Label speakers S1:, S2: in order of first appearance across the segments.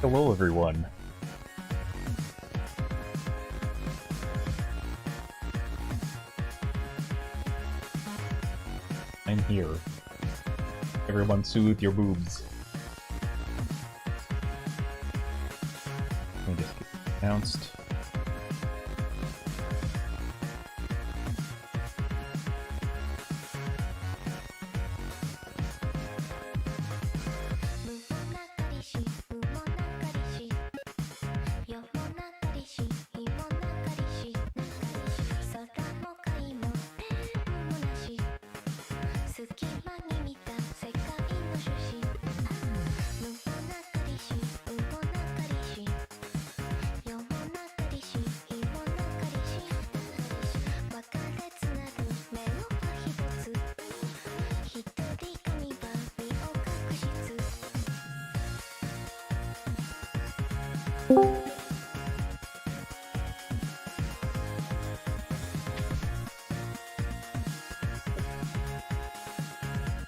S1: Hello, everyone. I'm here. Everyone soothe your boobs. Let me just get announced.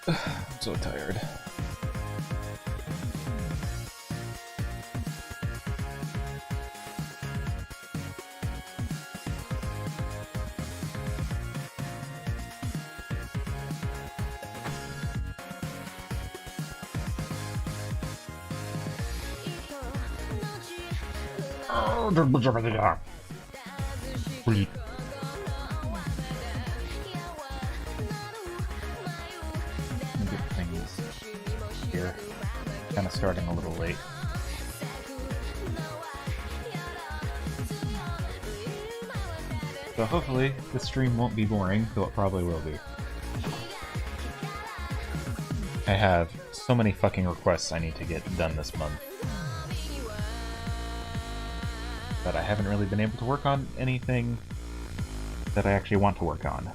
S1: I'm so tired. Breathe. Get things here. Kind of starting a little late. So hopefully this stream won't be boring, though it probably will be. I have so many fucking requests I need to get done this month. But I haven't really been able to work on anything that I actually want to work on.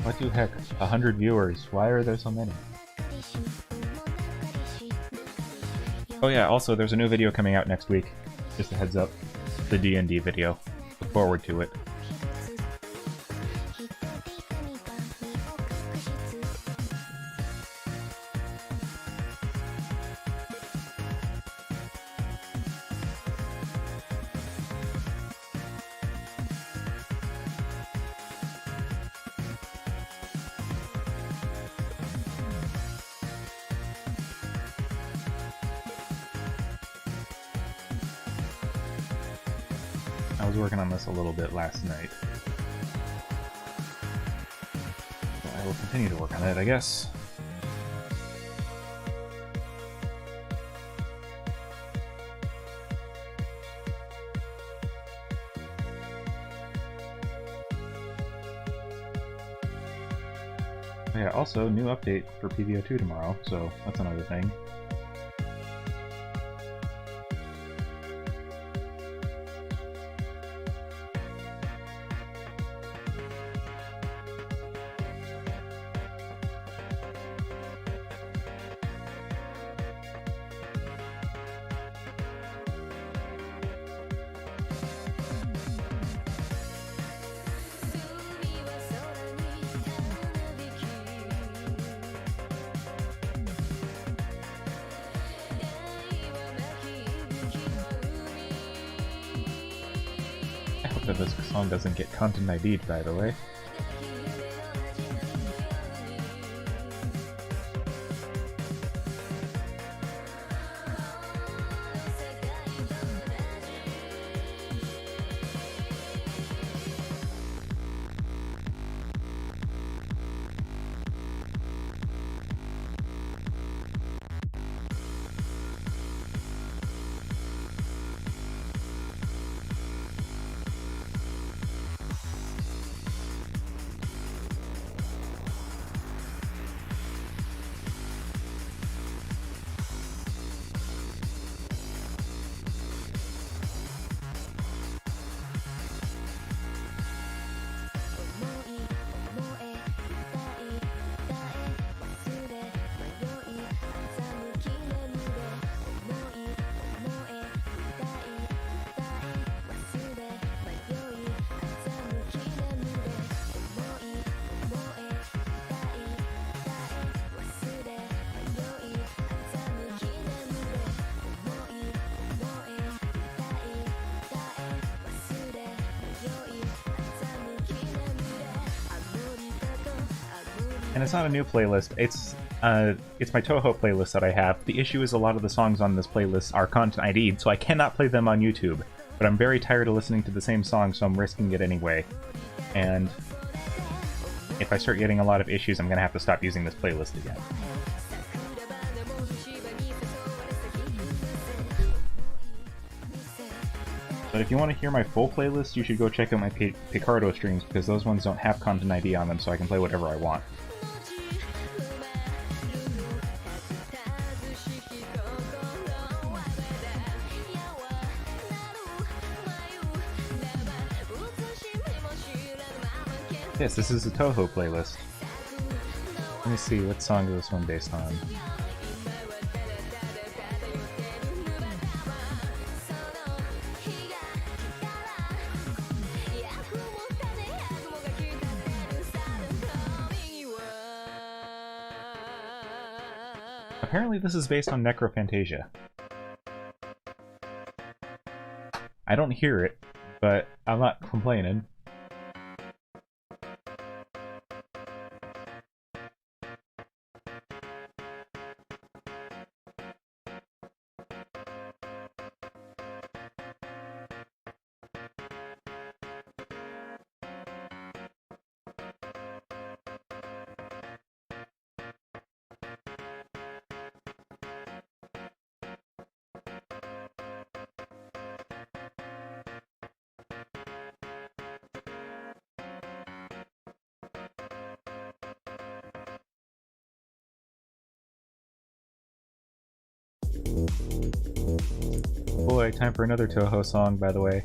S1: What the heck? 100 viewers. Why are there so many? Oh yeah, also there's a new video coming out next week. Just a heads up. The D&D video. Look forward to it. I was working on this a little bit last night. So I will continue to work on it, I guess. Yeah, also, new update for PVO2 tomorrow, so that's another thing. I hope that this song doesn't get content ID'd, by the way. And it's not a new playlist, it's my Toho playlist that I have. The issue is a lot of the songs on this playlist are content ID'd, so I cannot play them on YouTube. But I'm very tired of listening to the same song, so I'm risking it anyway. And if I start getting a lot of issues, I'm gonna have to stop using this playlist again. But if you want to hear my full playlist, you should go check out my Picardo streams, because those ones don't have content ID on them, so I can play whatever I want. Yes, this is the Toho playlist. Let me see, what song is this one based on? Apparently this is based on Necrophantasia. I don't hear it, but I'm not complaining. Boy, time for another Toho song, by the way.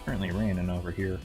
S1: Currently raining over here.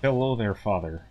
S1: Hello there, father.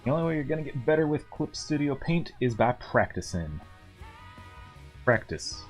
S1: The only way you're gonna get better with Clip Studio Paint is by practicing. Practice.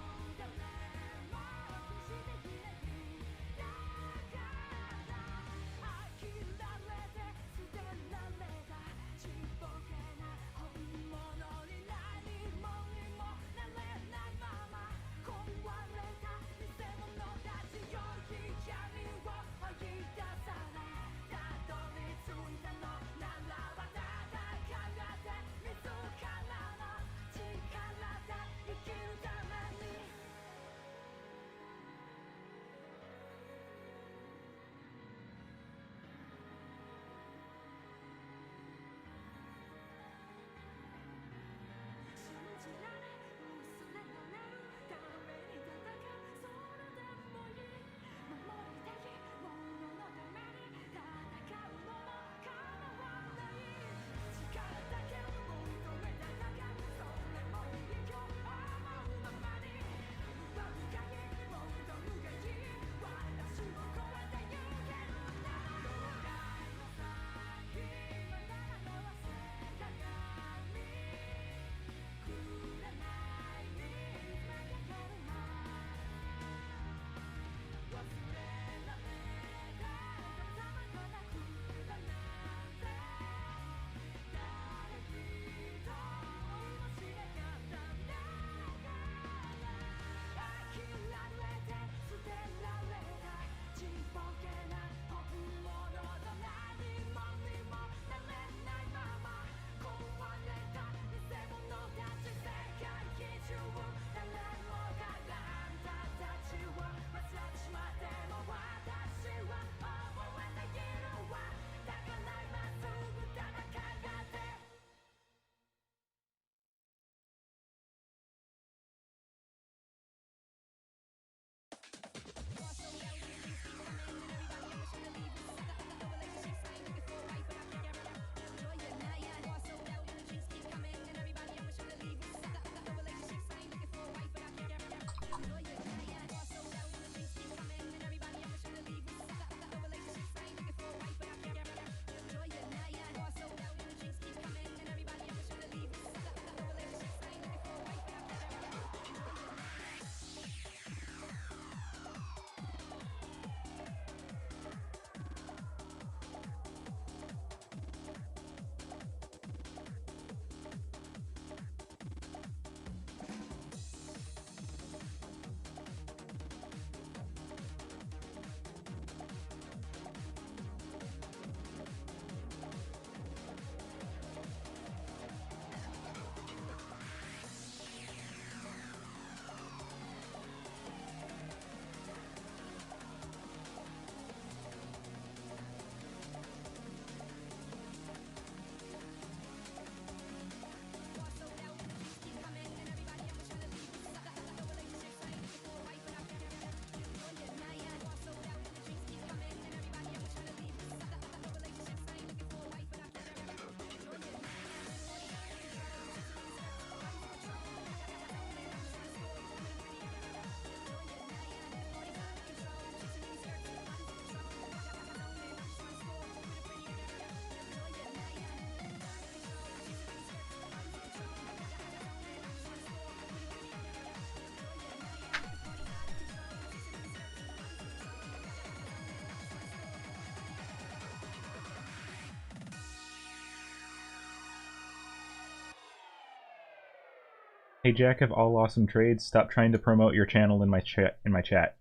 S1: Hey Jack of all awesome trades, stop trying to promote your channel in my chat.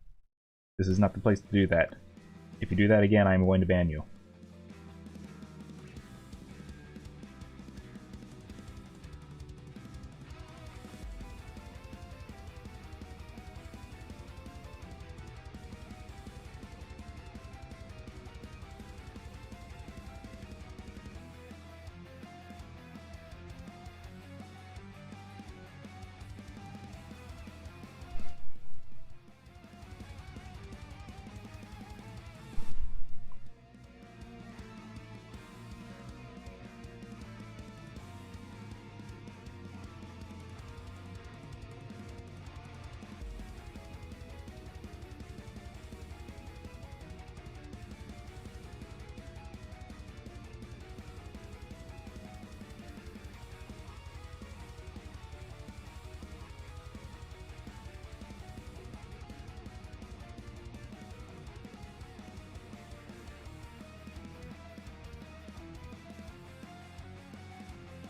S1: This is not the place to do that. If you do that again, I'm going to ban you.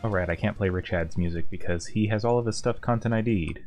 S1: Alright, I can't play Richad's music because he has all of his stuff content ID'd.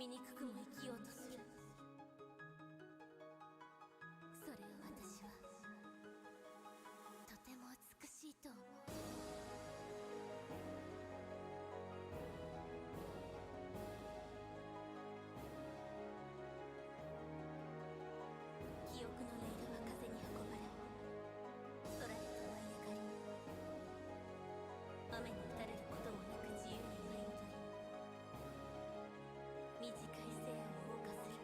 S2: 醜くも生きようとする。それを私はとても美しいと思う。記憶のレールは風に運ばれ、空へと舞い上がり、雨に打たれることもなく自由に舞い踊り、短い生を謳歌する。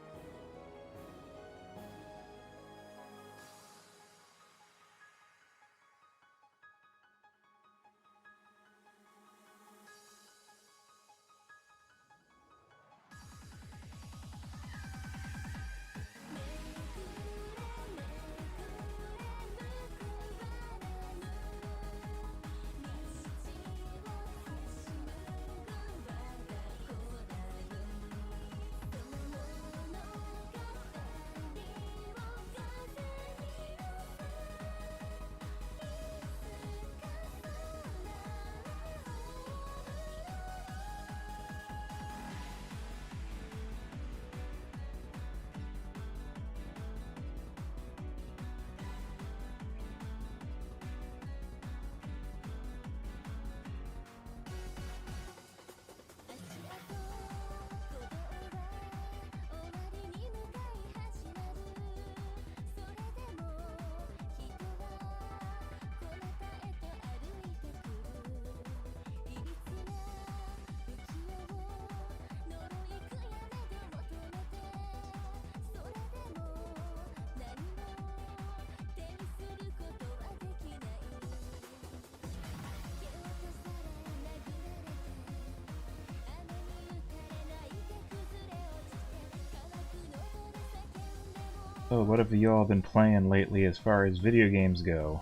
S1: So what have you all been playing lately as far as video games go?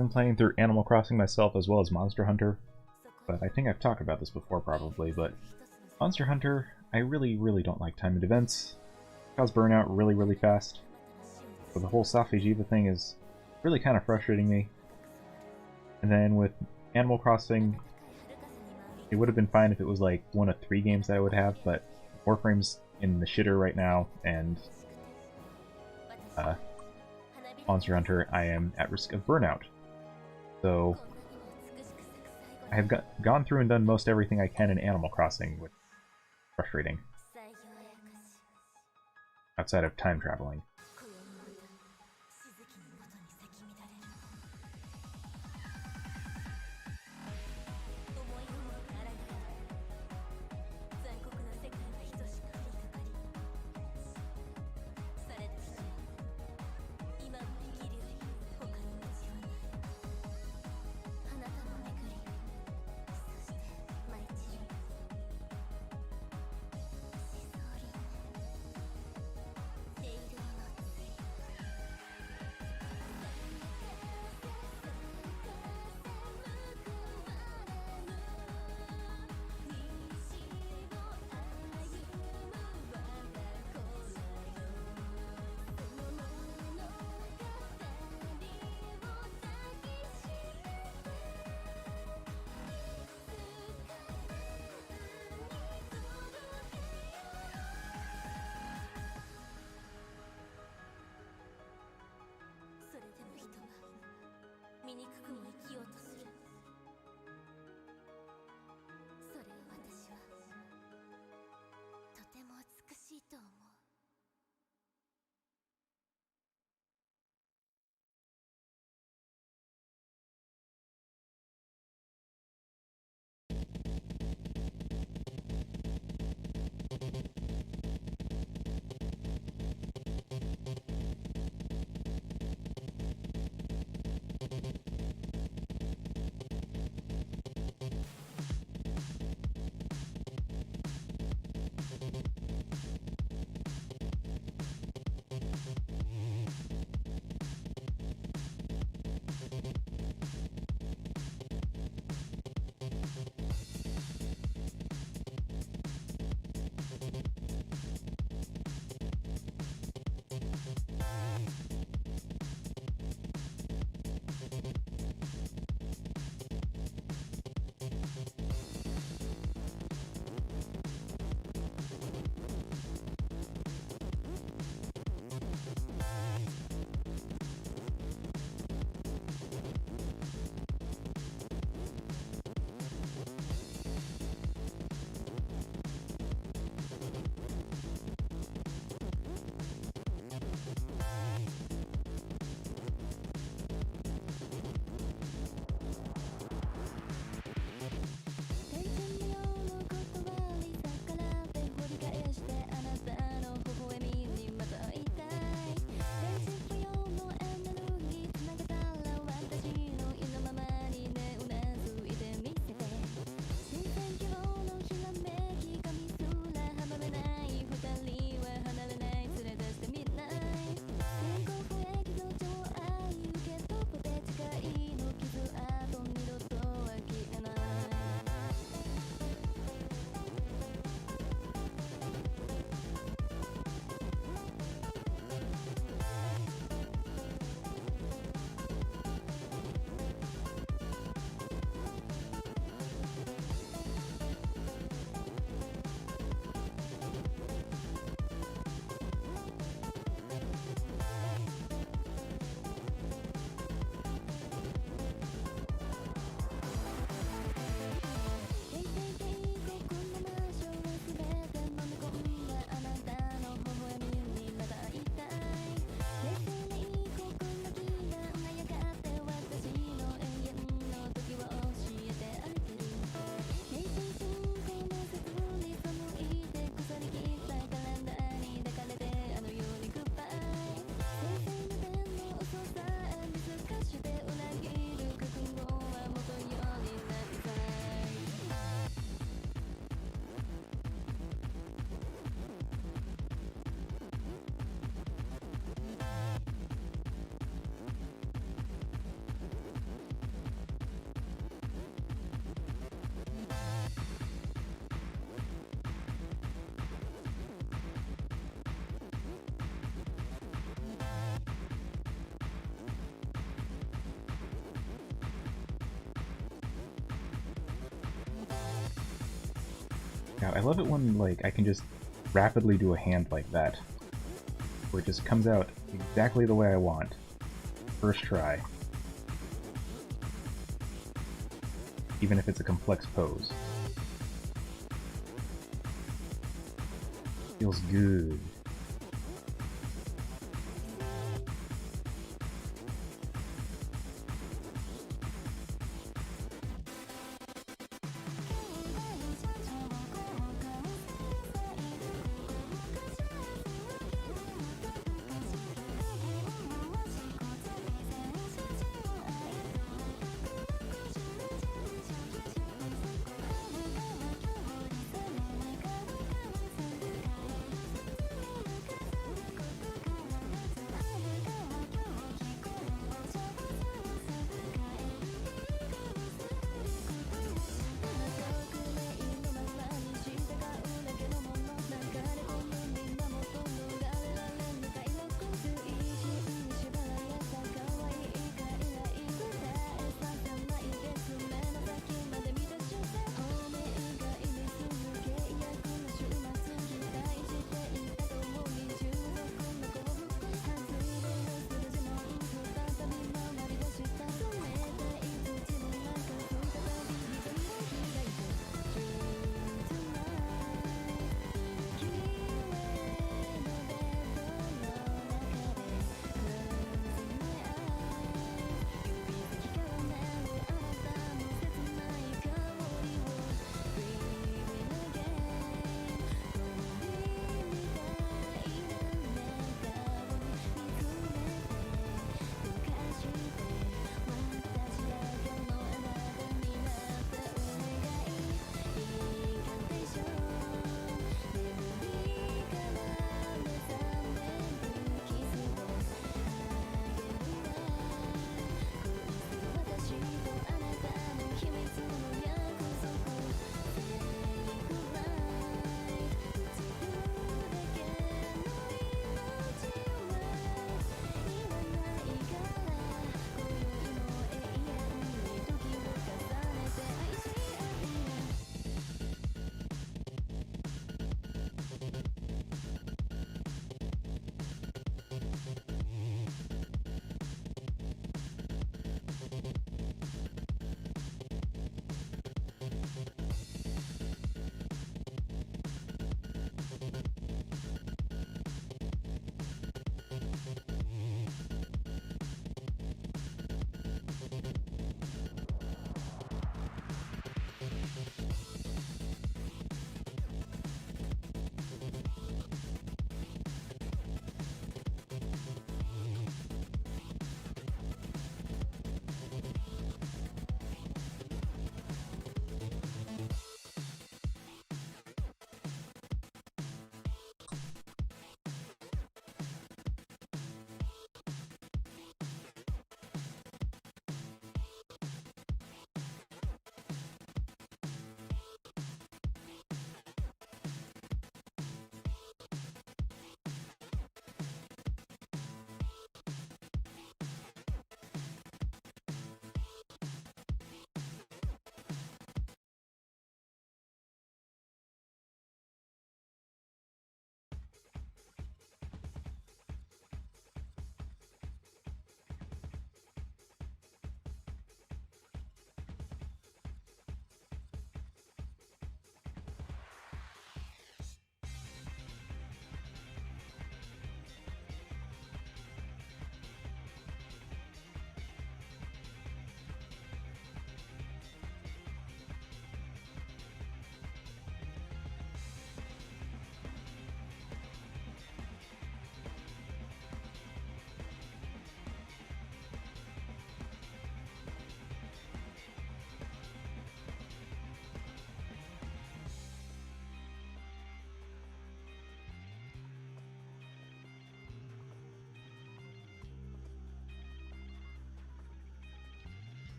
S1: I'm playing through Animal Crossing myself as well as Monster Hunter, but I think I've talked about this before probably, but Monster Hunter, I really don't like timed events. It cause burnout really fast. So the whole Safi Jiva thing is really kind of frustrating me. And then with Animal Crossing, it would have been fine if it was like one of 3 games that I would have, but Warframe's in the shitter right now, and Monster Hunter, I am at risk of burnout. So I have gone through and done most everything I can in Animal Crossing, which is frustrating. Outside of time traveling.
S2: 醜くも生きようとする。それを私はとても美しいと思う。
S1: Now, I love it when, like, I can just rapidly do a hand like that, where it just comes out exactly the way I want. First try. Even if it's a complex pose. Feels good.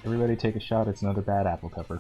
S1: Everybody take a shot, it's another bad apple cover.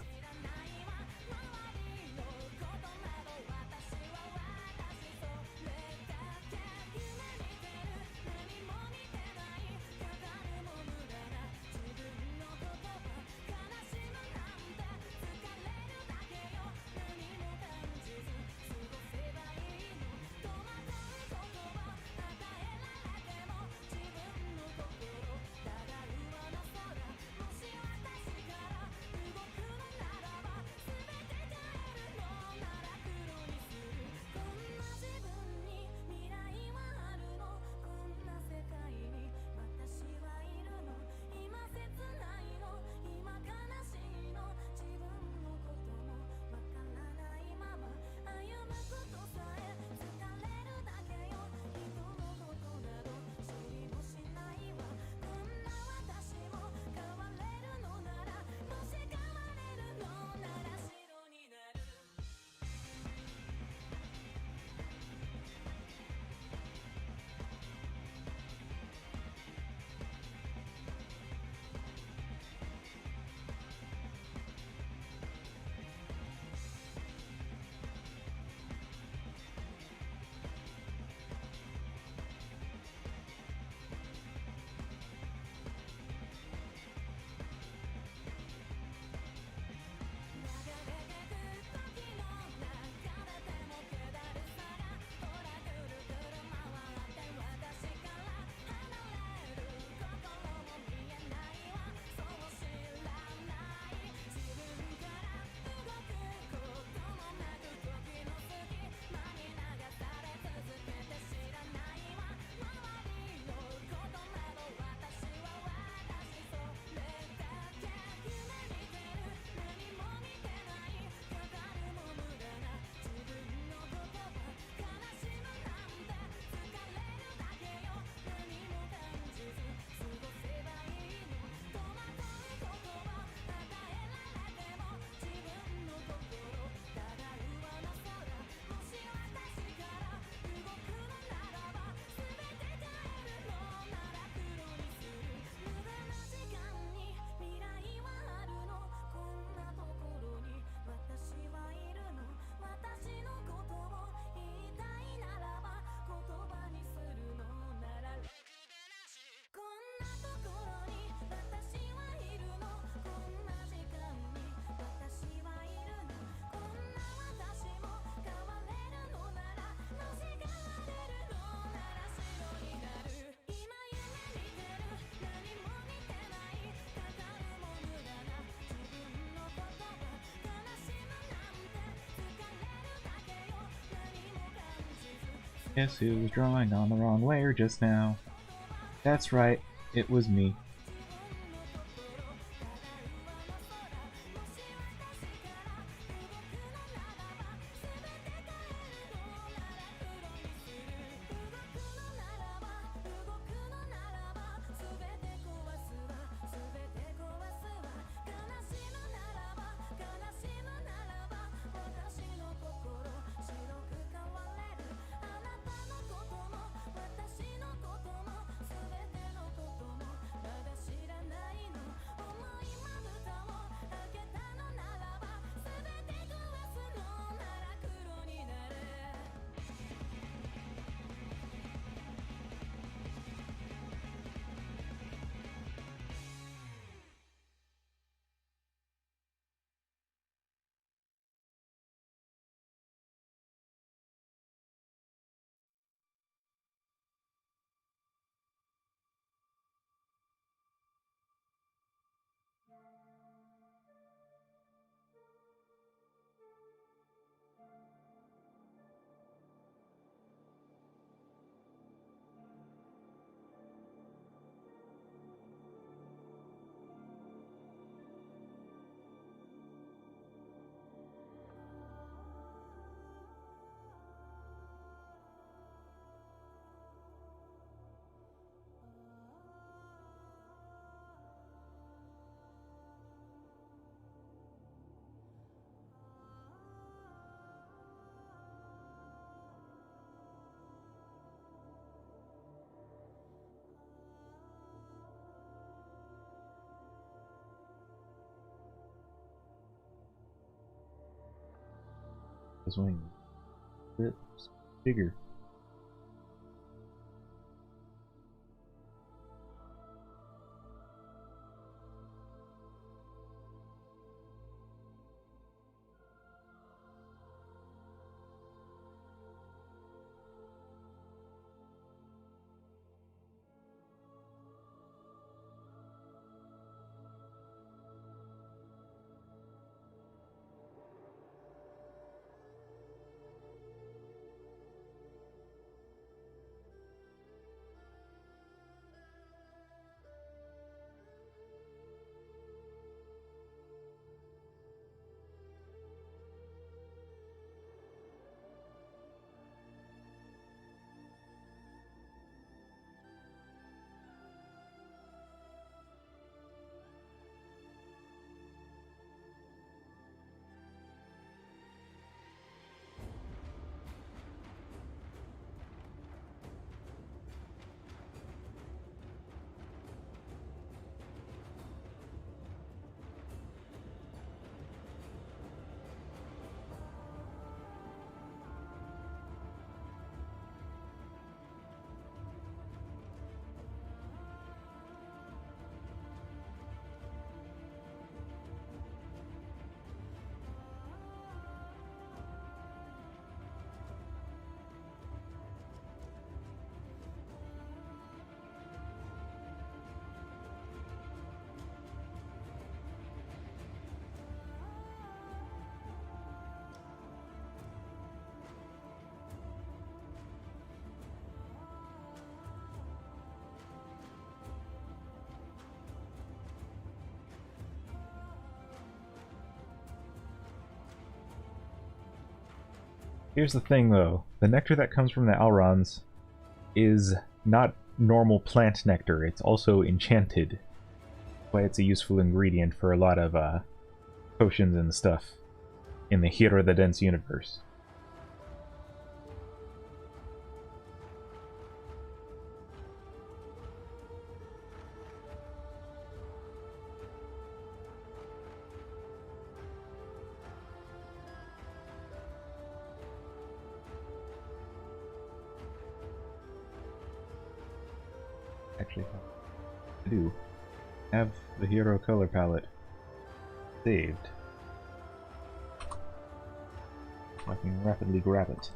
S1: Guess who was drawing on the wrong layer just now? That's right, it was me. His wing. A bit bigger. Here's the thing, though. The nectar that comes from the Alrons is not normal plant nectar. It's also enchanted. That's why it's a useful ingredient for a lot of potions and stuff in the Hiro the Dense universe. Actually, I do have the Hiro color palette saved. I can rapidly grab it.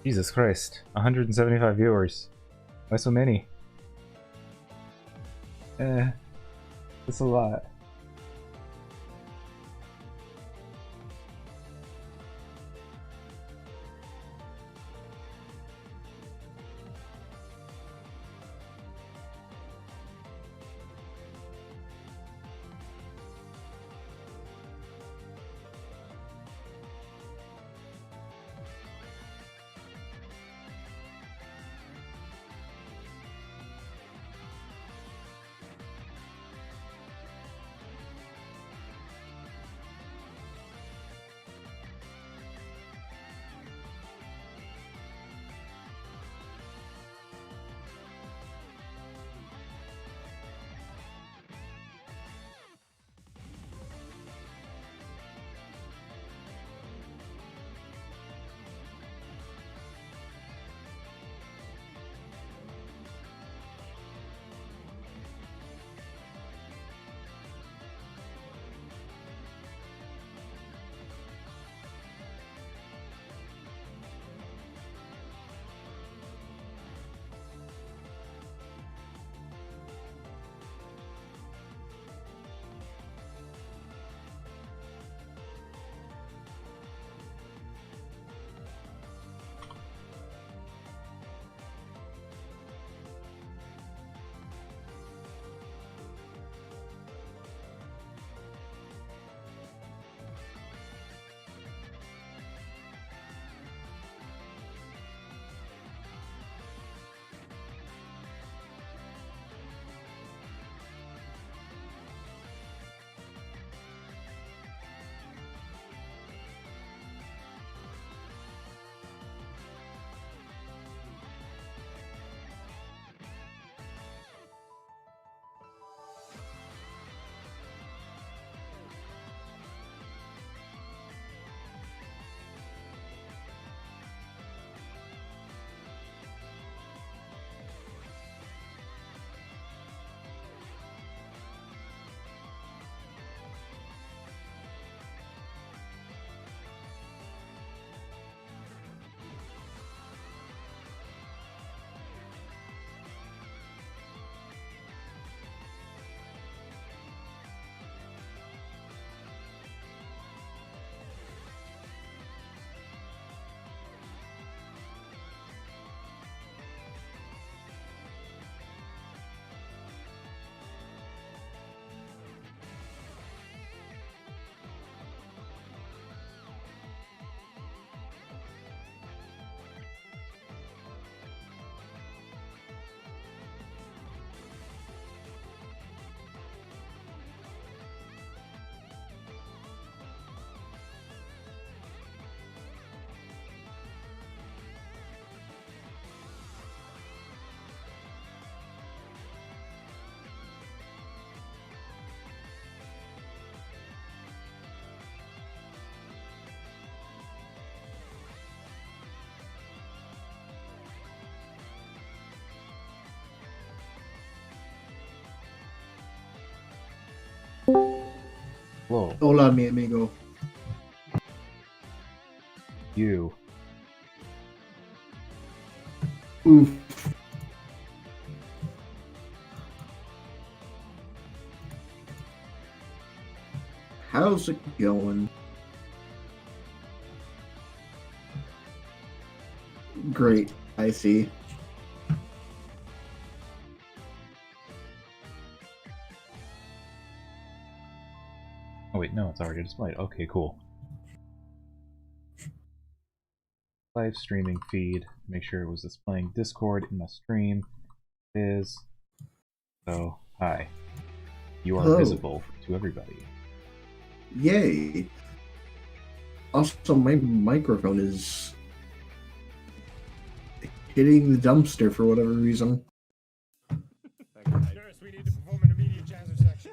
S1: Jesus Christ, 175 viewers. Why so many? That's a lot. Whoa.
S3: Hola, mi amigo.
S1: You.
S3: Oof. How's it going? Great, I see.
S1: Oh wait, no, it's already displayed. Okay, cool. Live streaming feed. Make sure it was displaying Discord in the stream. It is. So, hi. You are
S3: Hello.
S1: visible to everybody.
S3: Yay. Also, my microphone is hitting the dumpster for whatever reason.
S4: Nurse, we need to perform an immediate jazzer section.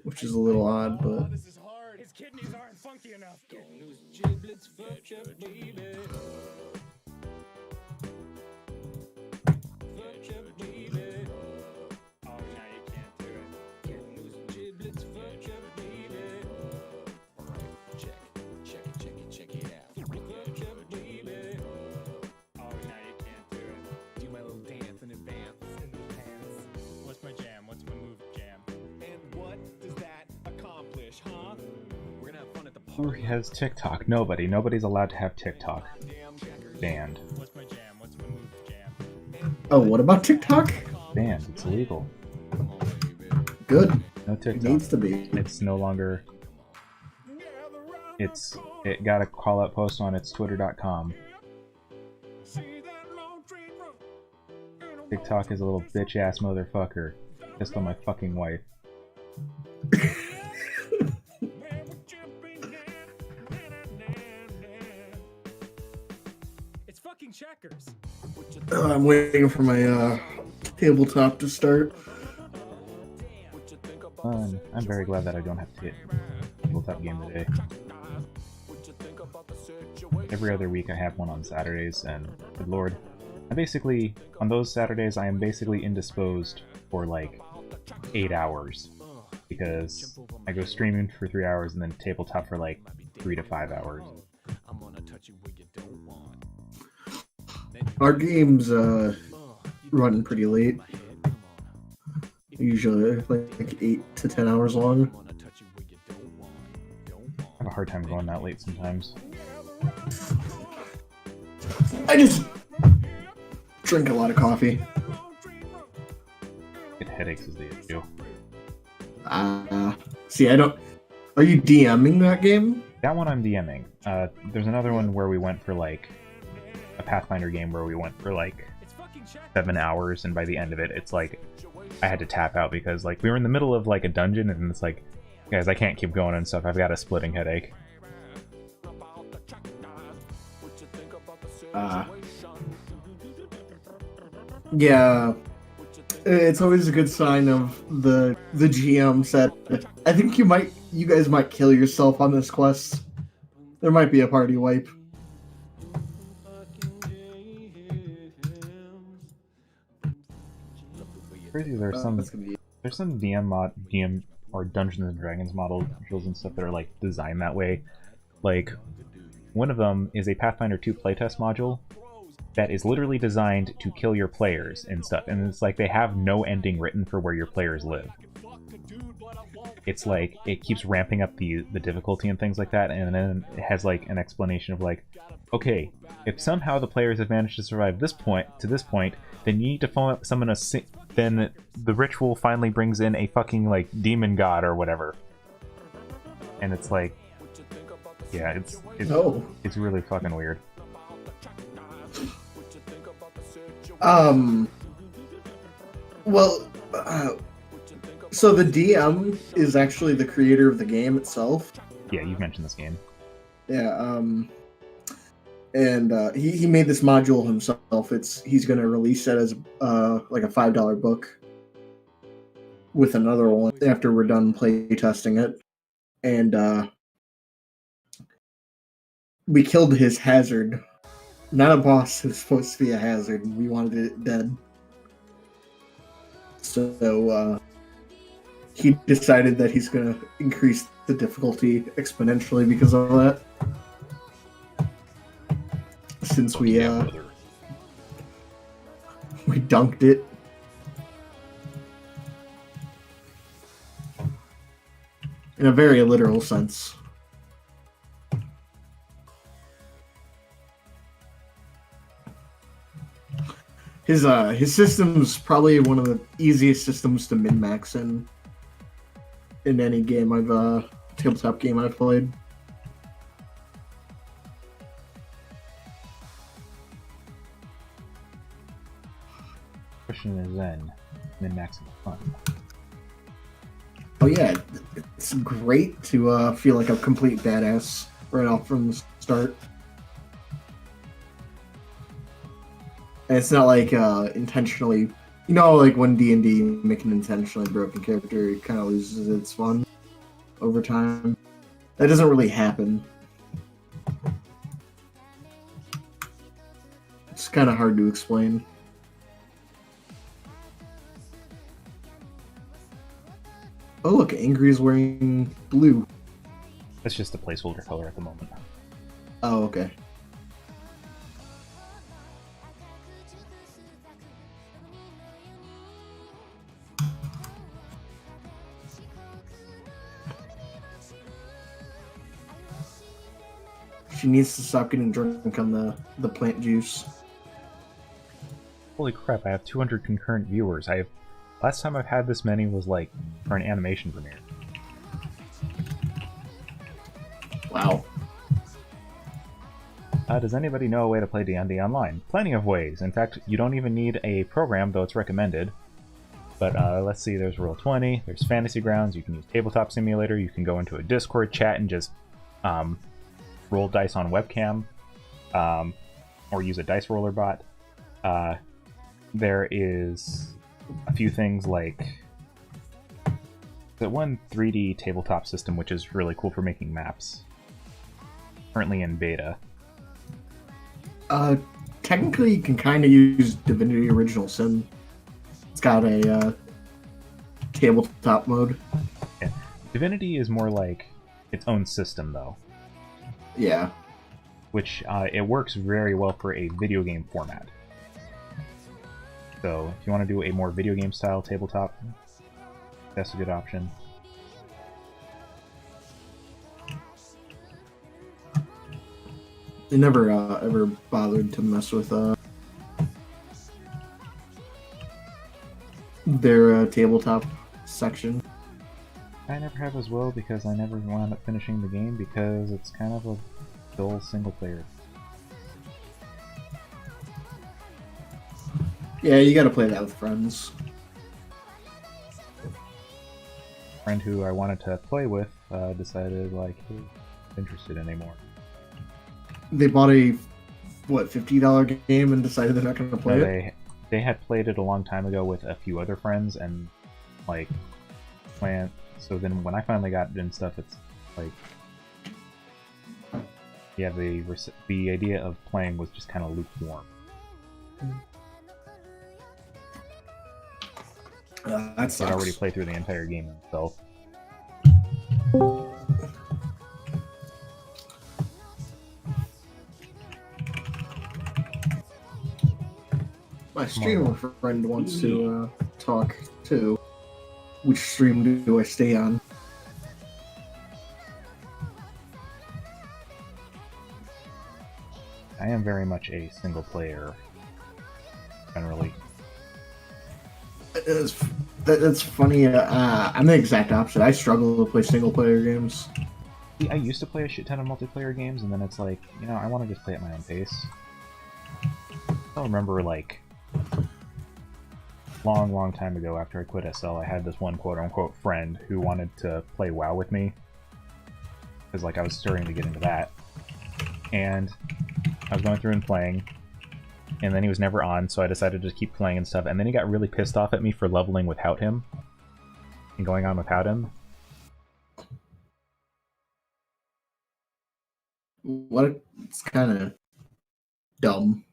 S3: Which is a little odd,
S4: Oh,
S3: but
S4: this is hard. kidneys aren't funky enough. Oh, now you can't do it. Oh, now you can't do it.
S5: Do my little dance in advance in the pants.
S4: What's my jam? What's my move jam?
S5: And what does that accomplish, huh? We're gonna have fun at the
S1: Who
S5: party.
S1: has TikTok? Nobody. Nobody's allowed to have TikTok. Banned.
S4: What's my jam? What's my move jam?
S3: Oh, what about TikTok?
S1: Banned. It's illegal.
S3: Good.
S1: No
S3: It
S1: TikTok.
S3: needs to be.
S1: It's no longer. It got a call out post on its twitter.com. TikTok is a little bitch ass motherfucker. Pissed on my fucking wife.
S4: It's fucking checkers.
S3: I'm waiting for my tabletop to start.
S1: I'm very glad that I don't have to get a tabletop game today. Every other week I have one on Saturdays, and good lord. On those Saturdays, I am basically indisposed for like 8 hours. Because I go streaming for 3 hours and then tabletop for like 3 to 5 hours.
S3: Our games run pretty late. Usually like 8 to 10 hours long.
S1: I have a hard time going that late sometimes.
S3: I just drink a lot of coffee.
S1: Get headaches is the issue.
S3: See, I don't... Are you DMing that game?
S1: That one I'm DMing. There's another one where we went for like a Pathfinder game where we went for like 7 hours, and by the end of it, it's like I had to tap out because like we were in the middle of like a dungeon, and it's like, guys, I can't keep going and stuff. I've got a splitting headache.
S3: Yeah. It's always a good sign of the GM said, I think you guys might kill yourself on this quest. There might be a party wipe.
S1: Crazy, there's some DM or Dungeons and Dragons modules and stuff that are like designed that way. Like one of them is a Pathfinder 2 playtest module that is literally designed to kill your players and stuff, and it's like they have no ending written for where your players live. It's like it keeps ramping up the difficulty and things like that, and then it has like an explanation of like, okay, if somehow the players have managed to survive this point, then you need to summon then the ritual finally brings in a fucking like demon god or whatever. And it's like, yeah, it's really fucking weird.
S3: Well, so the DM is actually the creator of the game itself.
S1: Yeah, you've mentioned this game.
S3: Yeah, and he made this module himself. He's gonna release it as like a $5 book with another one after we're done play testing it. And we killed his hazard. Not a boss who's supposed to be a hazard, and we wanted it dead. So he decided that he's gonna increase the difficulty exponentially because of that. Since we dunked it. In a very literal sense. His system's probably one of the easiest systems to min-max in any game tabletop game I've played.
S1: Question is then, min-maxing fun.
S3: Oh yeah, it's great to feel like a complete badass right off from the start. And it's not like intentionally, like when D&D make an intentionally broken character, it kind of loses its fun over time. That doesn't really happen. It's kind of hard to explain. Oh look, Angry's wearing blue.
S1: That's just a placeholder color at the moment.
S3: Oh, okay. She needs to stop getting drunk on the plant juice.
S1: Holy crap, I have 200 concurrent viewers. Last time I've had this many was like for an animation premiere.
S3: Wow.
S1: Does anybody know a way to play D&D online? Plenty of ways. In fact, you don't even need a program, though it's recommended. But let's see, there's Roll20, there's Fantasy Grounds, you can use Tabletop Simulator, you can go into a Discord chat and just roll dice on webcam, or use a dice roller bot. There is a few things like the one 3D tabletop system, which is really cool for making maps. Currently in beta.
S3: Technically you can kind of use Divinity Original Sin. It's got a tabletop mode.
S1: Yeah. Divinity is more like its own system, though.
S3: Yeah.
S1: Which it works very well for a video game format. So if you want to do a more video game style tabletop, that's a good option.
S3: They never ever bothered to mess with their tabletop section.
S1: I never have as well because I never wound up finishing the game because it's kind of a dull single player.
S3: Yeah, you gotta play that with friends.
S1: A friend who I wanted to play with decided, like, hey, I'm not interested anymore.
S3: They bought a, what, $50 game and decided they're not gonna play it?
S1: They had played it a long time ago with a few other friends and, like, so then when I finally got in stuff, it's like, yeah, the idea of playing was just kind of lukewarm.
S3: That sucks.
S1: I'd already played through the entire game himself.
S3: My streamer friend wants to talk too. Which stream do I stay on?
S1: I am very much a single player, generally.
S3: That's funny. I'm the exact opposite. I struggle to play single player games.
S1: See, I used to play a shit ton of multiplayer games, and then it's like, you know, I want to just play at my own pace. I remember, like, long time ago after I quit SL, I had this one quote-unquote friend who wanted to play WoW with me. Because, like, I was starting to get into that. And I was going through and playing, and then he was never on, so I decided to keep playing and stuff, and then he got really pissed off at me for leveling without him, and going on without him.
S3: What? It's kind of dumb.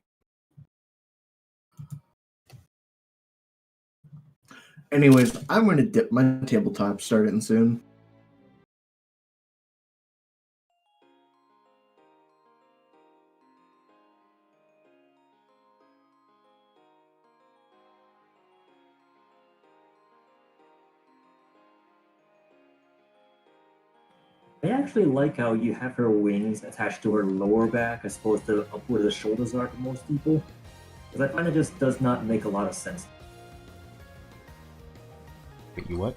S3: Anyways, I'm going to dip my tabletop starting soon.
S6: I actually like how you have her wings attached to her lower back as opposed to up where the shoulders are for most people. Because I find it just does not make a lot of sense.
S1: Wait, you what?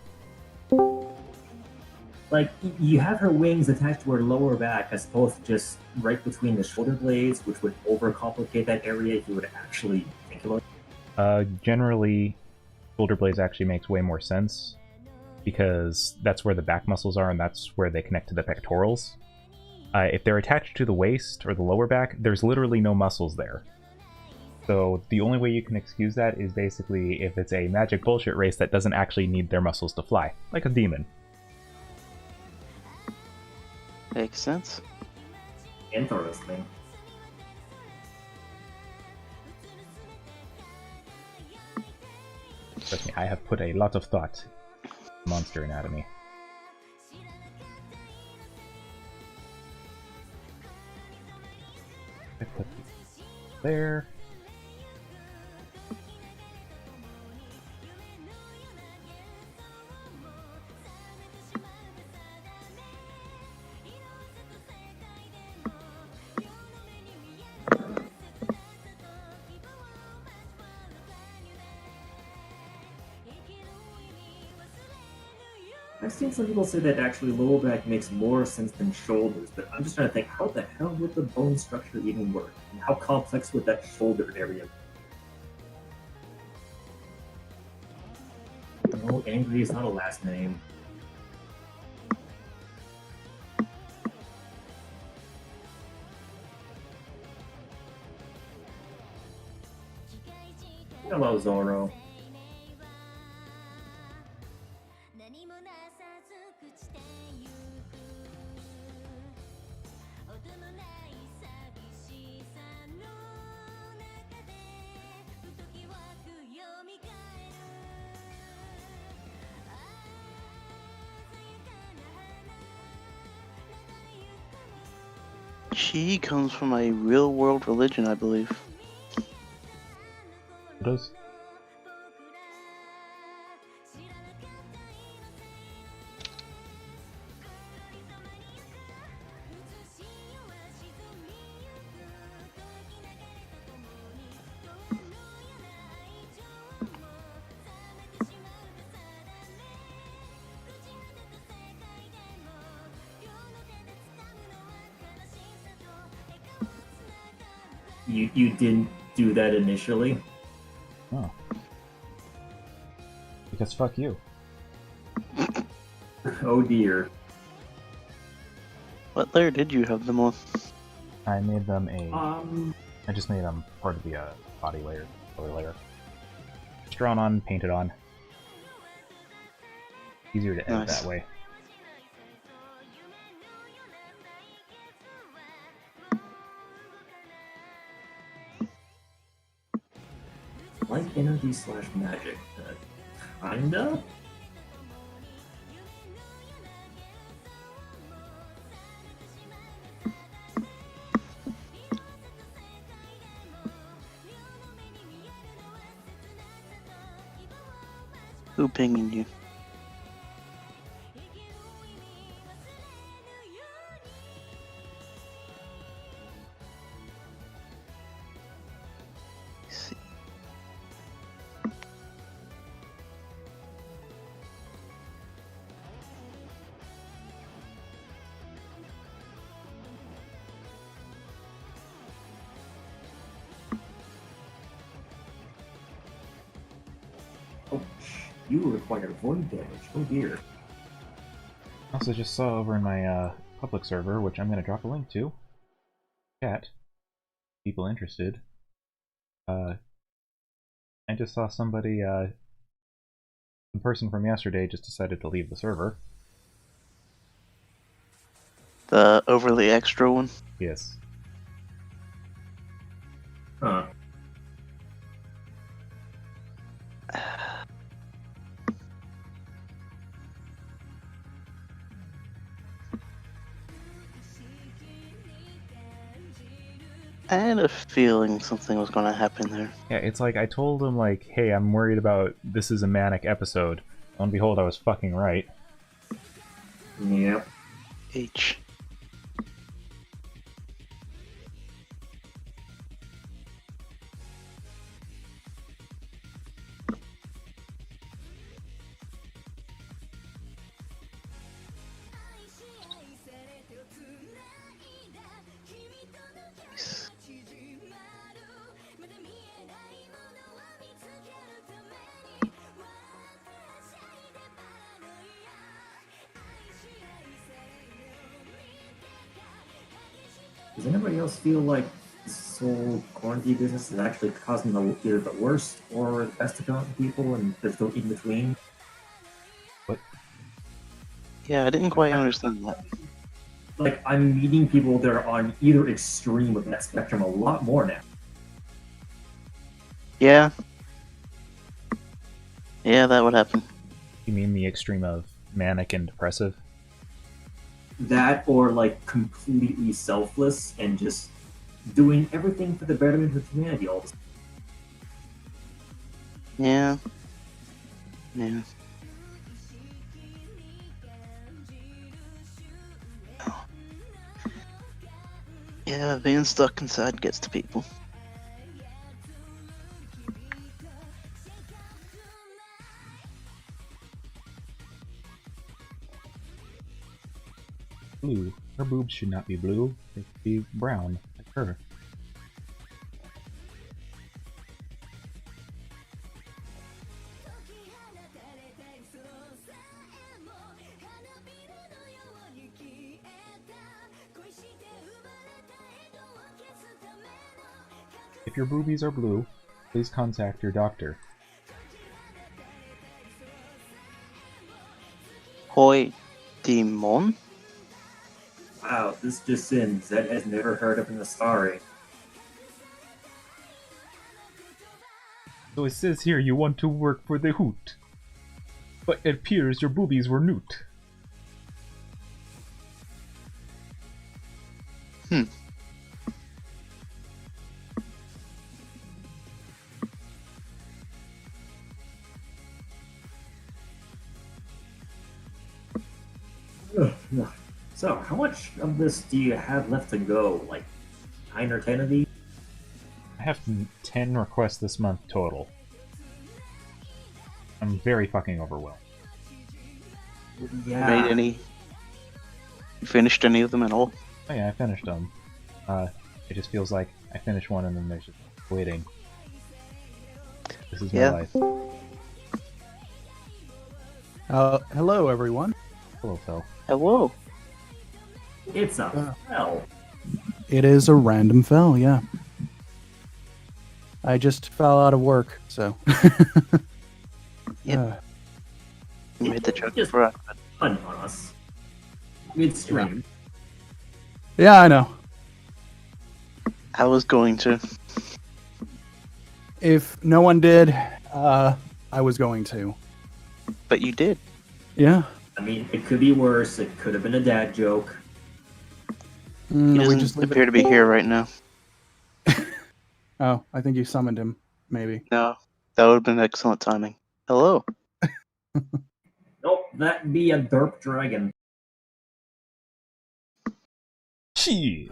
S6: Like, you have her wings attached to her lower back as opposed to just right between the shoulder blades, which would overcomplicate that area if you would actually think about it.
S1: Generally, shoulder blades actually makes way more sense, because that's where the back muscles are and that's where they connect to the pectorals. If they're attached to the waist or the lower back, there's literally no muscles there. So the only way you can excuse that is basically if it's a magic bullshit race that doesn't actually need their muscles to fly, like a demon.
S7: Makes sense.
S6: Interesting.
S1: Trust me, I have put a lot of thought in monster anatomy. I put these there.
S6: I've seen some people say that actually lower back makes more sense than shoulders, but I'm just trying to think, how the hell would the bone structure even work? And how complex would that shoulder area be? No, angry is not a last name. Hello, Zoro.
S7: She comes from a real-world religion, I believe.
S1: It does.
S6: You didn't do that initially?
S1: Oh. Because fuck you.
S6: Oh dear.
S7: What layer did you have them on?
S1: I made them a...
S6: Um,
S1: I just made them part of the body layer, color layer. Just drawn on, painted on. Easier to edit
S7: Nice.
S1: that way.
S6: like energy slash magic. Kinda?
S7: Who pinging you? See.
S6: Oh, you require void damage. Oh dear.
S1: Also just saw over in my public server, which I'm going to drop a link to. Chat. People interested. I just saw somebody, the person from yesterday just decided to leave the server.
S7: The overly extra one?
S1: Yes.
S6: Huh.
S7: I had a feeling something was going to happen there.
S1: Yeah, it's like I told him, like, hey, I'm worried about this is a manic episode. Lo and behold, I was fucking right.
S6: Yep.
S7: H.
S6: Does anybody else feel like this whole quarantine business is actually causing either the worst or the best to come to people, and there's no in between?
S7: Yeah, I didn't quite understand that.
S6: like I'm meeting people that are on either extreme of that spectrum a lot more now.
S7: Yeah. Yeah, that would happen.
S1: You mean the extreme of manic and depressive?
S6: That or like completely selfless and just doing everything for the betterment of humanity all the time.
S7: Yeah. Yeah. Yeah, being stuck inside gets to people.
S1: Blue. Her boobs should not be blue. They should be brown, like her. If your boobies are blue, please contact your doctor.
S7: Hoi Demon?
S6: Wow, this just in. Zed has never heard of an Astari.
S1: So it says here you want to work for the Hoot. But it appears your boobies were newt.
S6: So, how much of this do you have left to go? Like 9 or 10 of these?
S1: I have 10 requests this month total. I'm very fucking overwhelmed.
S6: Yeah.
S7: Made any? You finished any of them at all?
S1: Oh yeah, I finished them. It just feels like I finish one and then there's just waiting. This is my
S7: Yeah.
S1: life.
S8: Hello, everyone.
S1: Hello, Phil.
S7: Hello.
S6: It's a hell.
S8: It is a random fell, yeah. I just fell out of work, so.
S7: Yep. You made the joke
S6: Just
S7: for us.
S6: fun on us. Midstream.
S8: Yeah, I know.
S7: I was going to.
S8: If no one did, I was going to.
S7: But you did.
S8: Yeah.
S6: I mean, it could be worse. It could have been a dad joke.
S7: He
S8: We
S7: doesn't
S8: just leave
S7: appear to be here right now.
S8: Oh, I think you summoned him, maybe.
S7: No. That would have been excellent timing. Hello.
S6: Nope, that'd be a derp dragon.
S1: Shit.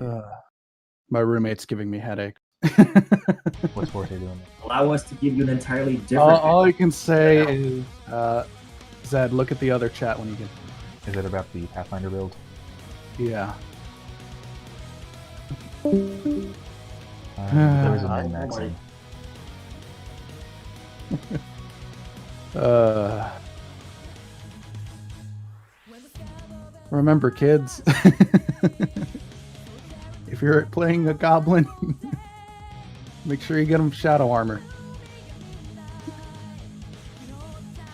S8: My roommate's giving me headache.
S1: What's Forte doing?
S6: Allow us to give you an entirely different.
S8: All I can say is, Zed, look at the other chat when you get.
S1: Is it about the Pathfinder build?
S8: Yeah.
S1: There was a min-maxing.
S8: Remember, kids, if you're playing a goblin, make sure you get them shadow armor.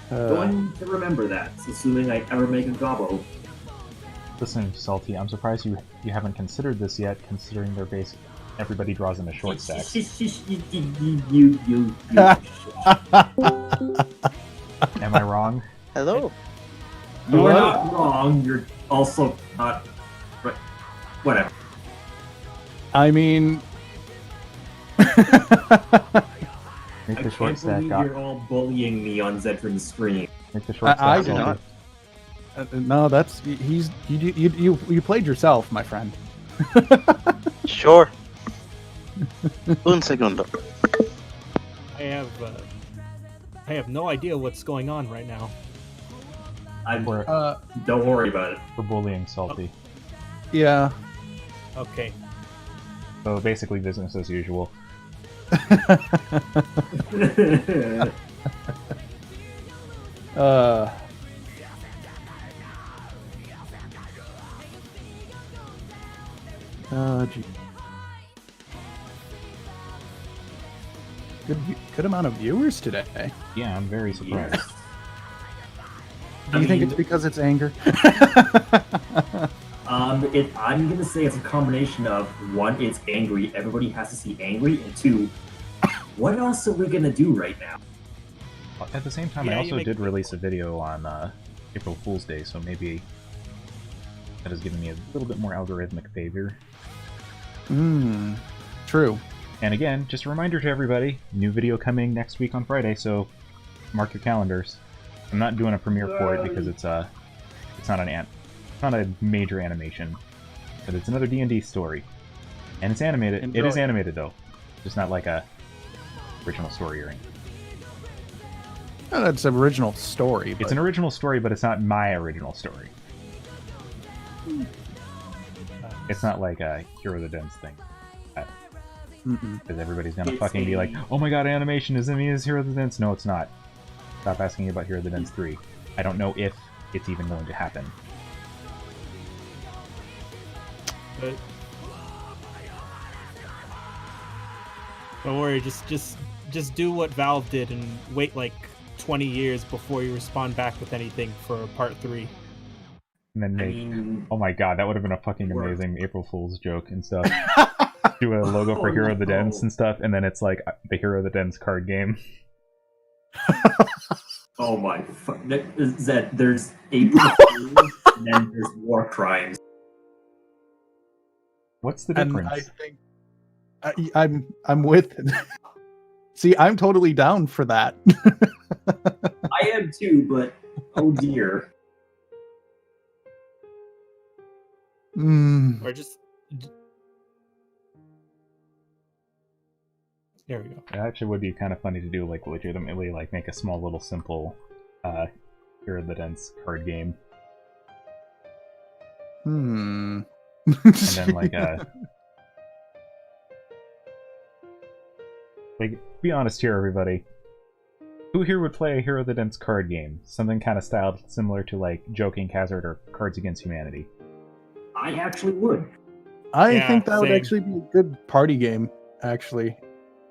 S6: Going to remember that, assuming I ever make a gobbo.
S1: Listen, Salty, I'm surprised you haven't considered this yet, considering they're basic. Everybody draws in a short stacks.
S6: You.
S1: Am I wrong?
S7: Hello.
S6: You're not wrong. You're also not. Right. Whatever.
S8: I mean,
S1: Make
S6: I
S1: the short
S6: can't
S1: stack
S6: believe
S1: up.
S6: you're all bullying me on Zedrin's stream.
S1: Make the short
S8: I
S1: stack
S8: did
S1: Salty.
S8: not. No, that's you played yourself, my friend.
S7: Sure. Un segundo.
S9: I have no idea what's going on right now.
S1: We're,
S6: Don't worry about it.
S1: we're bullying Salty.
S8: Yeah.
S9: Okay.
S1: So basically business as usual.
S8: Gee. Good amount of viewers today.
S1: Yeah, I'm very surprised.
S8: Do you think it's because it's anger?
S6: I'm gonna say it's a combination of one, it's angry, everybody has to see angry, and two, what else are we gonna do right now?
S1: At the same time, I
S9: Yeah,
S1: also did release a video on April Fool's Day, so maybe that has given me a little bit more algorithmic favor.
S8: True.
S1: And again, just a reminder to everybody, new video coming next week on Friday, so mark your calendars. I'm not doing a premiere for it because it's not not a major animation, but it's another D&D story, and it's animated.
S8: Enjoy.
S1: It is animated though, just not like a original story or anything.
S8: Oh, that's an original story. But...
S1: It's an original story, but it's not my original story. It's not like a Hero the Dense thing. Because everybody's gonna fucking be like, oh my god, animation is Hero the Dense. No, it's not. Stop asking me about Hero the Dense 3. I don't know if it's even going to happen.
S9: But don't worry, just do what Valve did and wait like 20 years before you respond back with anything for part 3.
S1: And then make... Oh my god, that would have been a fucking amazing April Fool's joke and stuff. Do a logo for Hero the Dense and stuff, and then it's like the Hero the Dense card game.
S6: Oh my fuck. Zed, there's April Fool's, and then there's war crimes.
S1: What's the
S8: And
S1: difference?
S8: I think I'm with it. See, I'm totally down for that.
S6: I am too, but oh dear.
S9: Or just... There we go.
S1: It actually would be kind of funny to do, like, legitimately, like, make a small little simple Hero the Dense card game. And then, like, like, be honest here, everybody. Who here would play a Hero the Dense card game? Something kind of styled similar to, like, Joking Hazard or Cards Against Humanity.
S6: I actually would.
S8: I
S9: Yeah,
S8: think that would
S9: same.
S8: actually be a good party game, actually.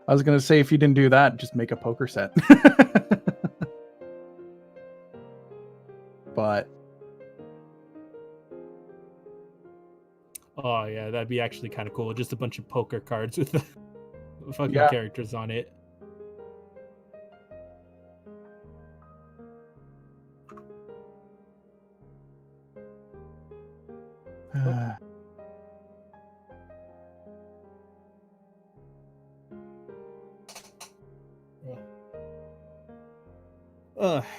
S8: I was going to say, if you didn't do that, just make a poker set. But...
S9: Oh yeah, that'd be actually kind of cool. Just a bunch of poker cards with the fucking
S8: Yeah.
S9: characters on it.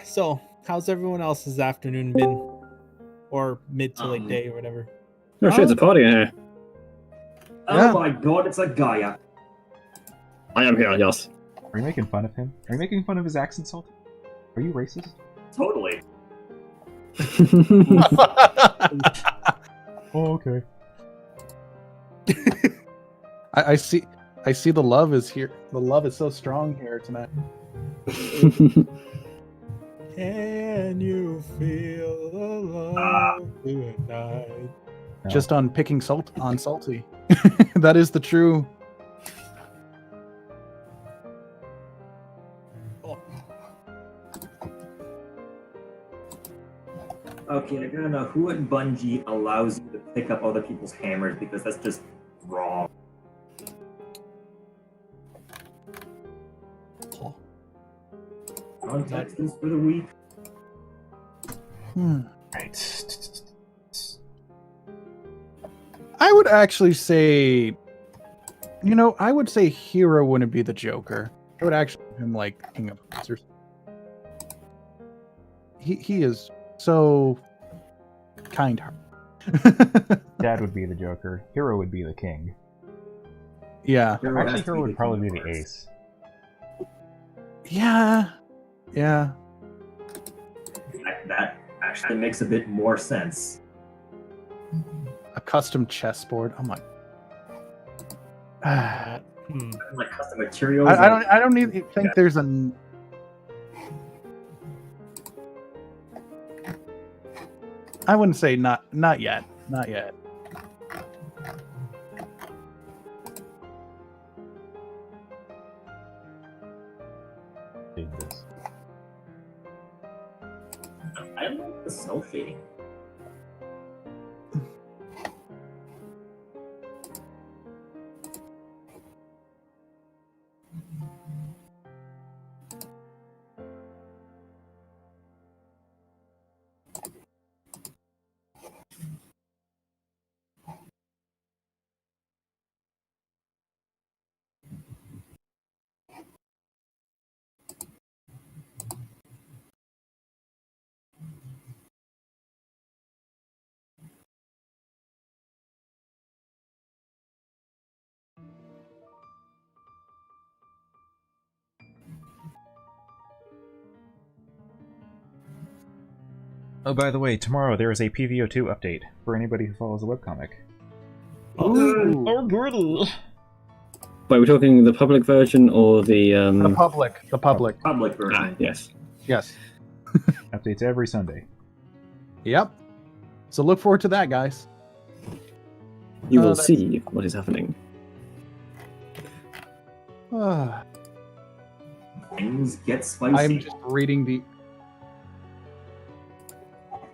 S9: So how's everyone else's afternoon been? Or mid to late day or whatever.
S10: Oh shit, it's a party in here.
S6: Oh
S8: Yeah.
S6: my god, it's a Gaia.
S10: I am here, yes.
S1: Are you making fun of him? Are you making fun of his accent, Salt? Are you racist?
S6: Totally.
S1: Oh, okay.
S8: I see the love is here. The love is so strong here tonight.
S9: Can you feel the love tonight?
S1: No.
S8: Just on picking salt on salty. That is the true.
S6: Okay, I gotta know who at Bungie allows you to pick up other people's hammers, because that's just wrong. Contact this for the week.
S1: Right.
S8: I would actually say, I would say Hiro wouldn't be the Joker. I would actually have him like King of Monsters. He is so kind-hearted.
S1: Dad would be the Joker. Hero would be the king.
S8: Yeah.
S1: Actually, Hero would probably be the ace.
S8: Yeah.
S6: That actually makes a bit more sense.
S8: A custom chessboard. Oh my.
S6: Like custom materials.
S8: I don't even think there's a. I wouldn't say not yet. Not yet.
S1: Jesus.
S6: I don't like the cell shading.
S1: Oh, by the way, tomorrow there is a PVO2 update for anybody who follows the webcomic.
S8: Ooh.
S1: Oh, goody!
S10: Wait, we're talking the public version or the
S8: The public. The public.
S6: Public version.
S10: Ah, yes.
S8: Yes.
S1: Updates every Sunday.
S8: Yep. So look forward to that, guys.
S10: You will
S8: that's-
S10: see what is happening.
S6: Things get spicy.
S8: I'm just reading the.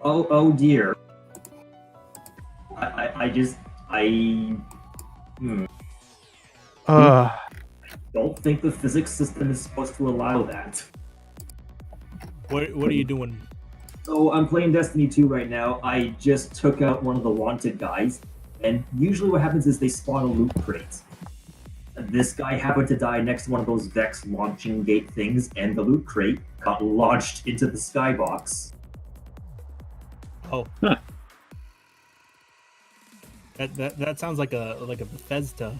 S6: Oh dear. I don't think the physics system is supposed to allow that.
S9: What are you doing?
S6: So I'm playing Destiny 2 right now. I just took out one of the wanted guys, and usually what happens is they spawn a loot crate. This guy happened to die next to one of those Vex launching gate things, and the loot crate got launched into the skybox.
S9: Oh.
S10: Huh.
S9: That sounds like a Bethesda.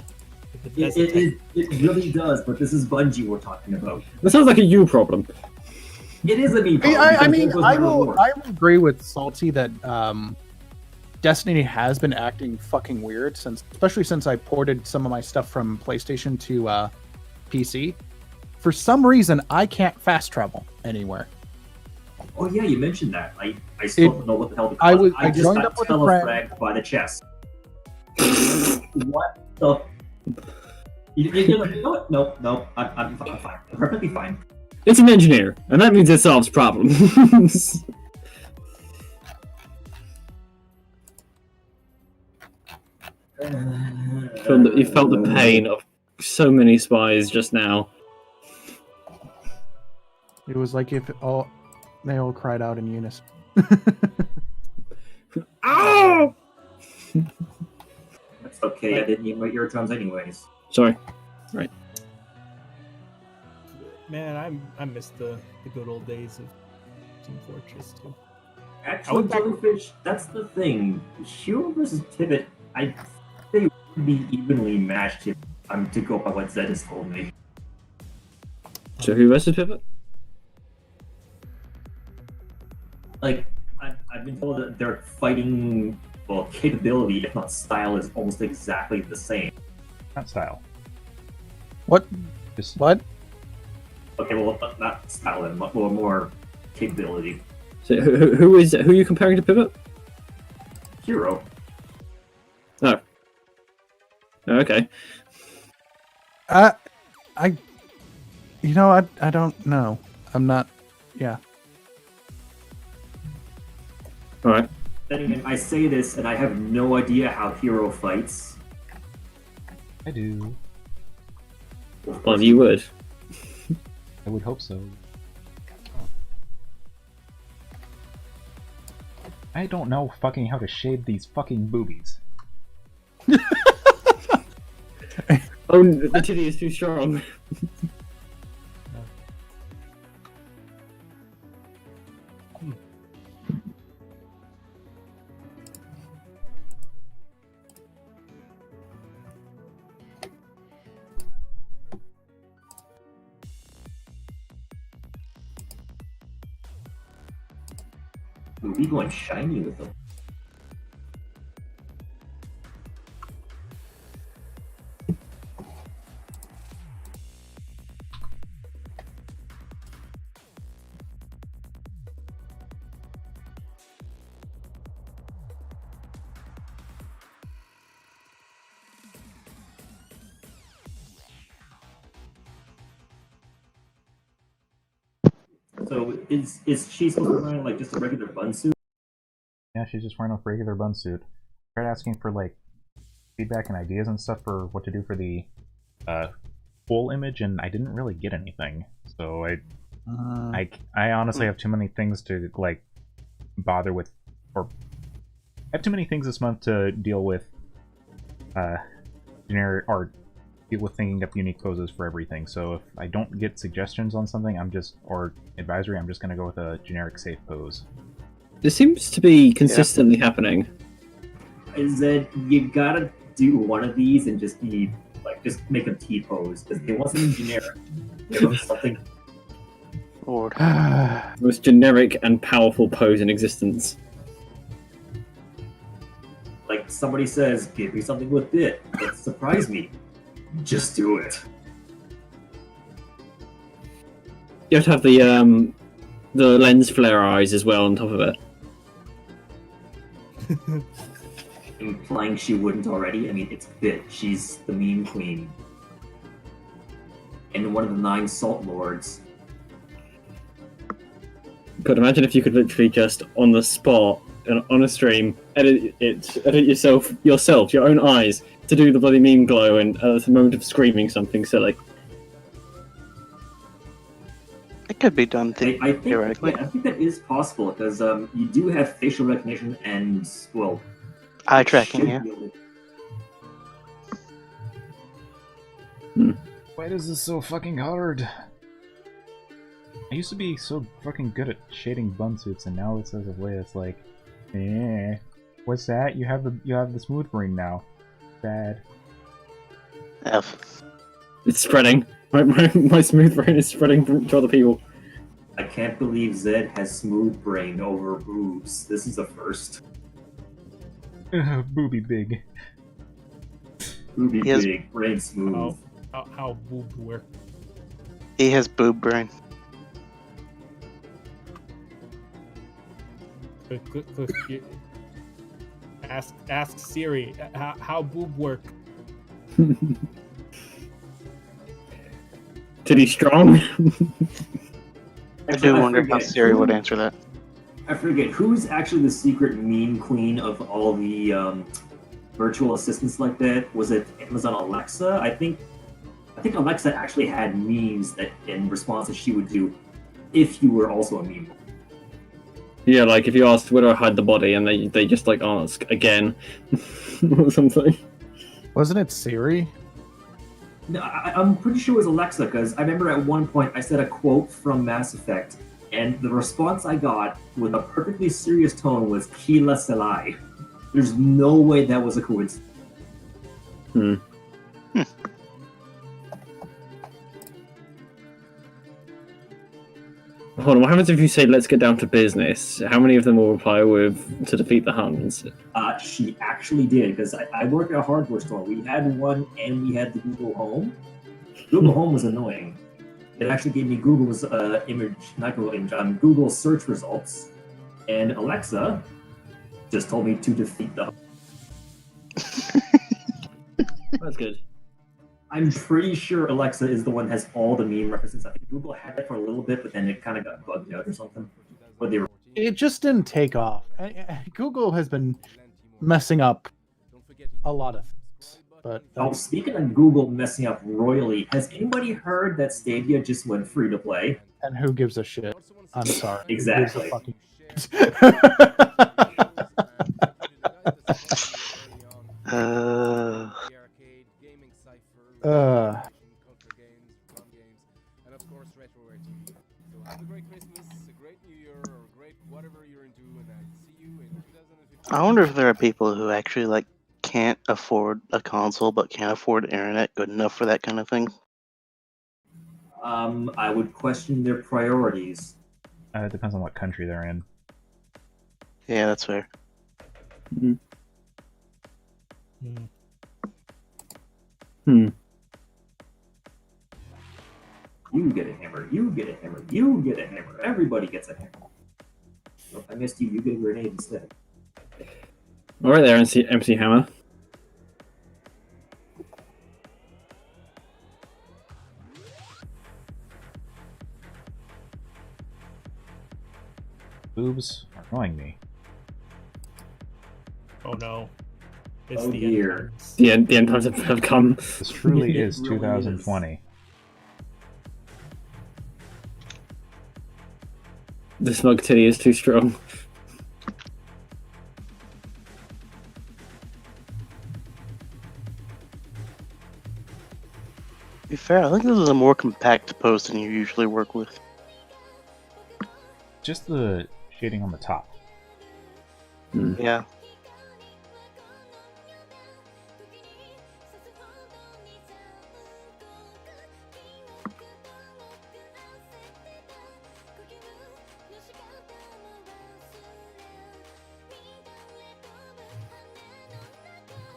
S9: Bethesda
S6: It really does, but this is Bungie we're talking about.
S10: That sounds like a you problem.
S6: It is a me problem.
S8: I
S6: because
S8: mean,
S6: it was
S8: I
S6: my
S8: will
S6: reward.
S8: agree with Salty that Destiny has been acting fucking weird especially since I ported some of my stuff from PlayStation to PC. For some reason, I can't fast travel anywhere.
S6: Oh yeah, you mentioned that. I still don't know what the hell to call
S8: I
S6: it.
S8: was-
S6: I
S8: I
S6: just
S8: joined
S6: got
S8: up with a friend.
S6: telefragged by the chest. What the? You're like, you know what? No, I'm fine. I'm perfectly fine.
S10: It's an engineer, and that means it solves problems. You felt the pain of so many spies just now.
S8: It was like if they all cried out in unison.
S10: Oh!
S6: That's okay. I didn't need my eardrums anyways.
S10: Sorry. Right.
S9: Man, I miss the good old days of Team Fortress 2.
S6: Actually,
S9: went back-
S6: Jellyfish, that's the thing. Hero versus Pivot, I think would be evenly matched if I'm to go by what Zed has told me.
S10: So who versus Pivot?
S6: Like, I've been told that their fighting, well, capability, if not style, is almost exactly the same.
S1: Not style.
S8: What?
S1: Just
S8: What?
S6: Okay, well, not style, and more capability.
S10: So who are you comparing to Pivot?
S6: Hero.
S10: Oh. Okay.
S8: I don't know. I'm not. Yeah.
S10: All right.
S6: Then again, I say this, and I have no idea how Hero fights.
S1: I do.
S10: Well, you would.
S1: I would hope so. I don't know fucking how to shade these fucking boobies.
S10: Oh, the titty is too strong.
S6: Ooh, we going shiny with them. So is she supposed to be wearing like just a regular bun suit?
S1: Yeah, she's just wearing a regular bun suit. I tried asking for like feedback and ideas and stuff for what to do for the full image, and I didn't really get anything. So I honestly have too many things to like bother with, or I have too many things this month to deal with generic or deal with thinking up unique poses for everything. So if I don't get suggestions on something, or advisory, I'm just gonna go with a generic safe pose.
S10: This seems to be consistently happening.
S6: Is that you gotta do one of these and just be like just make a T pose because they want something generic. Give them something.
S7: Lord.
S10: Most generic and powerful pose in existence.
S6: Like somebody says, give me something with it. Let's surprise me. Just do it.
S10: You have to have the lens flare eyes as well on top of it.
S6: Implying she wouldn't already. I mean, it's Bit. She's the meme queen. And one of the 9 salt lords.
S10: But imagine if you could literally just on the spot and on a stream edit yourself, your own eyes, to do the bloody meme glow and at the moment of screaming something silly.
S7: It could be done
S6: I think
S7: theoretically.
S6: I think that is possible because you do have facial recognition and well,
S7: Eye tracking,
S6: should
S7: yeah.
S6: be able to-
S1: Why is this so fucking hard? I used to be so fucking good at shading bun suits, and now it's as of late it's like, what's that? You have the smooth brain now. Bad.
S7: F.
S10: It's spreading. My smooth brain is spreading to other people.
S6: I can't believe Zed has smooth brain over boobs. This is a first.
S1: Booby big.
S6: Booby
S7: He has-
S6: big, brain smooth.
S9: How boob work?
S7: He has boob brain.
S9: Ask Siri how boob work.
S10: Titty strong.
S7: I do
S6: I
S7: wonder how
S6: forget
S7: Siri would
S6: who-
S7: answer that.
S6: I forget who's actually the secret meme queen of all the virtual assistants like that. Was it Amazon Alexa? I think Alexa actually had memes that in response that she would do if you were also a meme.
S10: Yeah, like if you asked where do I hide the body, and they just like ask again or something.
S8: Wasn't it Siri?
S6: No, I'm pretty sure it was Alexa because I remember at one point I said a quote from Mass Effect, and the response I got with a perfectly serious tone was "Kila Selai." There's no way that was a coincidence.
S10: Hold on, what happens if you say let's get down to business? How many of them will reply with to defeat the Huns?
S6: She actually did because I work at a hardware store. We had one, and we had the Google Home. Google Home was annoying. It actually gave me Google's Google search results, and Alexa just told me to defeat them.
S10: That's good.
S6: I'm pretty sure Alexa is the one that has all the meme references. I think Google had it for a little bit, but then it kind of got bugged out or something. Or they were
S8: It just didn't take off. Google has been messing up a lot of things. But
S6: speaking of Google messing up royally, has anybody heard that Stadia just went free to play?
S8: and who gives a shit? I'm sorry. Who gives a
S6: Exactly.
S8: fucking
S5: And of course, Retroware TV. So have a great Christmas, a great New Year, or a great whatever you're into, and I'll see you in 2015.
S7: I wonder if there are people who actually like can't afford a console but can't afford internet good enough for that kind of thing.
S6: I would question their priorities.
S1: It depends on what country they're in.
S7: Yeah, that's fair.
S6: You get a hammer, you get a hammer, you get a hammer. Everybody gets a hammer. Well, I missed you, you get a grenade instead.
S10: Alright there, MC Hammer.
S1: Boobs are annoying me.
S9: Oh no. It's
S6: Oh
S9: the
S6: dear.
S9: end.
S10: The end times have come.
S1: This truly
S6: It
S1: is
S6: really
S1: 2020.
S10: The smug titty is too strong.
S7: To be fair, I think this is a more compact post than you usually work with.
S1: Just the shading on the top.
S7: Yeah.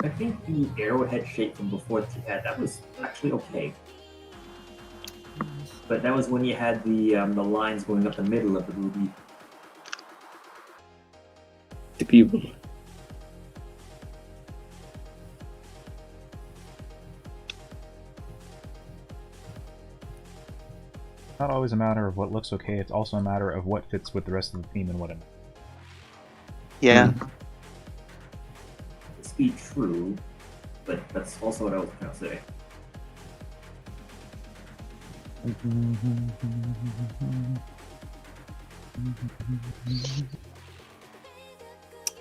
S6: I think the arrowhead shape from before that was actually okay. But that was when you had the lines going up the middle of the movie.
S10: The people.
S1: Not always a matter of what looks okay, it's also a matter of what fits with the rest of the theme and what it.
S7: Yeah.
S6: This be true, but that's also what I was trying to say.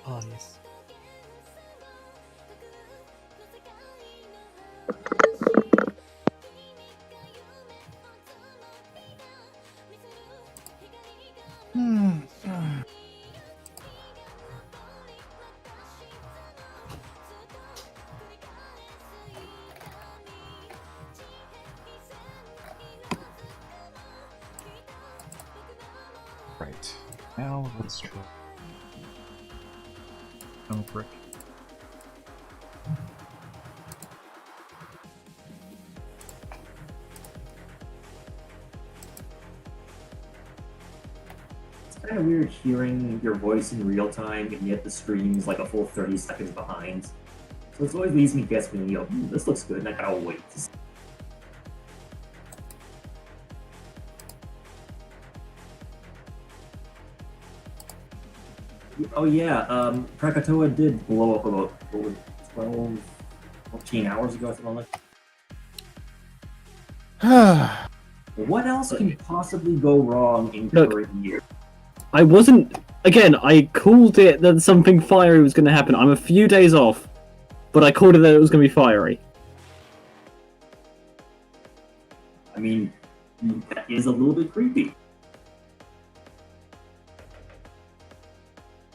S9: Oh yes.
S1: Right. Now let's try. Oh, frick.
S6: It's kind of weird hearing your voice in real time, and yet the stream's like a full 30 seconds behind. So it always leaves me guessing, this looks good, and I gotta wait to see. Oh yeah, Krakatoa did blow up about 12, 14 hours ago, something like that. What else can possibly go wrong in current year?
S10: I wasn't. Again, I called it that something fiery was going to happen. I'm a few days off, but I called it that it was going to be fiery.
S6: I mean, that is a little bit creepy.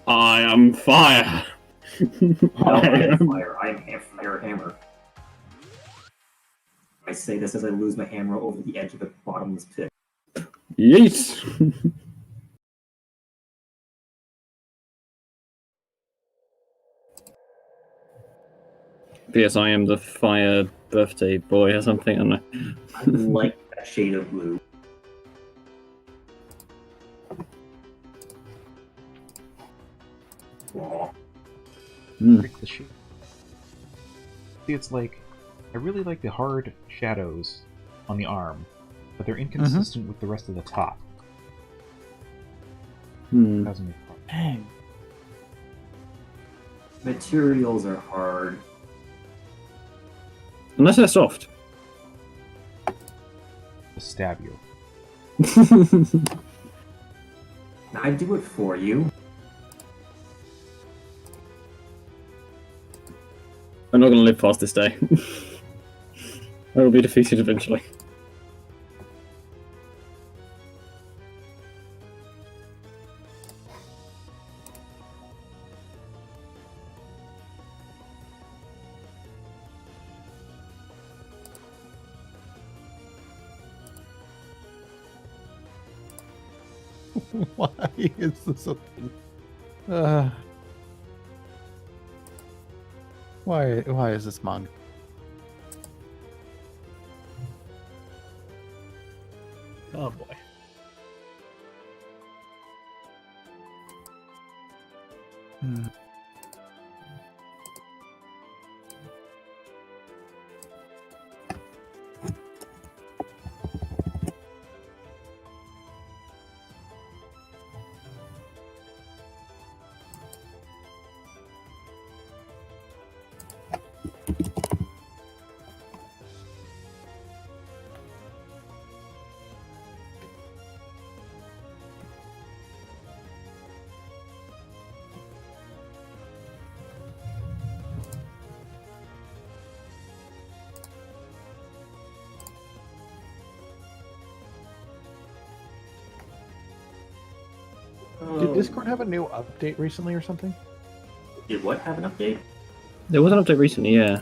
S10: I am fire.
S6: No, I am fire. I am fire hammer. I say this as I lose my hammer over the edge of the bottomless pit.
S10: Yeet. Yes, I am the fire birthday boy or something. I don't know.
S6: I like that shade of blue.
S1: Frick the shit. See, it's like, I really like the hard shadows on the arm, but they're inconsistent with the rest of the top. Doesn't make sense.
S8: Dang.
S6: Materials are hard.
S10: Unless they're soft.
S1: To stab you.
S6: I do it for you.
S10: I'm not going to live past this day. I will be defeated eventually.
S8: Why is this a thing? Why is this manga?
S9: Oh boy.
S8: Did Discord have a new update recently or something?
S6: Did what have an update?
S10: There was an update recently, yeah.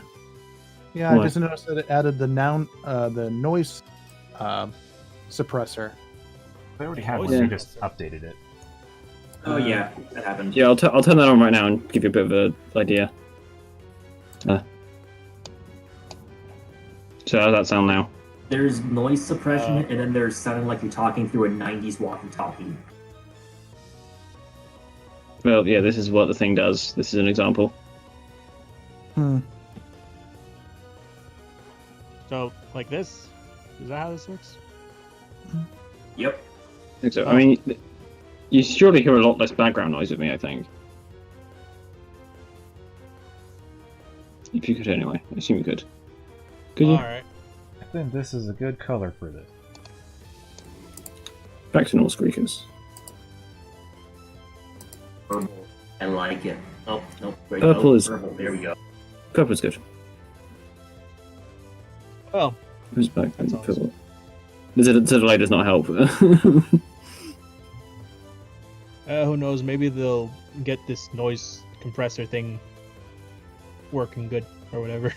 S8: Yeah,
S10: What?
S8: I just noticed that it added the noise suppressor.
S1: They already had
S9: Oh,
S1: one,
S10: yeah.
S1: they just updated it.
S6: Oh yeah, that happened.
S10: Yeah, I'll turn that on right now and give you a bit of an idea. So how does that sound now?
S6: There's noise suppression, and then there's sounding like you're talking through a 90s walkie-talkie.
S10: Well, yeah, this is what the thing does. This is an example.
S9: So, like this? Is that how this works?
S6: Yep.
S10: I think so. I mean, you surely hear a lot less background noise with me, I think. If you could anyway. I assume you could. Could you?
S9: Alright.
S1: I think this is a good color for this.
S10: Back to normal squeakers.
S6: Purple. I like it. Oh, no. Great.
S10: Purple
S6: Oh,
S10: is-
S6: purple. There we go.
S10: Purple's good.
S9: Well,
S10: Who's back?
S9: That's
S10: Purple. The delay does not help.
S9: who knows? Maybe they'll get this noise compressor thing working good or whatever.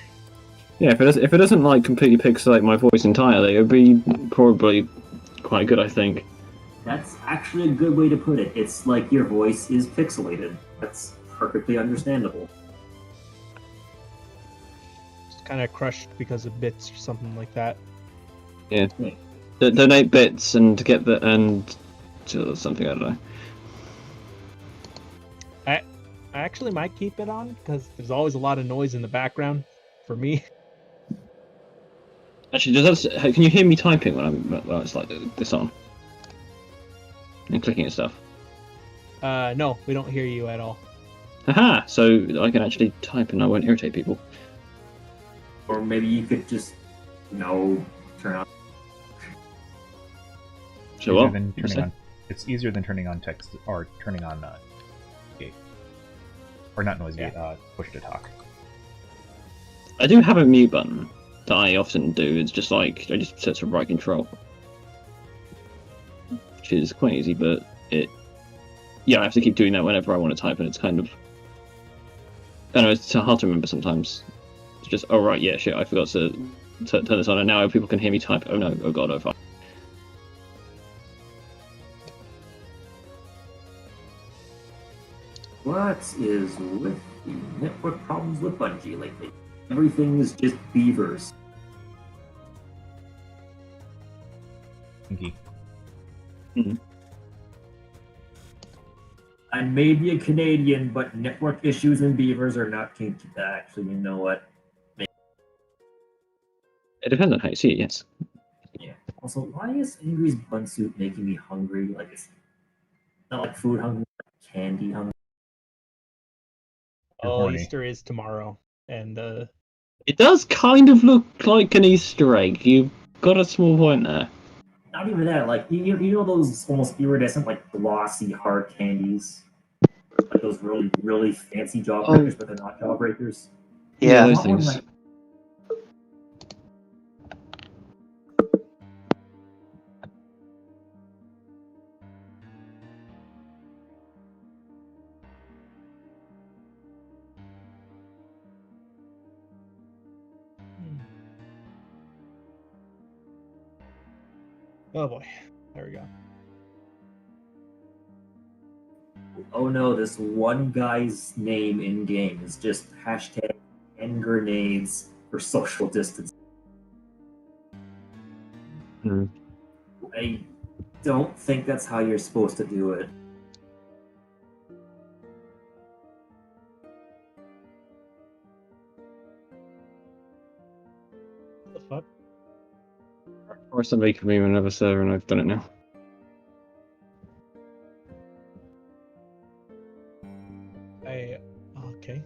S10: Yeah, if it doesn't like completely pixelate my voice entirely, it would be probably quite good, I think.
S6: That's actually a good way to put it. It's like your voice is pixelated. That's perfectly understandable.
S9: Just kind of crushed because of bits or something like that.
S10: Yeah. Donate bits and get the something, I don't know.
S9: I actually might keep it on because there's always a lot of noise in the background for me.
S10: Actually, can you hear me typing when it's like this on? And clicking at stuff.
S9: No, we don't hear you at all.
S10: Haha! So I can actually type and I won't irritate people.
S6: Or maybe you could just, turn on.
S10: So
S1: Easier
S10: what?
S1: than
S10: You
S1: turning
S10: say?
S1: on, it's easier than turning on text or turning on gate. Or not noise gate, push to talk.
S10: I do have a mute button that I often do. It's just like I just set to right control, which is quite easy. But I have to keep doing that whenever I want to type, and it's kind of I don't know. It's hard to remember sometimes. It's just oh right, yeah, shit, I forgot to turn this on, and now people can hear me type. Oh no, oh god, oh fuck.
S6: What is with the network problems with Bungie lately? Everything is just beavers.
S1: Kinky.
S6: I may be a Canadian, but network issues and beavers are not kinky. Actually, you know what?
S10: It depends on how you see it. Yes.
S6: Yeah. Also, why is Angry's Bunsuit making me hungry? Like it's not like food hungry, like candy hungry.
S1: You're
S9: Oh,
S1: horny.
S9: Easter is tomorrow, and
S10: It does kind of look like an Easter egg. You've got a small point there.
S6: Not even that. Like you know those almost iridescent, like glossy hard candies, like those really really fancy jawbreakers, but they're not jawbreakers.
S10: Yeah,
S7: Yeah.
S10: those
S6: Not one
S10: things.
S6: like-
S9: oh boy, there we go.
S6: Oh no, this one guy's name in game is just hashtag hand grenades for social distance.
S10: Hmm.
S6: I don't think that's how you're supposed to do it.
S9: What the fuck?
S10: Or somebody can be on another server, and I've done it now.
S9: Okay.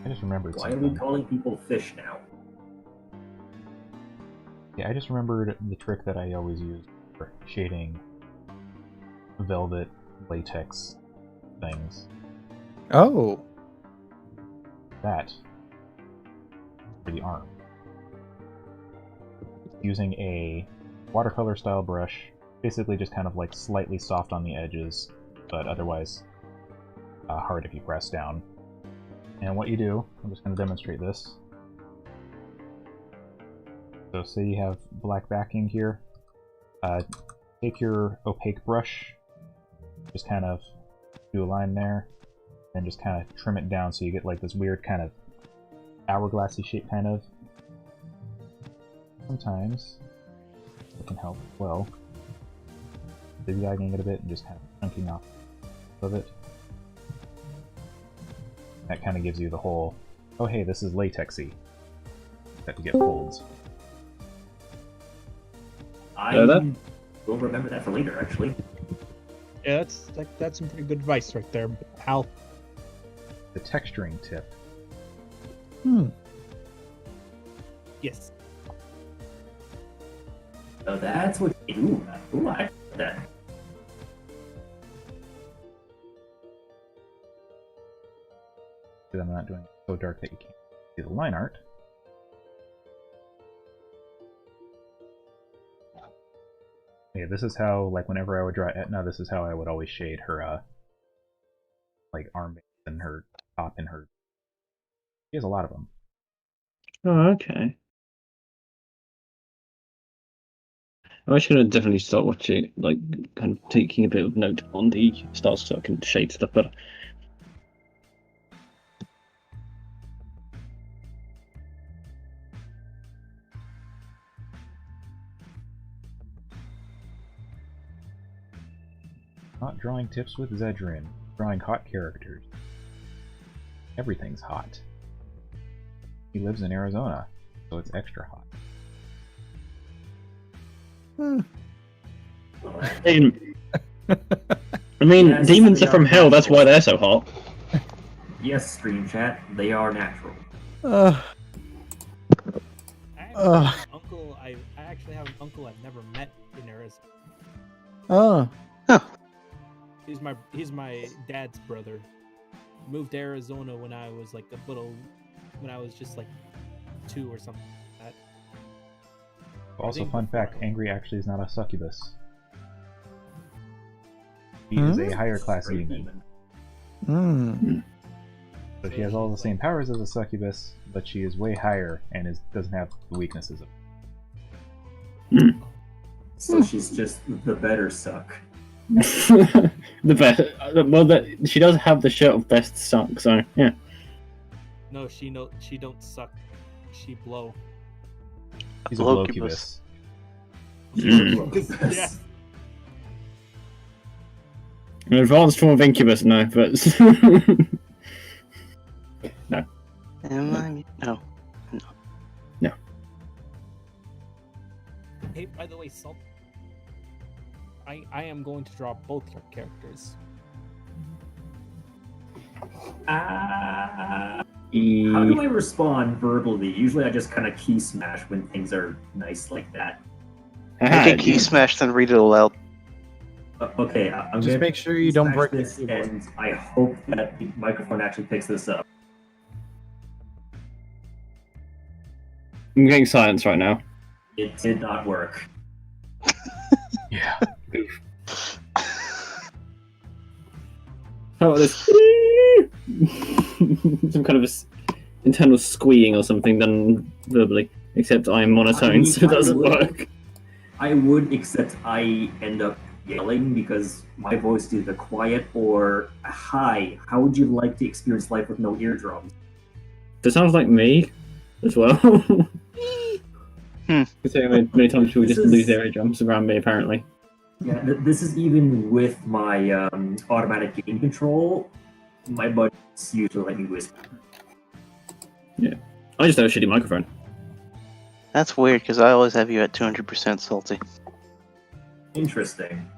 S1: I just remembered
S6: Why are we
S1: something.
S6: calling people fish now?
S1: Yeah, I just remembered the trick that I always use for shading velvet latex things.
S8: Oh.
S1: That for the arm. Using a watercolor style brush, basically just kind of like slightly soft on the edges, but otherwise hard if you press down. And what you do, I'm just going to demonstrate this, So say you have black backing here. Take your opaque brush, just kind of do a line there, and just kind of trim it down so you get like this weird kind of hourglassy shape kind of. Sometimes it can help as well. Zigzagging it a bit and just kind of chunking off of it. That kind of gives you the whole, oh hey, this is latexy. That to get folds.
S6: I will remember that for later, actually.
S9: Yeah, that's some pretty good advice right there, Hal.
S1: The texturing tip.
S9: Yes.
S6: So that's what. Ooh, I like that.
S1: Because I'm not doing it so dark that you can't see the line art. Yeah, this is how, like, whenever I would draw Etna, this is how I would always shade her, like, arm and her top and her... She has a lot of them.
S10: Oh, okay. I'm actually gonna definitely start watching, like, kind of taking a bit of note on the styles so I can shade stuff better.
S1: Not drawing tips with Zedrin. Drawing hot characters. Everything's hot. He lives in Arizona, so it's extra hot.
S10: I mean,
S6: Yes,
S10: demons
S6: they
S10: are from
S6: are
S10: hell, that's
S6: natural.
S10: why they're so hot.
S6: Yes, stream chat, they are natural.
S8: Uh,
S9: I actually have an uncle I've never met in Arizona.
S8: oh.
S9: He's my dad's brother. Moved to Arizona when I was like when I was just like 2 or something like that.
S1: Also, fun fact, Angry actually is not a succubus. He is a higher class demon. So she has all the same powers as a succubus, but she is way higher and doesn't have the weaknesses of
S6: So she's just the better suck.
S10: The best. Well, she does have the shirt of best suck, so yeah.
S9: No, she don't suck. She blow.
S1: He's a blowcubus.
S9: Yes.
S10: An advanced form of incubus, no, but no.
S7: Am I? No.
S10: No.
S9: Hey, by the way, Salt. I am going to draw both your characters.
S6: How do I respond verbally? Usually I just kind of key smash when things are nice like that.
S7: You can key smash, then read it aloud.
S6: Okay, I'm
S8: Just
S6: gonna
S8: make sure you don't
S6: smash
S8: break
S6: this,
S8: the keyboard.
S6: and I hope that the microphone actually picks this up.
S10: I'm getting silence right now.
S6: It did not work.
S1: Yeah.
S10: How about this? Some kind of internal squeeing or something done verbally, except I'm monotone, so it doesn't work.
S6: I would, except I end up yelling because my voice is either quiet or hi. How would you like to experience life with no eardrums?
S10: That sounds like me as well. Many times people just lose their eardrums around me, apparently.
S6: Yeah, this is even with my automatic gain control. My buttons usually let me whisper.
S10: Yeah, I just have a shitty microphone.
S7: That's weird, because I always have you at 200% salty.
S6: Interesting.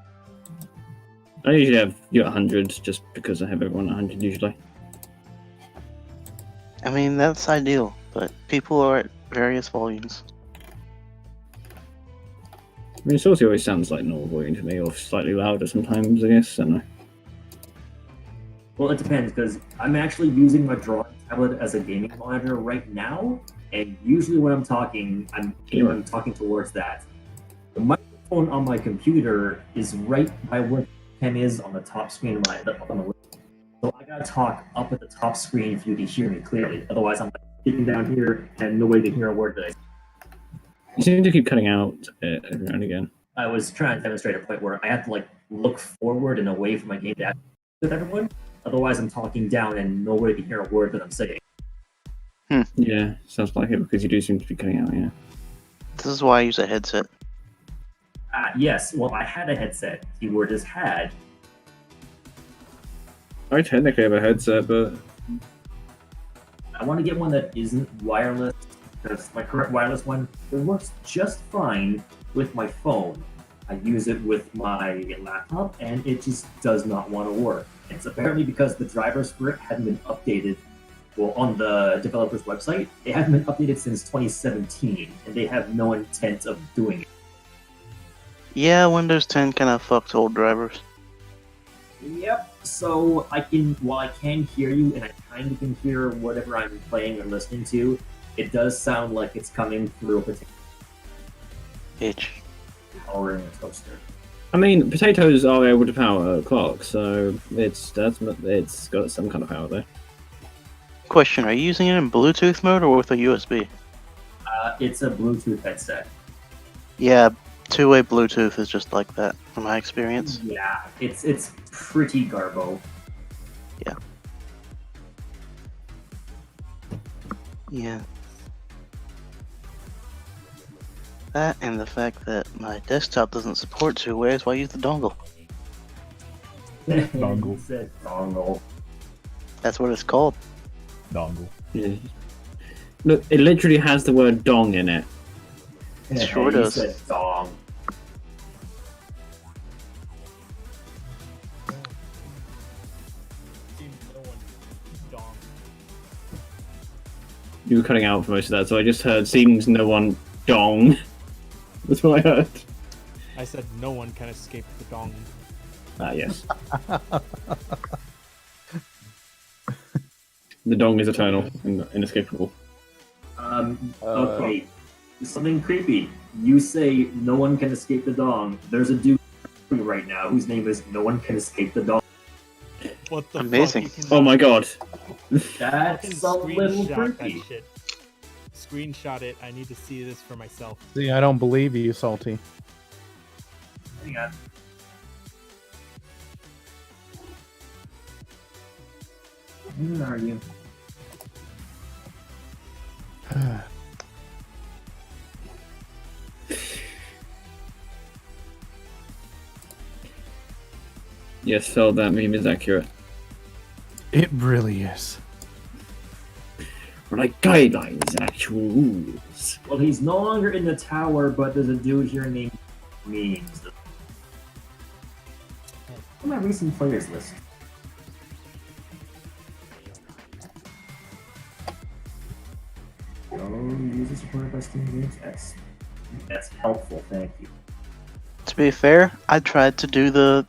S10: I usually have you at 100, just because I have everyone at 100 usually.
S7: I mean, that's ideal, but people are at various volumes.
S10: I mean, Saucy always sounds like normal volume to me, or slightly louder sometimes, I guess. I don't know.
S6: Well, it depends, because I'm actually using my drawing tablet as a gaming monitor right now, and usually when I'm talking, I'm talking towards that. The microphone on my computer is right by where the pen is on the top screen of on the list. So I gotta talk up at the top screen for you to hear me clearly. Otherwise, I'm like sitting down here and nobody can hear a word that I say.
S10: You seem to keep cutting out every now and again.
S6: I was trying to demonstrate a point where I have to like look forward and away from my game to with everyone. Otherwise, I'm talking down and nobody can hear a word that I'm saying.
S10: Yeah, sounds like it because you do seem to be cutting out. Yeah.
S7: This is why I use a headset.
S6: Yes. Well, I had a headset. Keyword is had.
S10: I technically have a headset, but
S6: I want to get one that isn't wireless because my current wireless one it works just fine with my phone. I use it with my laptop and it just does not want to work. It's apparently because the drivers for it hadn't been updated. Well, on the developer's website, they haven't been updated since 2017, and they have no intent of doing it.
S7: Yeah, Windows 10 kind of fucked old drivers.
S6: Yep. So while I can hear you, and I kind of can hear whatever I'm playing or listening to, it does sound like it's coming through a particular
S7: Itch.
S6: power in a toaster.
S10: I mean, potatoes are able to power clocks, so it's got some kind of power there.
S7: Question: are you using it in Bluetooth mode or with a USB?
S6: It's a Bluetooth headset.
S7: Yeah, two-way Bluetooth is just like that, from my experience.
S6: Yeah, it's pretty garbo.
S7: Yeah. That and the fact that my desktop doesn't support two-way is why I use the dongle.
S1: Dongle.
S6: He said dongle.
S7: That's what it's called.
S1: Dongle.
S10: Yeah. Look, it literally has the word "dong" in it.
S7: It sure
S6: He
S7: does.
S6: said dong.
S10: You were cutting out for most of that, so I just heard "seems no one dong." That's what I heard.
S9: I said no one can escape the dong.
S10: Ah, yes. The dong is eternal and inescapable.
S6: Okay. Something creepy. You say no one can escape the dong. There's a dude right now whose name is No One Can Escape the Dong.
S9: What the
S7: Amazing.
S9: fuck?
S10: Oh my god.
S6: That's a little
S9: Screenshot
S6: creepy.
S9: that shit. Screenshot it. I need to see this for myself.
S8: See, I don't believe you, Salty.
S6: Hang on. Where are you?
S10: Yes, so that meme is accurate.
S8: It really is.
S10: We're like guidelines, actual rules.
S6: Well, he's no longer in the tower, but there's a dude here named Memes. On my recent players list. User supported by Steam games. That's helpful. Thank you.
S7: To be fair, I tried to do the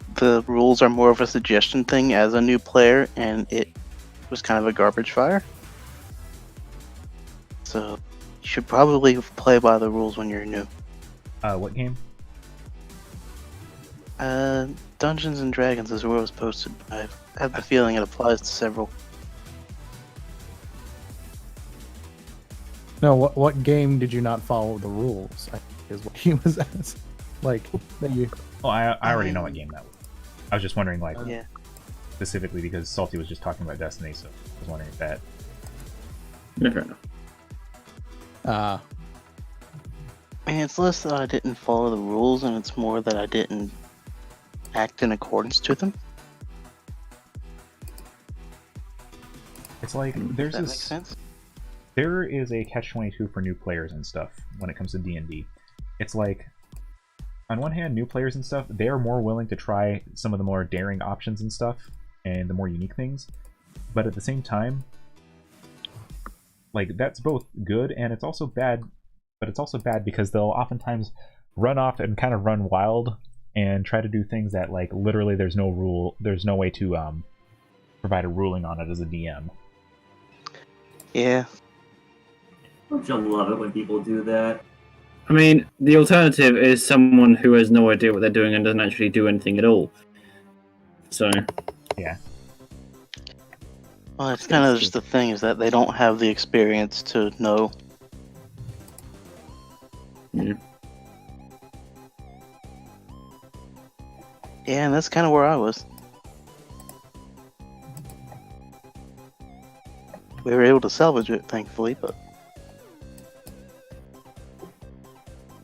S7: rules are more of a suggestion thing as a new player, and it was kind of a garbage fire. So, you should probably play by the rules when you're new.
S1: What game?
S7: Dungeons and Dragons is where it was posted. I have the feeling it applies to several.
S8: No, what game did you not follow the rules? I think is what he was asking. Like that you.
S1: Oh, I already know what game that was. I was just wondering, like,
S7: Yeah.
S1: specifically because Salty was just talking about Destiny, so I was wondering if that.
S10: Yeah, fair enough.
S7: And it's less that I didn't follow the rules, and it's more that I didn't act in accordance to them.
S1: It's like there's
S7: Does that
S1: this.
S7: make sense?
S1: There is a catch-22 for new players and stuff when it comes to D&D. It's like, on one hand, new players and stuff, they are more willing to try some of the more daring options and stuff, and the more unique things. But at the same time, like, that's both good and it's also bad, but it's also bad because they'll oftentimes run off and kind of run wild and try to do things that, like, literally there's no way to provide a ruling on it as a DM.
S7: Yeah.
S6: Don't you love it when people do that?
S10: I mean, the alternative is someone who has no idea what they're doing and doesn't actually do anything at all. So,
S1: Yeah.
S7: Well, it's kind of just the thing is that they don't have the experience to know.
S10: Yeah.
S7: Yeah, and that's kind of where I was. We were able to salvage it, thankfully, but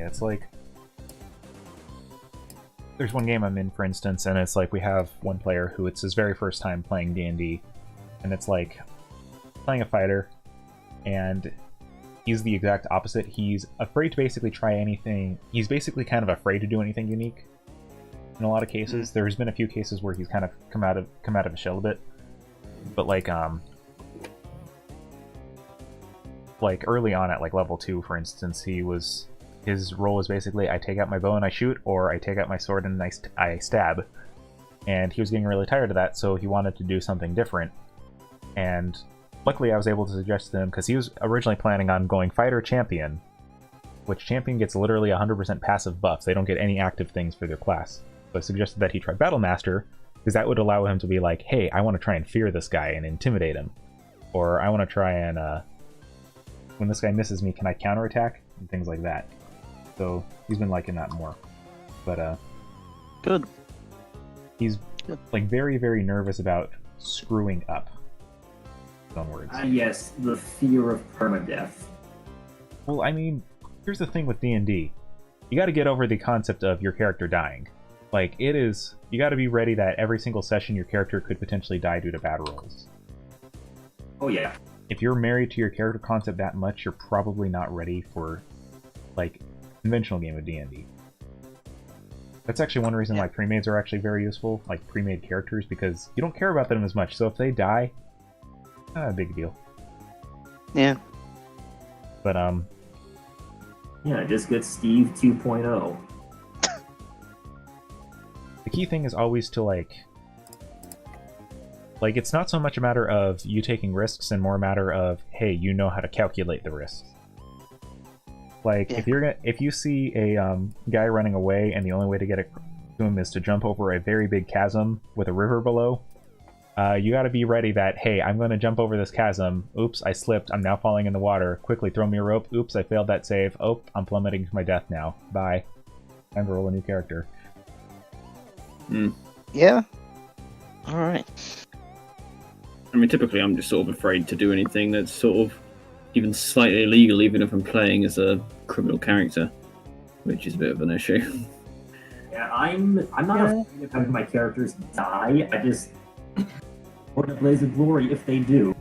S1: Yeah, it's like there's one game I'm in, for instance, and it's like we have one player who it's his very first time playing D&D, and it's like playing a fighter, and he's the exact opposite. He's afraid to basically try anything. He's basically kind of afraid to do anything unique. In a lot of cases, there's been a few cases where he's kind of come out of his shell a bit, but like early on at like level 2, for instance, his role was basically I take out my bow and I shoot, or I take out my sword and I stab. And he was getting really tired of that, so he wanted to do something different. And luckily I was able to suggest to him, because he was originally planning on going fighter champion, which champion gets literally 100% passive buffs. They don't get any active things for their class. So I suggested that he try battle master, because that would allow him to be like, hey, I want to try and fear this guy and intimidate him. Or I want to try and, when this guy misses me, can I counterattack? And things like that. So he's been liking that more. But
S7: good.
S1: He's like very, very nervous about screwing up. His own words.
S6: Yes, the fear of permadeath.
S1: Well, I mean, here's the thing with D&D. You got to get over the concept of your character dying. Like, it is... You got to be ready that every single session your character could potentially die due to bad rolls.
S6: Oh yeah.
S1: If you're married to your character concept that much, you're probably not ready for, like, conventional game of D&D. That's actually one reason why pre-mades are actually very useful, like pre-made characters, because you don't care about them as much, so if they die, not a big deal.
S7: Yeah.
S1: But,
S6: Yeah, just get Steve 2.0.
S1: the key thing is always to, like, it's not so much a matter of you taking risks and more a matter of, hey, you know how to calculate the risks. Like, if you see a guy running away and the only way to get it to him is to jump over a very big chasm with a river below, you gotta be ready that, hey, I'm gonna jump over this chasm. Oops, I slipped. I'm now falling in the water. Quickly throw me a rope. Oops, I failed that save. Oh, I'm plummeting to my death now. Bye. Time to roll a new character.
S7: Yeah. Alright.
S10: I mean, typically I'm just sort of afraid to do anything that's sort of even slightly illegal, even if I'm playing as a criminal character, which is a bit of an issue.
S6: Yeah, I'm not afraid of having my characters die. I just want a blaze of glory if they do.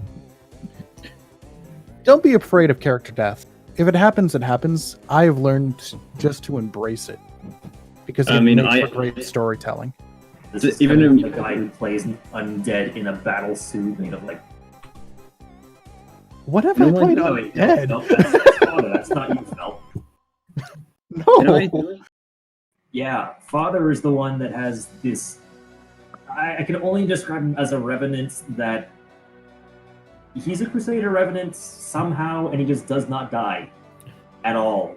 S8: Don't be afraid of character death. If it happens, it happens. I have learned just to embrace it, because it makes for great storytelling.
S6: This is
S10: even
S6: kind of the guy who plays undead in a battle suit made of like.
S8: What have I played undead?
S6: No, that's not you, Phil.
S8: No.
S6: Yeah, Father is the one that has this. I can only describe him as a revenant that he's a Crusader revenant somehow, and he just does not die at all.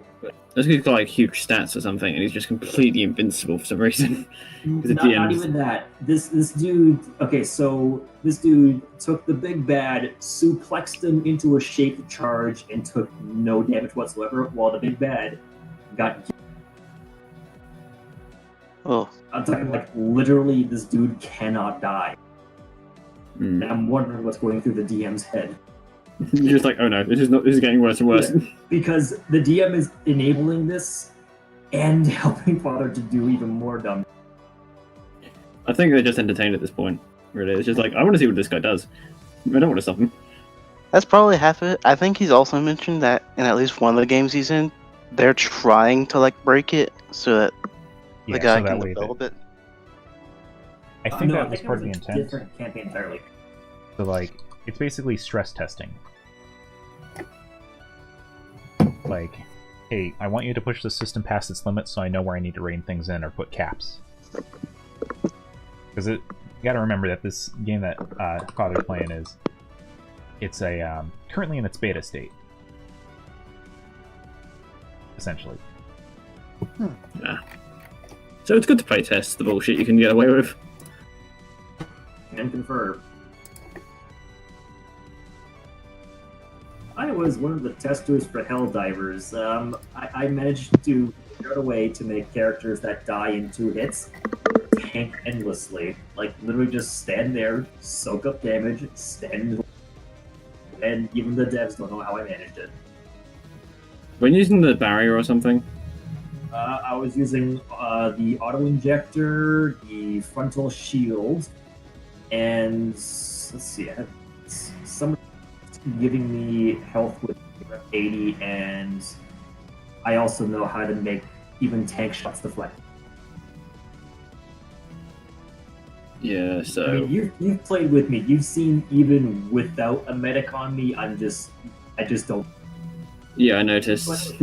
S10: He's got like huge stats or something, and he's just completely invincible for some reason.
S6: Not even that. This dude. Okay, so this dude took the big bad, suplexed him into a shaped charge, and took no damage whatsoever, while the big bad got.
S7: Oh.
S6: I'm talking like literally, this dude cannot die. And I'm wondering what's going through the DM's head.
S10: You're just like, oh no, this is getting worse and worse.
S6: Yeah, because the DM is enabling this and helping Father to do even more dumb.
S10: I think they're just entertained at this point. Really, it's just like, I want to see what this guy does. I don't want to stop him.
S7: That's probably half of it. I think he's also mentioned that in at least one of the games he's in, they're trying to like break it so that the guy can develop it.
S1: I think that was part of the
S6: a
S1: intent.
S6: Different campaign entirely.
S1: So, like, it's basically stress testing. Like, hey, I want you to push the system past its limits so I know where I need to rein things in or put caps. Because you gotta remember that this game that Father's playing it's a currently in its beta state. Essentially.
S10: Yeah. So it's good to play test the bullshit you can get away with.
S6: And confirm. I was one of the testers for Helldivers. I managed to figure out a way to make characters that die in 2 hits tank endlessly. Like, literally just stand there, soak up damage, stand, and even the devs don't know how I managed it.
S10: When using the barrier or something?
S6: I was using the auto-injector, the frontal shield, and let's see, I had some giving me health with 80, and I also know how to make even tank shots deflect.
S10: Yeah, so...
S6: I mean, you've played with me. You've seen even without a medic on me, I just don't...
S10: Yeah, I noticed.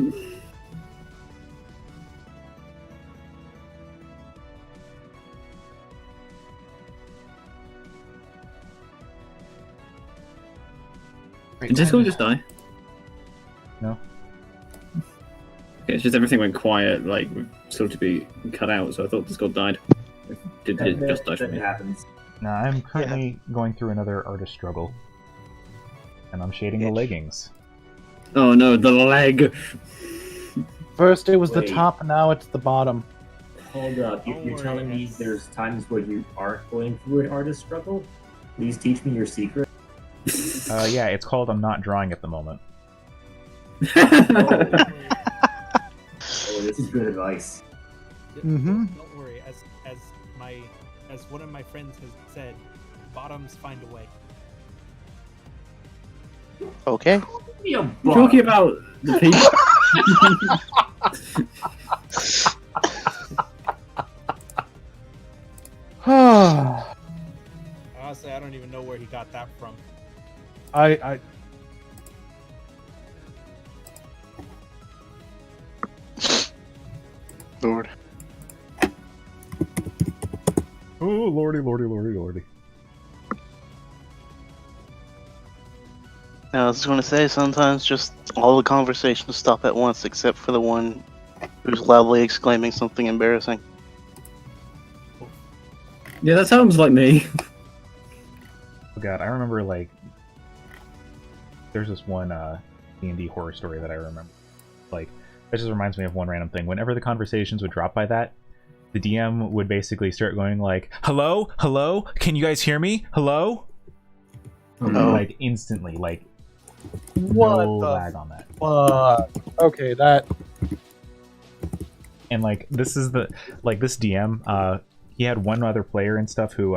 S10: Did Discord just die?
S1: No.
S10: Okay, it's just everything went quiet, like, sort of to be cut out, so I thought Discord died. Did it just die for me?
S6: Happens.
S1: No, I'm currently going through another artist struggle. And I'm shading the leggings.
S10: Oh no, the leg!
S8: First it was
S6: Wait.
S8: the top, now it's the bottom.
S6: Hold up, you're telling me there's times where you aren't going through an artist struggle? Please teach me your secret.
S1: Yeah, it's called I'm not drawing at the moment.
S6: Oh, this is good advice.
S9: Don't worry, as one of my friends has said, bottoms find a way.
S7: Okay.
S10: You're talking about the people.
S9: Honestly, I don't even know where he got that from.
S7: Lord.
S1: Oh, lordy, lordy, lordy, lordy.
S7: Now, I was going to say, sometimes just all the conversations stop at once, except for the one who's loudly exclaiming something embarrassing.
S10: Yeah, that sounds like me.
S1: Oh god, I remember, like, there's this one D&D horror story that I remember. Like, that just reminds me of one random thing. Whenever the conversations would drop by that, the DM would basically start going like, hello? Hello? Can you guys hear me? Hello? Like, instantly, like,
S8: What
S1: no
S8: the
S1: lag on that.
S8: fuck? Okay, that...
S1: And, like, this is the... Like, this DM, he had one other player and stuff who,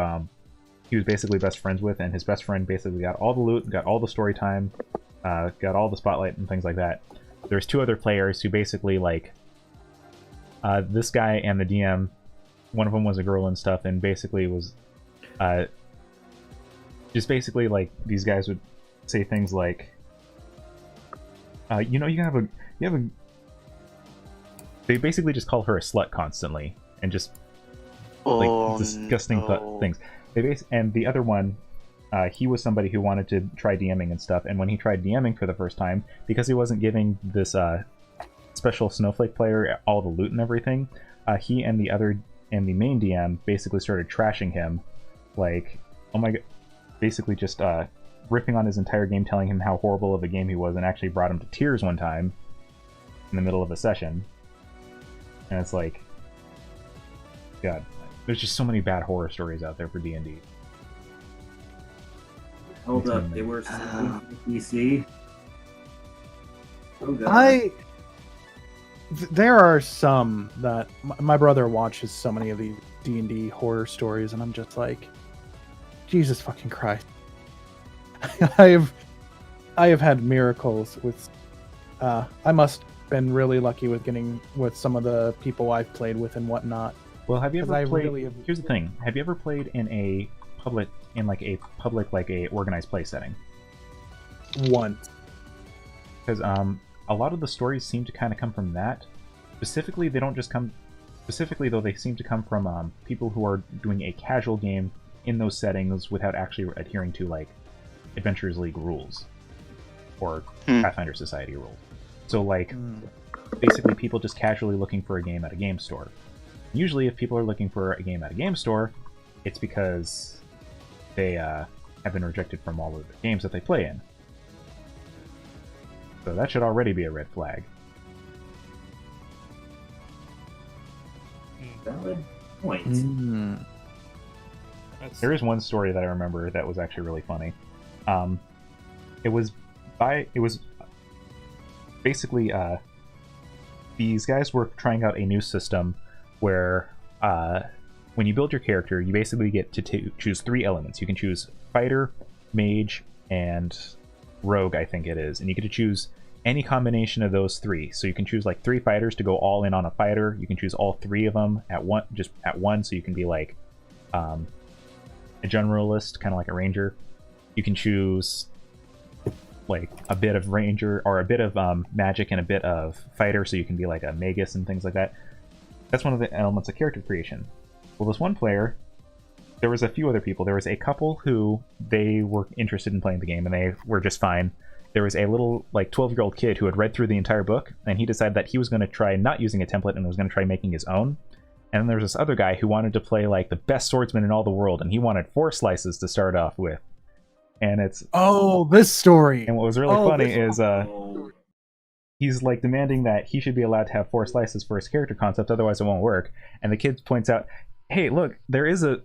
S1: he was basically best friends with, and his best friend basically got all the loot, got all the story time, got all the spotlight and things like that. There's 2 other players who basically, like... this guy and the DM, one of them was a girl and stuff, and basically was... just basically, like, these guys would say things like... you know, you have a... They basically just call her a slut constantly, and just... like, disgusting things. And the other one, he was somebody who wanted to try DMing and stuff, and when he tried DMing for the first time, because he wasn't giving this special snowflake player all the loot and everything, he and the main DM basically started trashing him, like, oh my god, basically just ripping on his entire game, telling him how horrible of a game he was, and actually brought him to tears one time in the middle of a session. And it's like, god, there's just so many bad horror stories out there for D&D.
S6: Hold up, they were PC. Oh god.
S8: There are some that my brother watches so many of these D&D horror stories, and I'm just like, Jesus fucking Christ. I have had miracles with. I must have been really lucky with getting with some of the people I've played with and whatnot.
S1: Well, have you ever played?
S8: Really have...
S1: Here's the thing: have you ever played in a public, organized play setting?
S8: Once.
S1: Because a lot of the stories seem to kind of come from that. Specifically, they don't just come. Specifically, though, they seem to come from people who are doing a casual game in those settings without actually adhering to, like, Adventurers League rules or Pathfinder Society rules. So, like, basically, people just casually looking for a game at a game store. Usually, if people are looking for a game at a game store, it's because they have been rejected from all of the games that they play in. So that should already be a red flag.
S6: Valid point.
S1: There is one story that I remember that was actually really funny. It was basically these guys were trying out a new system where when you build your character, you basically get to choose 3 elements. You can choose fighter, mage, and rogue, I think it is, and you get to choose any combination of those 3. So you can choose like 3 fighters to go all in on a fighter. You can choose all 3 of them at one, so you can be like a generalist, kind of like a ranger. You can choose like a bit of ranger or a bit of magic and a bit of fighter, so you can be like a magus and things like that. That's one of the elements of character creation. Well, this one player, there was a few other people. There was a couple who they were interested in playing the game and they were just fine. There was a little like 12-year-old kid who had read through the entire book, and he decided that he was going to try not using a template and was going to try making his own. And then there was this other guy who wanted to play like the best swordsman in all the world, and he wanted 4 slices to start off with. And it's
S8: this story.
S1: And what was really funny is he's like demanding that he should be allowed to have 4 slices for his character concept, otherwise it won't work. And the kid points out, "Hey, look, there is a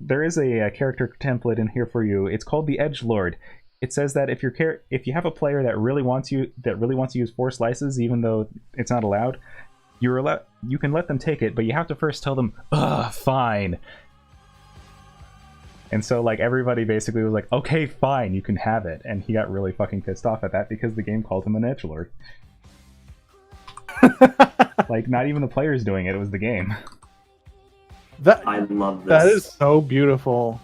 S1: character template in here for you. It's called the Edgelord. It says that if you have a player that really wants to use 4 slices, even though it's not allowed, you can let them take it, but you have to first tell them, ugh, fine." And so like everybody basically was like, okay, fine, you can have it. And he got really fucking pissed off at that because the game called him an edgelord. Like not even the players doing it, it was the game.
S6: I love this.
S8: That is so beautiful.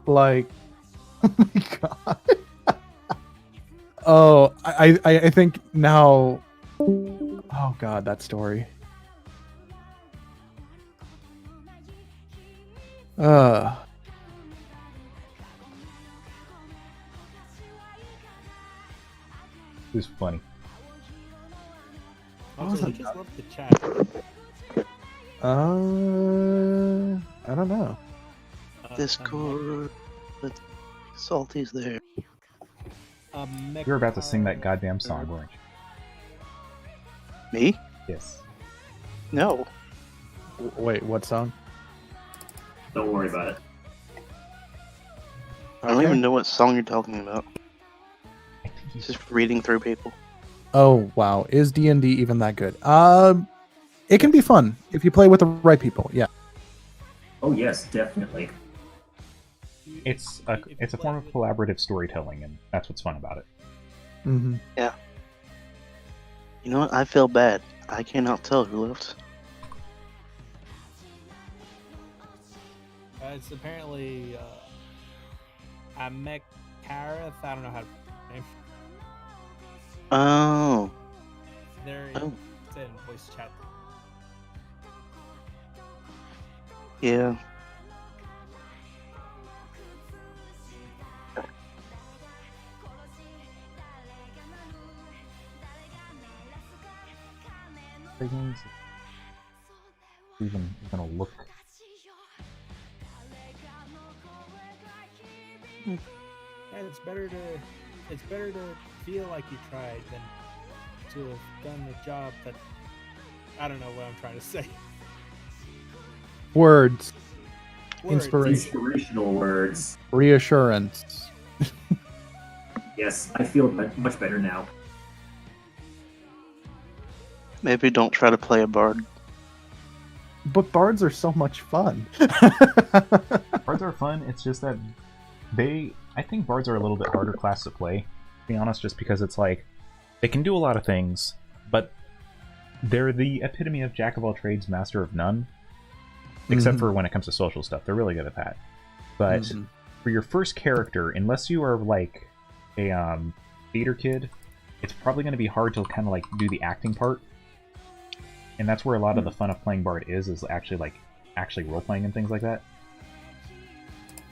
S8: Like, oh my god. Oh, I think now. Oh god, that story. It
S1: was funny.
S9: Also, I just love the chat.
S8: I don't know.
S7: Discord. Salty's there.
S1: You're about to sing that goddamn song, weren't you?
S7: Me?
S1: Yes.
S7: No.
S8: Wait, what song?
S6: Don't worry about it.
S7: I don't even know what song you're talking about. Just reading through people.
S8: Oh wow, is D&D even that good? It can be fun if you play with the right people. Yeah.
S6: Oh yes, definitely.
S1: It's a form of collaborative storytelling, and that's what's fun about it.
S8: Mm-hmm.
S7: Yeah. You know what? I feel bad. I cannot tell who left.
S9: It's apparently Amek Kareth. I don't know how to pronounce her name.
S7: Oh.
S9: They're in voice chat.
S7: Yeah.
S1: Even gonna look.
S9: And it's better to feel like you tried than to have done the job that I don't know what I'm trying to say.
S8: Words.
S6: Inspirational words.
S8: Reassurance.
S6: Yes, I feel much better now.
S7: Maybe don't try to play a bard.
S8: But bards are so much fun.
S1: Bards are fun, it's just that I think bards are a little bit harder class to play, to be honest, just because it's like, they can do a lot of things, but they're the epitome of jack of all trades, master of none. Except for when it comes to social stuff. They're really good at that. But for your first character, unless you are like a theater kid, it's probably going to be hard to kind of like do the acting part. And that's where a lot of the fun of playing bard is actually role-playing and things like that.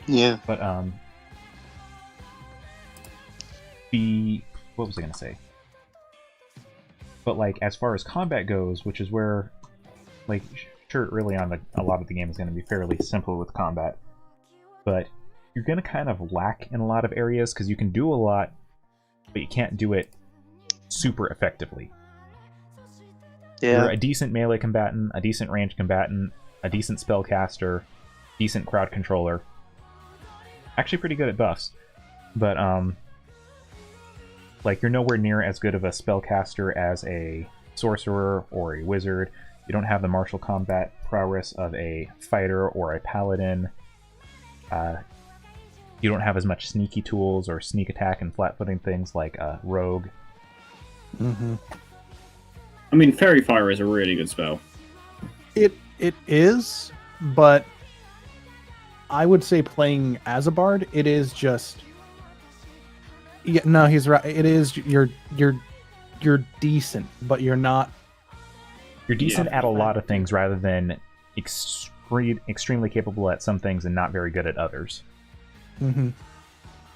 S7: Yeah.
S1: But what was I going to say? But like as far as combat goes, which is where like sure, early on, a lot of the game is going to be fairly simple with combat, but you're going to kind of lack in a lot of areas because you can do a lot, but you can't do it super effectively.
S7: Yeah.
S1: You're a decent melee combatant, a decent range combatant, a decent spellcaster, decent crowd controller. Actually pretty good at buffs. But, like, you're nowhere near as good of a spellcaster as a sorcerer or a wizard. You don't have the martial combat prowess of a fighter or a paladin. You don't have as much sneaky tools or sneak attack and flat-footing things like a rogue.
S8: Mm-hmm.
S10: I mean, Fairy Fire is a really good spell.
S8: It is, but I would say playing as a bard, it is just. Yeah, no, he's right. It is you're decent, but you're not.
S1: You're decent at a lot of things rather than extremely capable at some things and not very good at others.
S8: Mm-hmm.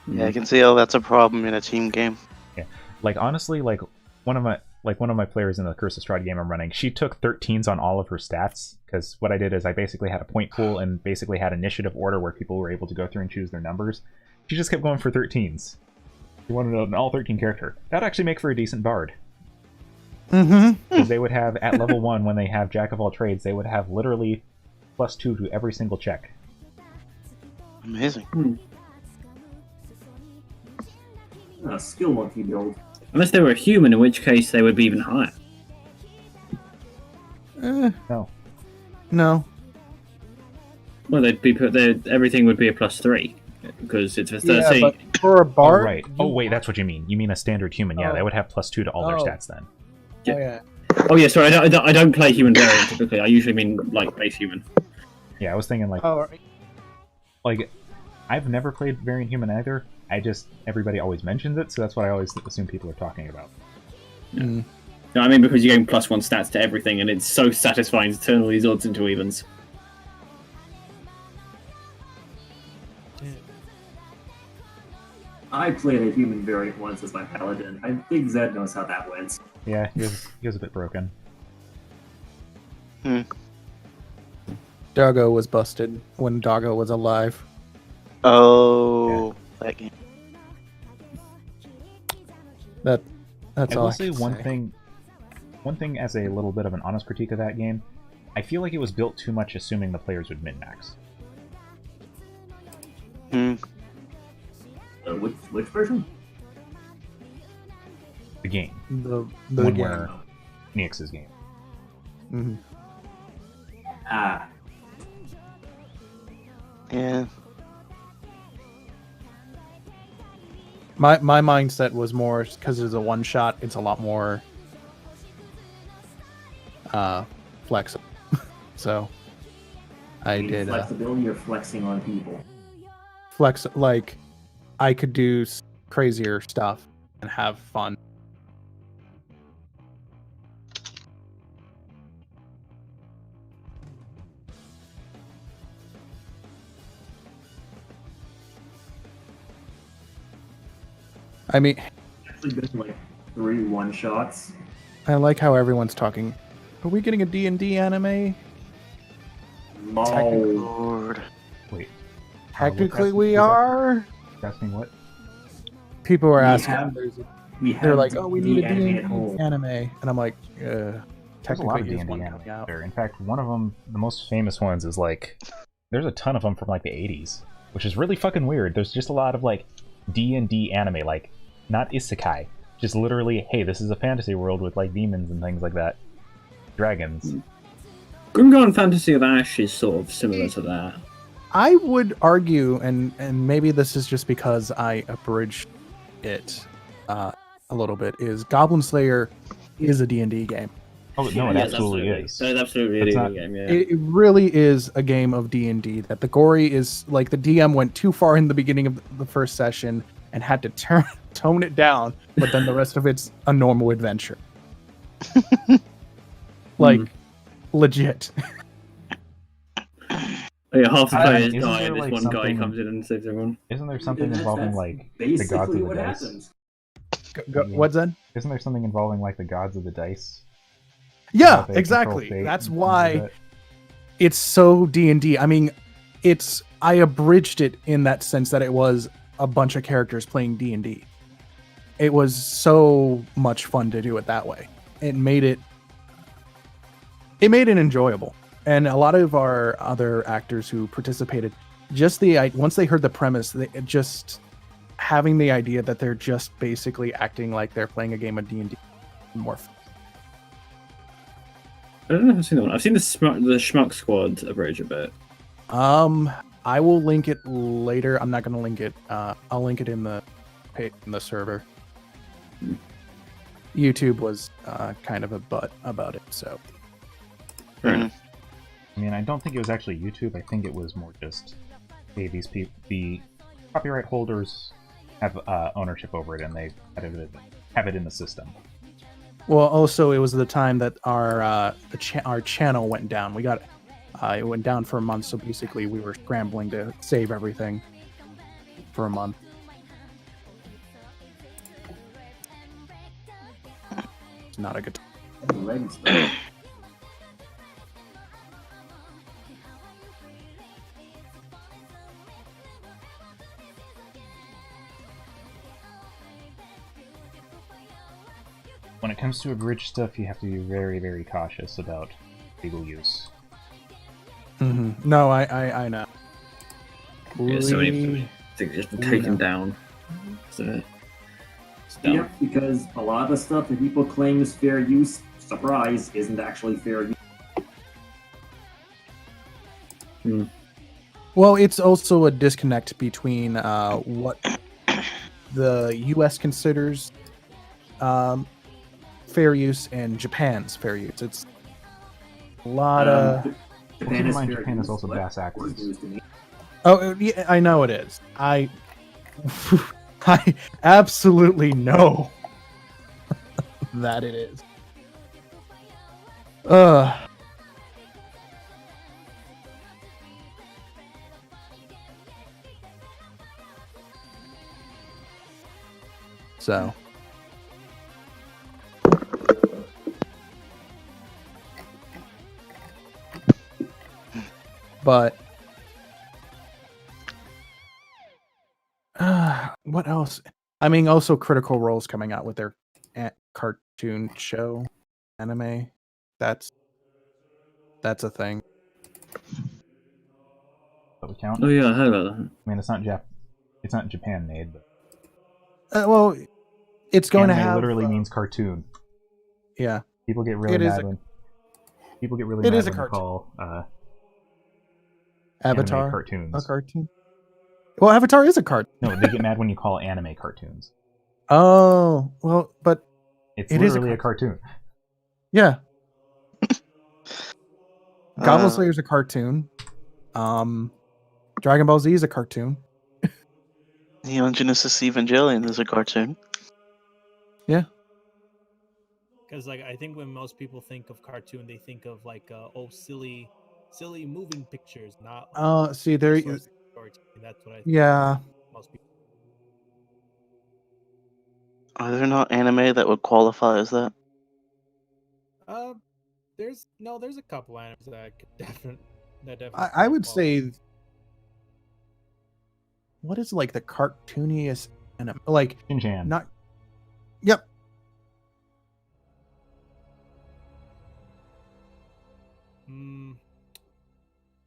S7: Yeah, I can see how that's a problem in a team game.
S1: Yeah, like honestly, like one of my players in the Curse of Strahd game I'm running, she took 13s on all of her stats because what I did is I basically had a point pool and basically had initiative order where people were able to go through and choose their numbers. She just kept going for 13s. She wanted an all 13 character. That'd actually make for a decent bard.
S8: Mm-hmm.
S1: Because they would have, at level 1, when they have Jack of all trades, they would have literally +2 to every single check.
S7: Amazing.
S6: Skill monkey build.
S10: Unless they were a human, in which case they would be even higher.
S1: No.
S8: No.
S10: Well, they'd be everything would be a +3 because it's a 13.
S8: Yeah, but for a bard.
S1: Oh, right. Oh, wait, that's what you mean. You mean a standard human? Yeah, they would have +2 to all their stats then.
S8: Oh, yeah.
S10: Oh yeah, sorry. I don't play human variant typically. I usually mean like base human.
S1: Yeah, I was thinking like.
S8: Oh, right.
S1: Like, I've never played variant human either. Everybody always mentions it, so that's what I always assume people are talking about.
S8: Mm.
S10: No, I mean because you're getting +1 stats to everything, and it's so satisfying to turn all these odds into evens.
S6: I played a human variant once as my paladin. I think Zed knows how that went.
S1: Yeah, he was a bit broken.
S8: Doggo was busted when Doggo was alive.
S7: Oh, that game.
S8: That's
S1: I
S8: all
S1: will
S8: I
S1: say
S8: can
S1: one thing as a little bit of an honest critique of that game, I feel like it was built too much assuming the players would min-max.
S6: Which version?
S1: The game.
S8: The
S1: one
S8: game.
S1: where Neox's game.
S8: Mm-hmm.
S7: Yeah.
S8: My mindset was more because it's a one shot. It's a lot more flexible. So I did
S6: flexibility or flexing on people.
S8: Flex like I could do crazier stuff and have fun. I mean,
S6: actually been like 3 one-shots.
S8: I like how everyone's talking. Are we getting a D&D anime?
S6: No.
S1: Wait.
S8: Technically, we are.
S1: Asking what?
S8: People are asking. They're like,
S6: have
S8: "Oh, we need a
S6: D&D
S8: D&D anime," and I'm like,
S1: There's a
S8: technically,
S1: lot of
S8: there's
S1: D&D
S8: one
S1: anime
S8: coming out.
S1: there. In fact, one of them, the most famous ones, is like, there's a ton of them from like the 80s, which is really fucking weird. There's just a lot of like D&D anime, like not isekai, just literally, hey, this is a fantasy world with like demons and things like that, dragons.
S10: Grimgone Fantasy of Ash is sort of similar to that.
S8: I would argue, and maybe this is just because I abridged it a little bit, is Goblin Slayer is a D&D game.
S1: Oh no, it absolutely is.
S10: It's absolutely a D&D game. Yeah.
S8: It really is a game of D&D. That the gory is like the DM went too far in the beginning of the first session and had to tone it down, but then the rest of it's a normal adventure. Like legit.
S10: Yeah, half the players
S1: isn't
S10: die,
S1: there,
S10: and this
S1: like,
S10: one guy
S1: something-
S10: comes in and saves everyone.
S1: Isn't there something involving like the
S6: Basically
S1: gods of the
S6: what
S1: dice?
S6: happens.
S8: What's that?
S1: Isn't there something involving like the gods of the dice?
S8: Yeah,
S1: They
S8: exactly.
S1: control fate
S8: That's
S1: and things like
S8: why
S1: that?
S8: it's so D&D. I mean, I abridged it in that sense that it was a bunch of characters playing D&D. It was so much fun to do it that way. It made it enjoyable. And a lot of our other actors who participated, once they heard the premise, just having the idea that they're just basically acting like they're playing a game of D&D more fun.
S10: I don't know if I've seen that one. I've seen the Schmuck Squad abridge a bit.
S8: I will link it later. I'm not going to link it. I'll link it in the server. YouTube was kind of a butt about it, so.
S1: I mean, I don't think it was actually YouTube. I think it was more just, hey, these people, the copyright holders have ownership over it, and they have it in the system.
S8: Well, also it was the time that our channel went down. We got it went down for a month, so basically we were scrambling to save everything for a month. It's not a good time.
S1: When it comes to abridged stuff, you have to be very, very cautious about legal use.
S8: Mm-hmm. No, I know.
S10: Yeah, so many things just been taken down. So,
S6: yeah, because a lot of the stuff that people claim is fair use, surprise, isn't actually fair use.
S8: Well, it's also a disconnect between what the U.S. considers fair use and Japan's fair use. It's a lot of...
S1: Japan is also bass backwards.
S8: Oh, yeah, I know it is. I absolutely know that it is. So... But what else? I mean, also Critical Role's coming out with their cartoon show, anime. That's a thing.
S1: That would count?
S10: Oh yeah, I heard about that.
S1: I mean, it's not Japan made, but
S8: well, it's going
S1: anime
S8: to have
S1: literally means cartoon.
S8: Yeah,
S1: people get really mad when you call
S8: Avatar
S1: cartoons
S8: a cartoon. Well, Avatar is a cartoon.
S1: No, they get mad when you call anime cartoons.
S8: Oh, well, but
S1: it's literally a cartoon.
S8: Yeah. Goblin Slayer is a cartoon. Dragon Ball Z is a cartoon.
S7: Neon Genesis Evangelion is a cartoon.
S8: Yeah.
S9: Because I think when most people think of cartoon, they think of silly moving pictures, not.
S8: See there.
S9: That's what I think.
S8: Yeah.
S9: Most people.
S7: Are there not anime that would qualify as that?
S9: There's a couple animes that could definitely.
S8: I would say. What is the cartooniest anime?
S1: Shin-chan.
S8: Not. Yep.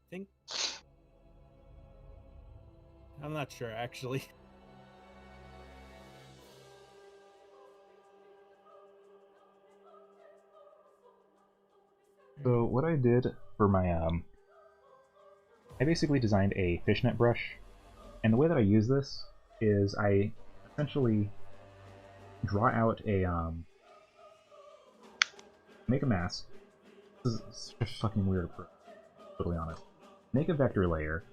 S9: Think. I'm not sure actually.
S1: So what I did for my I basically designed a fishnet brush, and the way that I use this is I essentially draw out a make a mask. This is just fucking weird, for totally honest. Make a vector layer,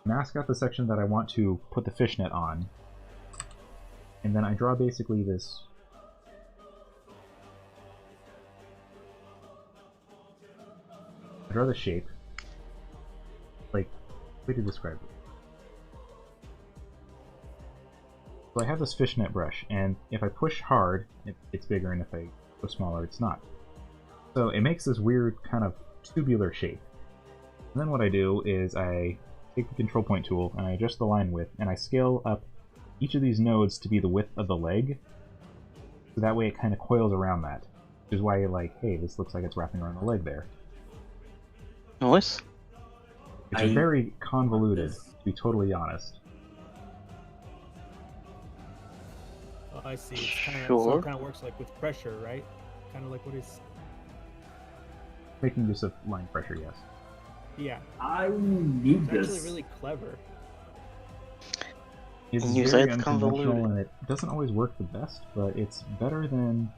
S1: mask out the section that I want to put the fishnet on, and then I draw basically this. I draw the shape, way to describe it. So I have this fishnet brush, and if I push hard, it's bigger, and if I go smaller, it's not. So it makes this weird kind of tubular shape. And then what I do is I take the control point tool and I adjust the line width, and I scale up each of these nodes to be the width of the leg, so that way it kind of coils around that. Which is why you're like, hey, this looks like it's wrapping around the leg there.
S7: Nice.
S1: It's very convoluted, to be totally honest.
S9: Oh, I see. It's kind of,
S7: Sure.
S9: so it kind of works like with pressure, right? Kind of like what is...
S1: Making use of line pressure, yes.
S9: Yeah.
S6: I need
S9: It's
S6: this.
S9: actually really clever.
S1: It's
S7: And you
S1: very
S7: say it's
S1: unconventional,
S7: convoluted.
S1: and it doesn't always work the best, but it's better than...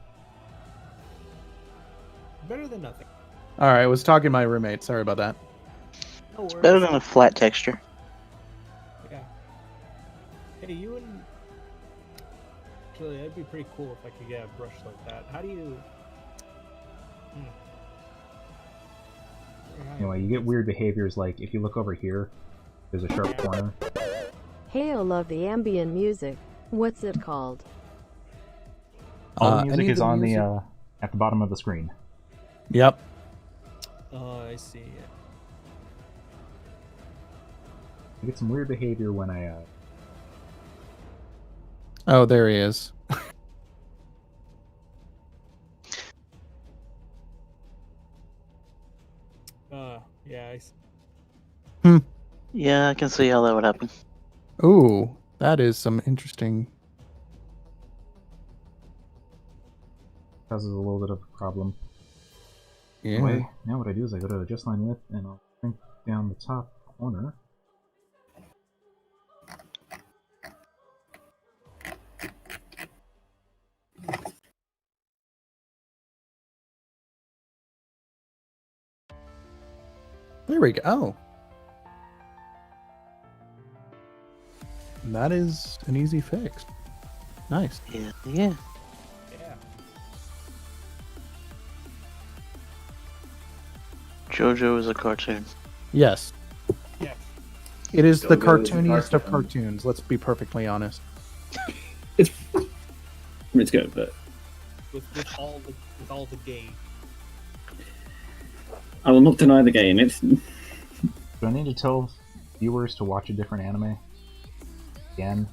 S9: Better than nothing.
S8: All right, I was talking to my roommate. Sorry about that.
S9: No worries.
S7: Better than a flat texture.
S9: Yeah. Hey, you and... Actually, that'd be pretty cool if I could get a brush like that. How do you...
S1: Anyway, you get weird behaviors like, if you look over here, there's a sharp corner.
S11: Hey, I love the ambient music. What's it called?
S1: All the music
S8: any of
S1: is
S8: the
S1: on
S8: music-
S1: the, at the bottom of the screen.
S8: Yep.
S9: Oh, I see.
S1: You get some weird behavior when I,
S8: Oh, there he is.
S9: Yeah, I see.
S7: Yeah, I can see how that would happen.
S8: Ooh, that is some interesting.
S1: causes a little bit of a problem.
S8: Yeah.
S1: Anyway, now what I do is I go to adjust line width, and I'll shrink down the top corner.
S8: There we go. Oh. That is an easy fix. Nice.
S7: Yeah.
S9: Yeah.
S7: JoJo is a cartoon.
S8: Yes.
S9: Yes.
S8: It is the
S6: JoJo is a
S8: cartooniest of
S6: cartoon.
S8: cartoons, let's be perfectly honest.
S10: It's good, but
S9: With all the gay.
S10: I will not deny the game. It's
S1: Do I need to tell viewers to watch a different anime? Again?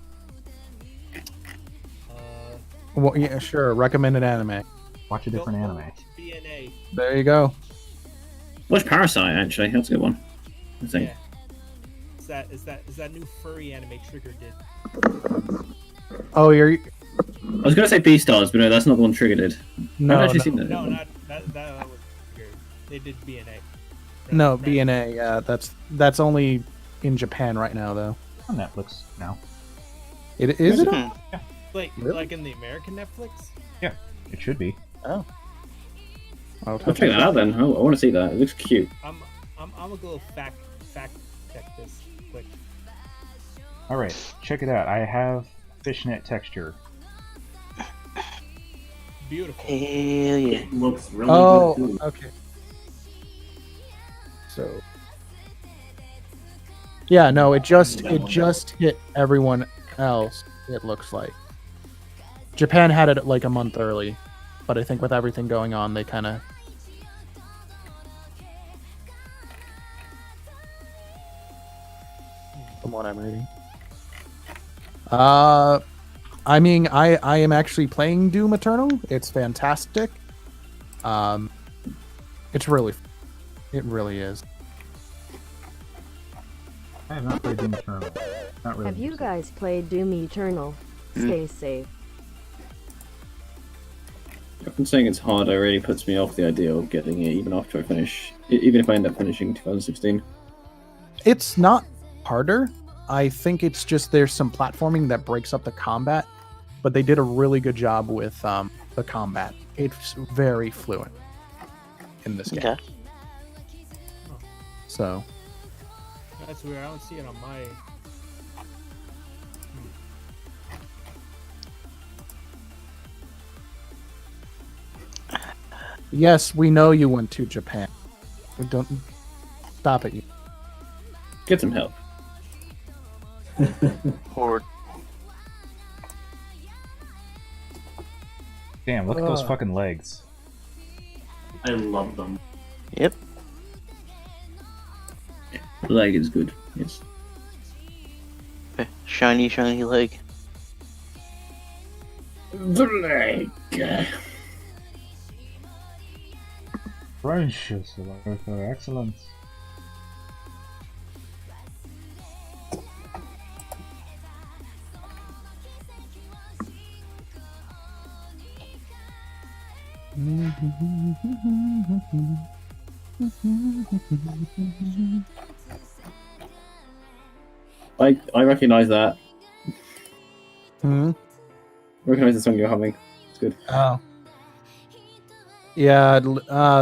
S8: Well, yeah, sure. Recommended anime.
S1: Watch a different
S9: Don't
S1: anime.
S9: watch BNA.
S8: There you go.
S10: watch Parasite. Actually, that's a good one. I think.
S9: Yeah. Is that new furry anime Trigger did?
S8: Oh, you're
S10: I was gonna say Beastars, but no, that's not the one Trigger did.
S8: no,
S10: I've actually
S8: no,
S10: seen that.
S9: No, not that was Trigger. They did BNA.
S8: no, BNA. Yeah, that's only in Japan right now, though.
S1: On Netflix now.
S8: It is it?
S7: Hmm.
S9: Like
S8: Really?
S9: like in the American Netflix.
S1: Yeah, it should be.
S8: Oh.
S10: I'll check that out then. I want to see that. It looks cute.
S9: I'm gonna go fact check this quick.
S1: Alright, check it out. I have fishnet texture.
S9: Beautiful.
S7: Hell yeah.
S6: It looks really
S8: Oh,
S6: good too.
S8: okay. So. Yeah, no, it just hit everyone else. It looks like Japan had it like a month early, but I think with everything going on, they kind of. From what I'm reading. I mean, I am actually playing Doom Eternal. It's fantastic. It's really, it really is.
S1: I have not played Doom Eternal. Not really
S11: Have you
S1: interested.
S11: guys played Doom Eternal? Stay safe.
S10: I've been saying it's hard. It really puts me off the idea of getting it, even after I finish. Even if I end up finishing 2016.
S8: It's not harder. I think it's just there's some platforming that breaks up the combat, but they did a really good job with the combat. It's very fluent in this game.
S7: Okay.
S8: So
S9: That's weird. I don't see it on my.
S8: yes, we know you went to Japan. We don't stop it.
S10: Get some help.
S7: Horde.
S1: Damn, look at those fucking legs.
S6: I love them.
S7: Yep.
S10: The leg is good. Yes.
S7: shiny, shiny leg.
S10: The leg.
S1: Precious, excellence.
S10: I recognise that.
S8: Hmm.
S10: I recognise the song you're humming. It's good.
S8: Oh. Yeah,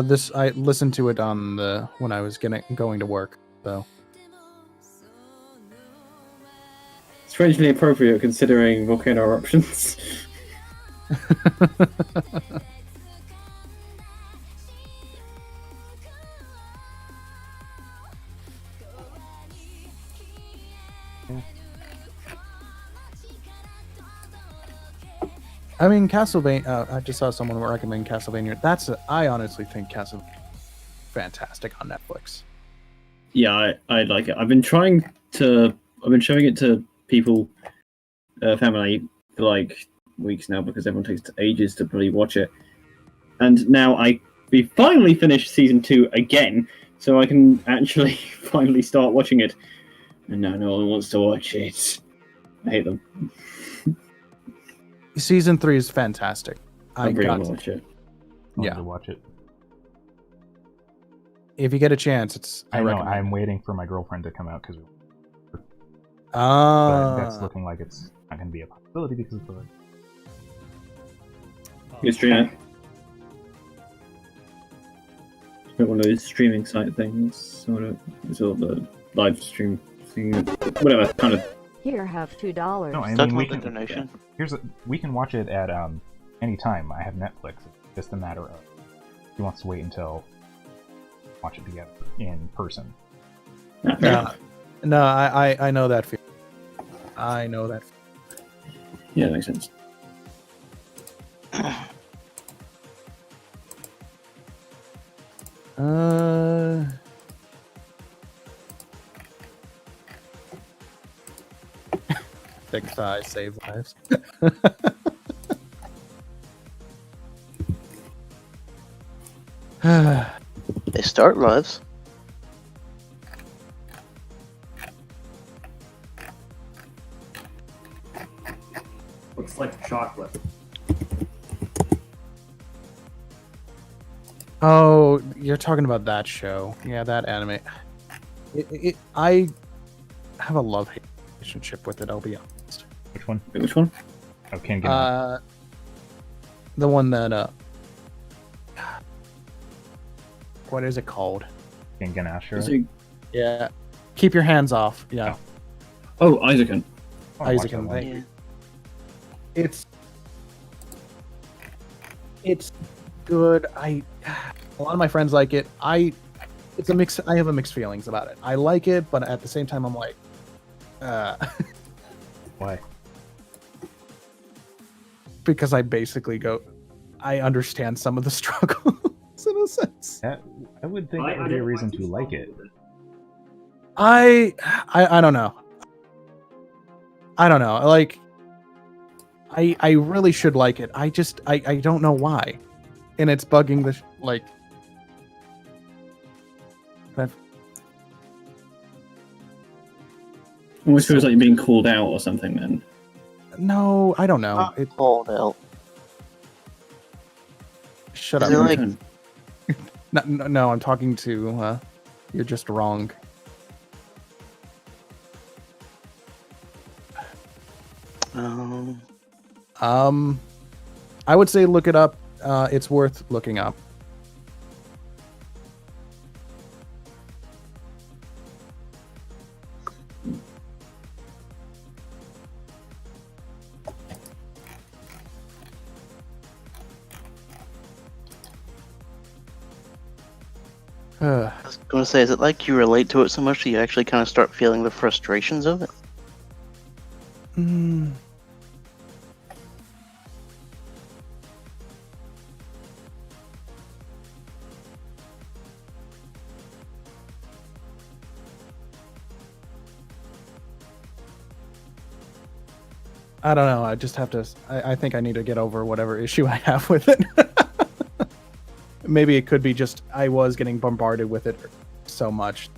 S8: this I listened to it on the when I was going to work. So
S10: Strangely appropriate considering volcano eruptions.
S8: I mean, Castlevania. I just saw someone recommend Castlevania. I honestly think Castlevania fantastic on Netflix.
S10: Yeah, I like it. I've been showing it to people, family, for like weeks now because everyone takes ages to really watch it. And now we finally finished season 2 again, so I can actually finally start watching it. And now no one wants to watch it. I hate them.
S8: Season 3 is fantastic.
S10: I really want to watch it.
S1: Yeah, to watch it.
S8: If you get a chance,
S1: I know. I'm waiting for my girlfriend to come out because. That's looking like it's not going to be a possibility because of the.
S10: You stream it. One of those streaming site things. It's all the live stream thing. Whatever kind of.
S11: Here, have $2.
S1: No, I mean, we can watch it at any time. I have Netflix. It's just a matter of he wants to wait until watch it together in person.
S8: No, I know that feeling. I know that.
S10: Yeah, that makes sense.
S8: Thick thighs save lives.
S7: They start lives.
S6: Looks like chocolate.
S8: Oh, you're talking about that show. Yeah, that anime. I have a love-hate relationship with it, I'll be honest.
S1: Which one?
S10: Which one?
S1: Oh, Kengan.
S8: The one that, what is it called?
S1: Kengan Ashura?
S8: Yeah. Keep your hands off. Yeah.
S10: Oh, Isaacin.
S8: Isaacin, thank you. It's good. A lot of my friends like it. It's a mix. I have a mixed feelings about it. I like it, but at the same time, I'm like,
S1: why?
S8: Because I basically I understand some of the struggles in a sense.
S1: I would think that would be a reason to like it.
S8: I don't know. I don't know. Like, I really should like it. I don't know why, and it's bugging the like.
S10: Almost feels like you're being called out or something. Then.
S8: No, I don't know.
S7: It's called out.
S8: Shut up.
S7: Like...
S8: no, I'm talking to. You're just wrong. I would say look it up. It's worth looking up.
S7: I was going to say, is it like you relate to it so much that you actually kind of start feeling the frustrations of it?
S8: I don't know. I just have to. I think I need to get over whatever issue I have with it. Maybe it could be just I was getting bombarded with it so much.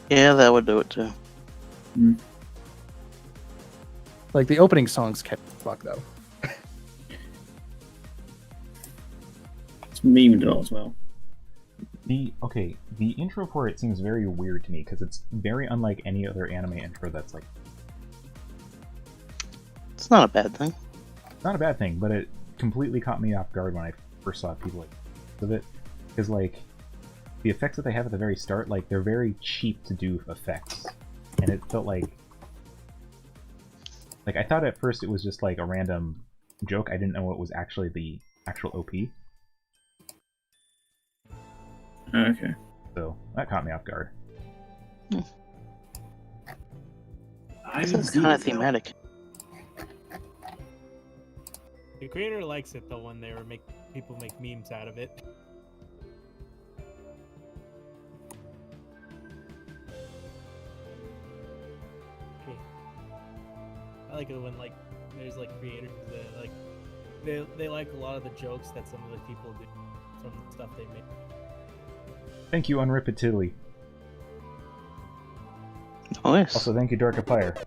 S7: Yeah, that would do it too.
S8: Like the opening songs kept fuck though.
S10: It's memed a lot as well.
S1: The intro for it seems very weird to me because it's very unlike any other anime intro that's like.
S7: It's not a bad thing.
S1: It's not a bad thing, but it completely caught me off guard when I first saw people like with it. Because like the effects that they have at the very start, like they're very cheap to do effects, and it felt like I thought at first it was just like a random joke. I didn't know it was actually the actual OP.
S10: Okay.
S1: So that caught me off guard.
S7: It's kind of thematic.
S9: The creator likes it though when people make memes out of it. I like it when like there's like creators that like they like a lot of the jokes that some of the people do from the stuff they make.
S1: Thank you, Unrepeatedly.
S7: Nice.
S1: Also, thank you, Darkiplier.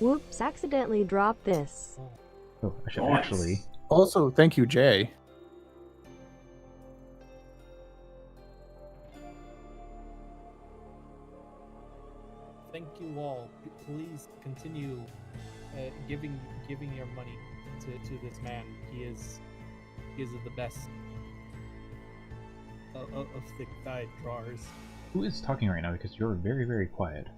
S11: Whoops, accidentally dropped this.
S1: Oh, I should actually.
S8: Also, thank you, Jay.
S9: Thank you all. Please continue giving your money to this man. He is the best of thick-thighed drawers.
S1: Who is talking right now? Because you're very, very quiet.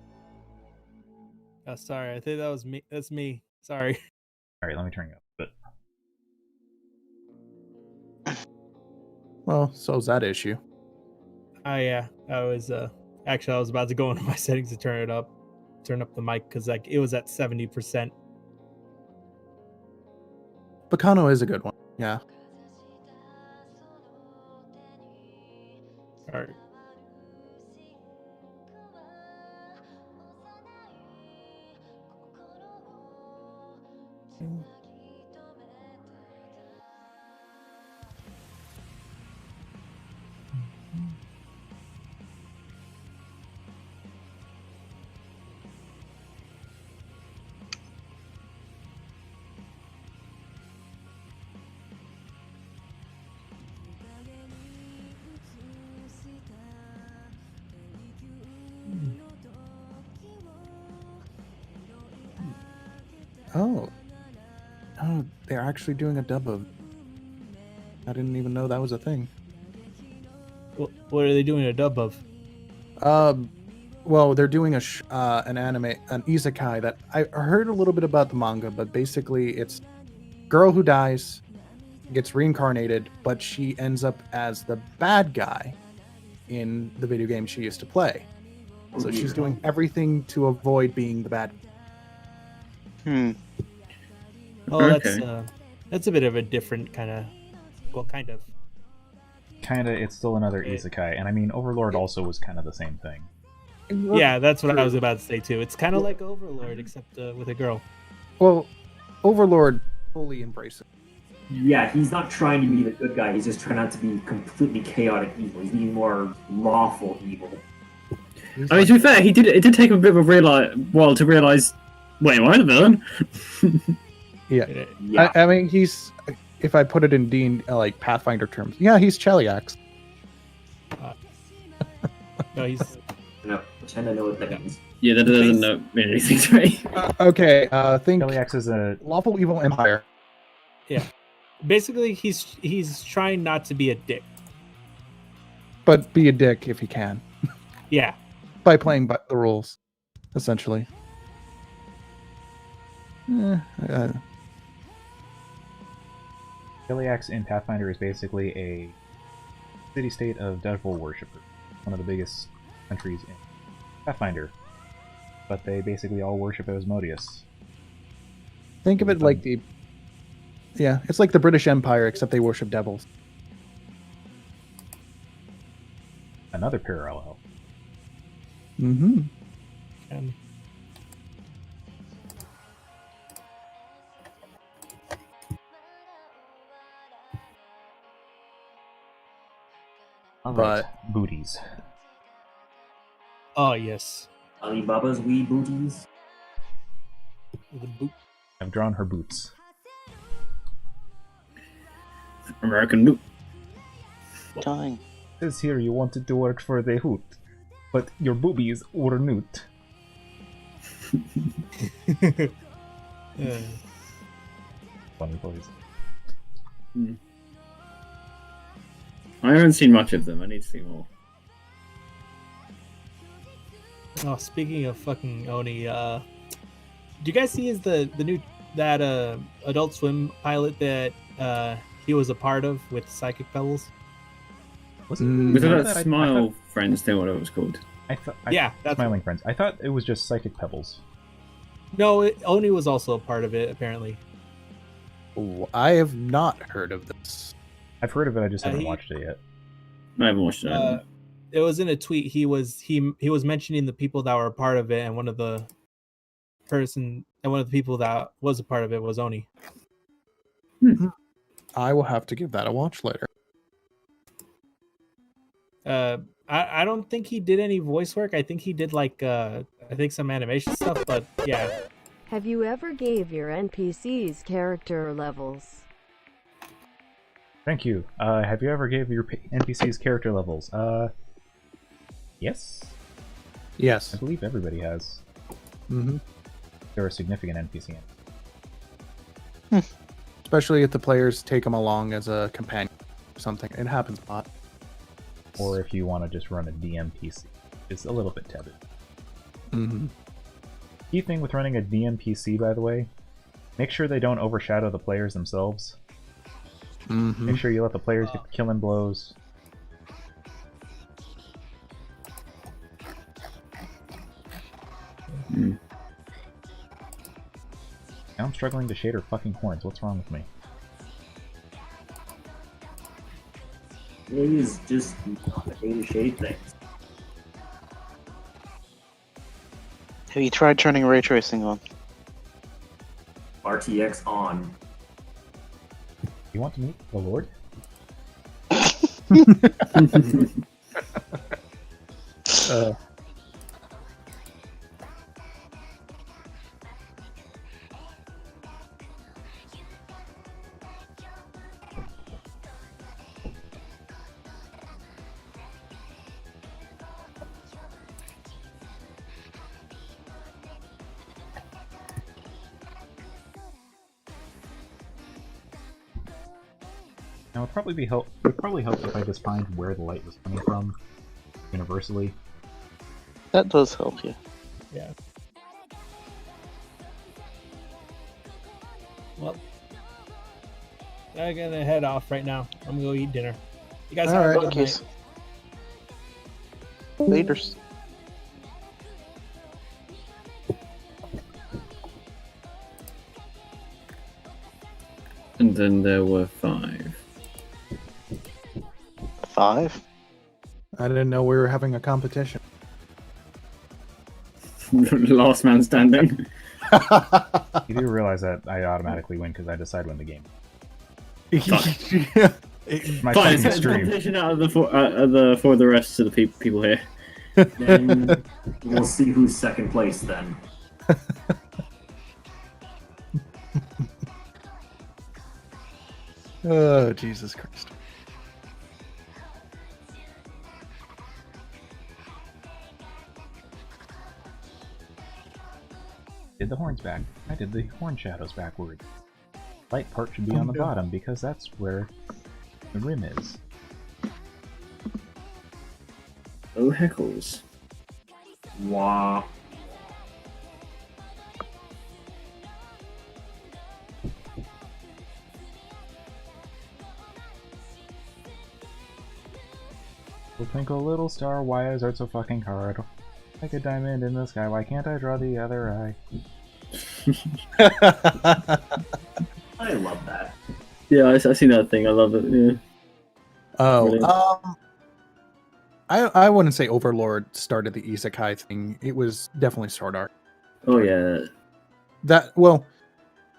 S9: Oh, sorry. I think that was me. That's me. Sorry.
S1: All right, let me turn you up. But
S8: Well, so's that issue.
S9: Yeah. I was about to go into my settings to turn up the mic because like it was at 70%.
S8: Bacano is a good one. Yeah.
S9: All right.
S8: Oh, they're actually doing a dub of. I didn't even know that was a thing.
S9: What are they doing a dub of?
S8: Well, they're doing an anime, an isekai that I heard a little bit about the manga, but basically it's girl who dies, gets reincarnated, but she ends up as the bad guy in the video game she used to play. So she's doing everything to avoid being the bad.
S9: Oh, okay. That's a bit of a different kind of. Well, kind of.
S1: It's still another isekai, and I mean Overlord also was kind of the same thing.
S9: Yeah, that's what I was about to say too. It's kind of like Overlord, except with a girl.
S8: Well, Overlord fully embraces it.
S6: Yeah, he's not trying to be the good guy. He's just trying not to be completely chaotic evil. He's being more lawful evil.
S10: I mean, to be fair, it did take him a bit of a while to realize, wait, am I the villain?
S8: Yeah. I mean, he's, if I put it in like Pathfinder terms, yeah, he's Cheliax.
S9: No, he's.
S6: No, pretend I know what that means.
S10: Yeah, that doesn't mean anything to me.
S8: Okay, think
S1: Cheliax is a
S8: lawful evil empire.
S9: Yeah. Basically, he's trying not to be a dick.
S8: But be a dick if he can.
S9: Yeah.
S8: By playing by the rules, essentially.
S1: Cheliax in Pathfinder is basically a city-state of devil worshippers. One of the biggest countries in Pathfinder. But they basically all worship Asmodeus.
S8: Think of it like it's like the British Empire, except they worship devils.
S1: Another parallel.
S8: Mm-hmm.
S1: All
S8: But
S1: right, booties.
S9: Oh yes,
S6: Alibaba's wee booties.
S9: the boot.
S1: I've drawn her boots.
S10: American Loot.
S7: Dying.
S1: It says here you wanted to work for the hoot, but your boobies were newt. Funny boys.
S10: I haven't seen much of them. I need to see more.
S9: Oh, speaking of fucking Oni, do you guys see the new Adult Swim pilot that he was a part of with Psychic Pebbles?
S1: Was
S10: Was it
S1: part of
S10: that
S1: I
S10: Smile
S1: thought-
S10: Friends thing, whatever it was called?
S9: Yeah, that's
S1: Smiling Friends. I thought it was just Psychic Pebbles.
S9: No, Oni was also a part of it apparently.
S8: ooh, I have not heard of this.
S1: I've heard of it, I just haven't
S9: he-
S1: watched it yet.
S10: I haven't watched it. either.
S9: It was in a tweet. He was mentioning the people that were a part of it, and one of the people that was a part of it was Oni.
S8: I will have to give that a watch later.
S9: I don't think he did any voice work. I think he did I think some animation stuff, but yeah.
S11: Have you ever gave your NPCs character levels?
S1: Thank you. Have you ever gave your NPCs character levels? Yes?
S8: Yes.
S1: I believe everybody has.
S8: Mm-hmm.
S1: They're a significant NPC.
S8: Especially if the players take them along as a companion or something. It happens a lot.
S1: Or if you want to just run a DMPC. It's a little bit tethered.
S8: Mm-hmm.
S1: Key thing with running a DMPC, by the way, make sure they don't overshadow the players themselves.
S8: Mm-hmm.
S1: Make sure you let the players get the killing blows. Now I'm struggling to shade her fucking horns. What's wrong with me?
S6: It is just not a day to shade things.
S7: Have you tried turning ray tracing on?
S6: RTX on.
S1: You want to meet the Lord? Now, it would probably help if I just find where the light was coming from, universally.
S7: That does help you.
S9: Yeah. Well, I'm gonna head off right now. I'm gonna go eat dinner. You guys have a good night.
S7: Laters.
S10: And then there were 5.
S7: 5?
S8: I didn't know we were having a competition.
S10: Last man standing.
S1: You do realize that I automatically win because I decide when the game. My
S10: Fine,
S1: fucking
S10: it's
S1: stream.
S10: competition out of for the rest of the people here.
S6: Then we'll see who's second place then.
S8: Oh, Jesus Christ.
S1: Did the horns back. I did the horn shadows backward. Light part should be on the bottom because that's where the rim is.
S10: Oh heckles.
S6: Wow.
S1: Well, twinkle little star, why is art so fucking hard? Like a diamond in the sky, why can't I draw the other eye?
S6: I love that.
S10: Yeah, I seen that thing. I love it. Yeah.
S8: Oh, I wouldn't say Overlord started the isekai thing. It was definitely Sword Art.
S10: Oh yeah.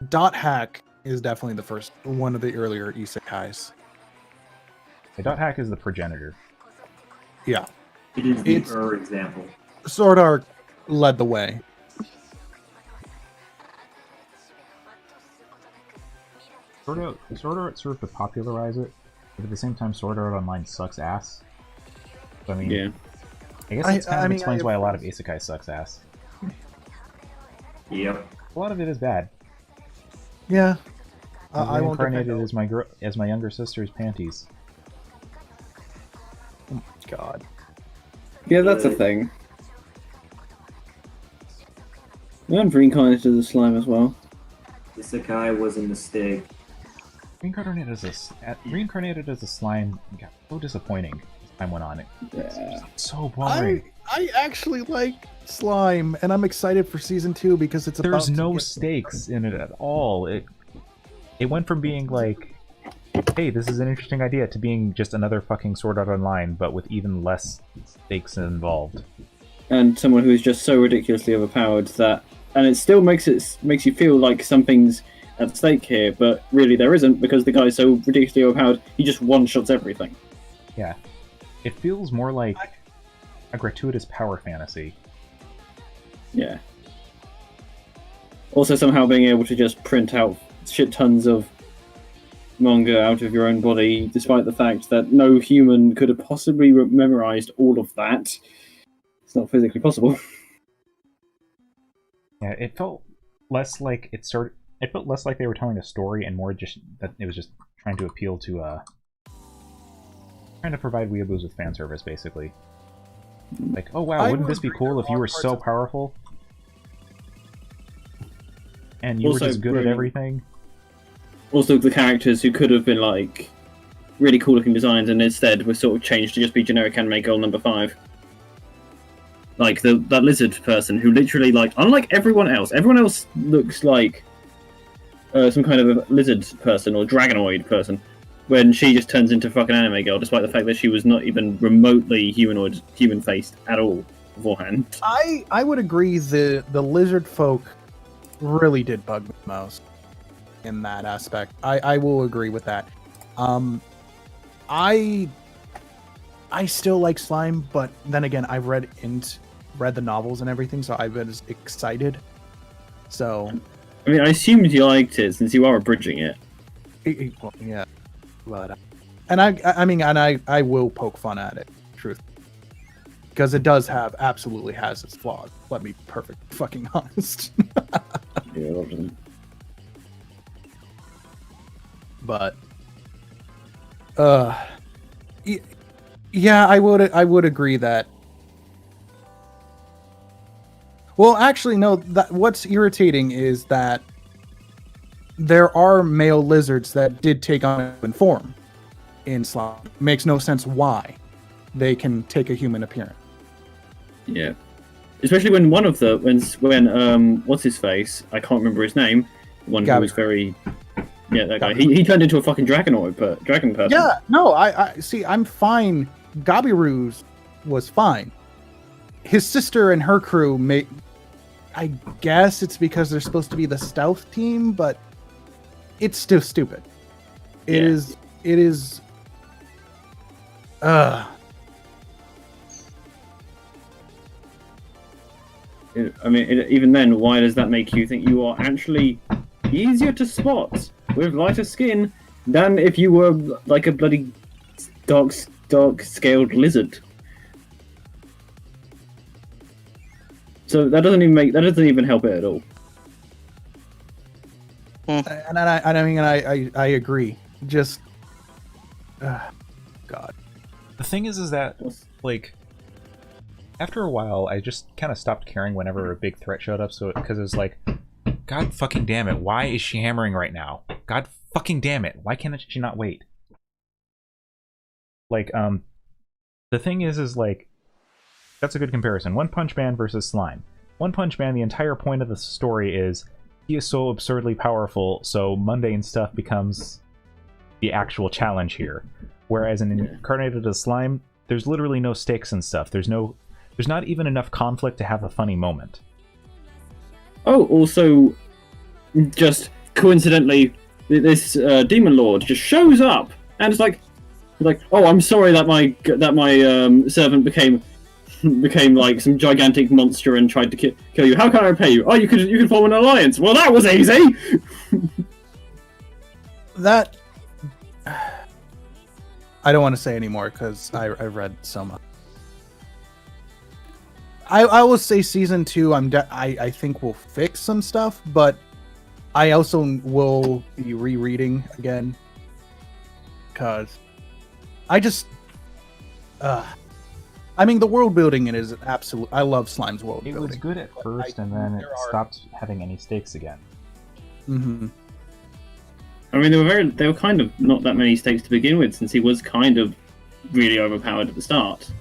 S8: Dot Hack is definitely the first one of the earlier isekais.
S1: The dot hack is the progenitor.
S8: Yeah.
S6: It is the example.
S8: Sword Art led the way.
S1: Sword Art served to popularize it, but at the same time, Sword Art Online sucks ass. So, I mean,
S10: Yeah.
S1: I guess that kind of explains why a lot of isekai sucks ass.
S6: Yep.
S1: A lot of it is bad.
S8: Yeah.
S1: I won't reincarnated as my younger sister's panties.
S8: Oh my god.
S10: Yeah, that's a thing. I'm reincarnated as a slime as well.
S6: Isekai was a mistake.
S1: Reincarnated as a slime got so disappointing as time went on. It was so boring.
S8: I actually like slime, and I'm excited for season 2 because
S1: there's no stakes in it at all. It went from being like, hey, this is an interesting idea, to being just another fucking Sword Art Online, but with even less stakes involved.
S10: And someone who is just so ridiculously overpowered that, and it still makes you feel like something's at stake here, but really there isn't, because the guy's so ridiculously overpowered, he just one-shots everything.
S1: Yeah. It feels more like a gratuitous power fantasy.
S10: Yeah. Also somehow being able to just print out shit tons of manga out of your own body, despite the fact that no human could have possibly memorized all of that. It's not physically possible.
S1: Yeah, it felt less like it felt less like they were telling a story and more just that it was just trying to appeal to trying to provide weeaboos with fan service, basically. Like, oh wow, wouldn't this be cool if you were so powerful? And you were just good at everything?
S10: Also, the characters who could have been, like, really cool-looking designs and instead were sort of changed to just be generic anime girl number 5. Like, that lizard person who literally, like, unlike everyone else looks like some kind of a lizard person or dragonoid person, when she just turns into fucking anime girl, despite the fact that she was not even remotely human-faced at all beforehand.
S8: I would agree the lizard folk really did bug me most in that aspect. I will agree with that. I still like slime, but then again, I've read the novels and everything, so I've been excited. So,
S10: I mean, I assumed you liked it since you are abridging it.
S8: Well, yeah, but I will poke fun at it, truth, because it absolutely has its flaws. Let me be perfect fucking honest.
S10: Yeah, obviously.
S8: But yeah, I would agree that. Well, actually, no. What's irritating is that there are male lizards that did take on a human form in slime. Makes no sense why they can take a human appearance.
S10: Yeah, especially when one of when what's his face? I can't remember his name. One who was very. Yeah, that guy. He turned into a fucking dragon person.
S8: Yeah, no, I see. I'm fine. Gabiru's was fine. His sister and her crew I guess it's because they're supposed to be the stealth team, but it's still stupid. It is. I
S10: mean, even then, why does that make you think you are actually easier to spot with lighter skin than if you were like a bloody dark-scaled lizard? So that doesn't even help it at all.
S8: And I agree. Just, God.
S1: The thing is that like, after a while, I just kind of stopped caring whenever a big threat showed up. So because it was like, God fucking damn it, why is she hammering right now? God fucking damn it, why can't she not wait? Like, the thing is like, that's a good comparison. One Punch Man versus Slime. One Punch Man, the entire point of the story is he is so absurdly powerful, so mundane stuff becomes the actual challenge here. Whereas in Incarnated as Slime, there's literally no stakes and stuff. There's not even enough conflict to have a funny moment.
S10: Oh, also, just coincidentally, this Demon Lord just shows up, and it's like, Like, oh, I'm sorry that my servant became like some gigantic monster and tried to kill you. How can I repay you? Oh, you could form an alliance. Well, that was easy.
S8: That I don't want to say anymore because I've read so much. I will say season 2. I think will fix some stuff, but I also will be rereading again because I just. I mean, the world building in it is absolute. I love Slime's world building.
S1: It was good at first, and then it stopped having any stakes again.
S8: Mm-hmm.
S10: I mean, there were kind of not that many stakes to begin with, since he was kind of really overpowered at the start.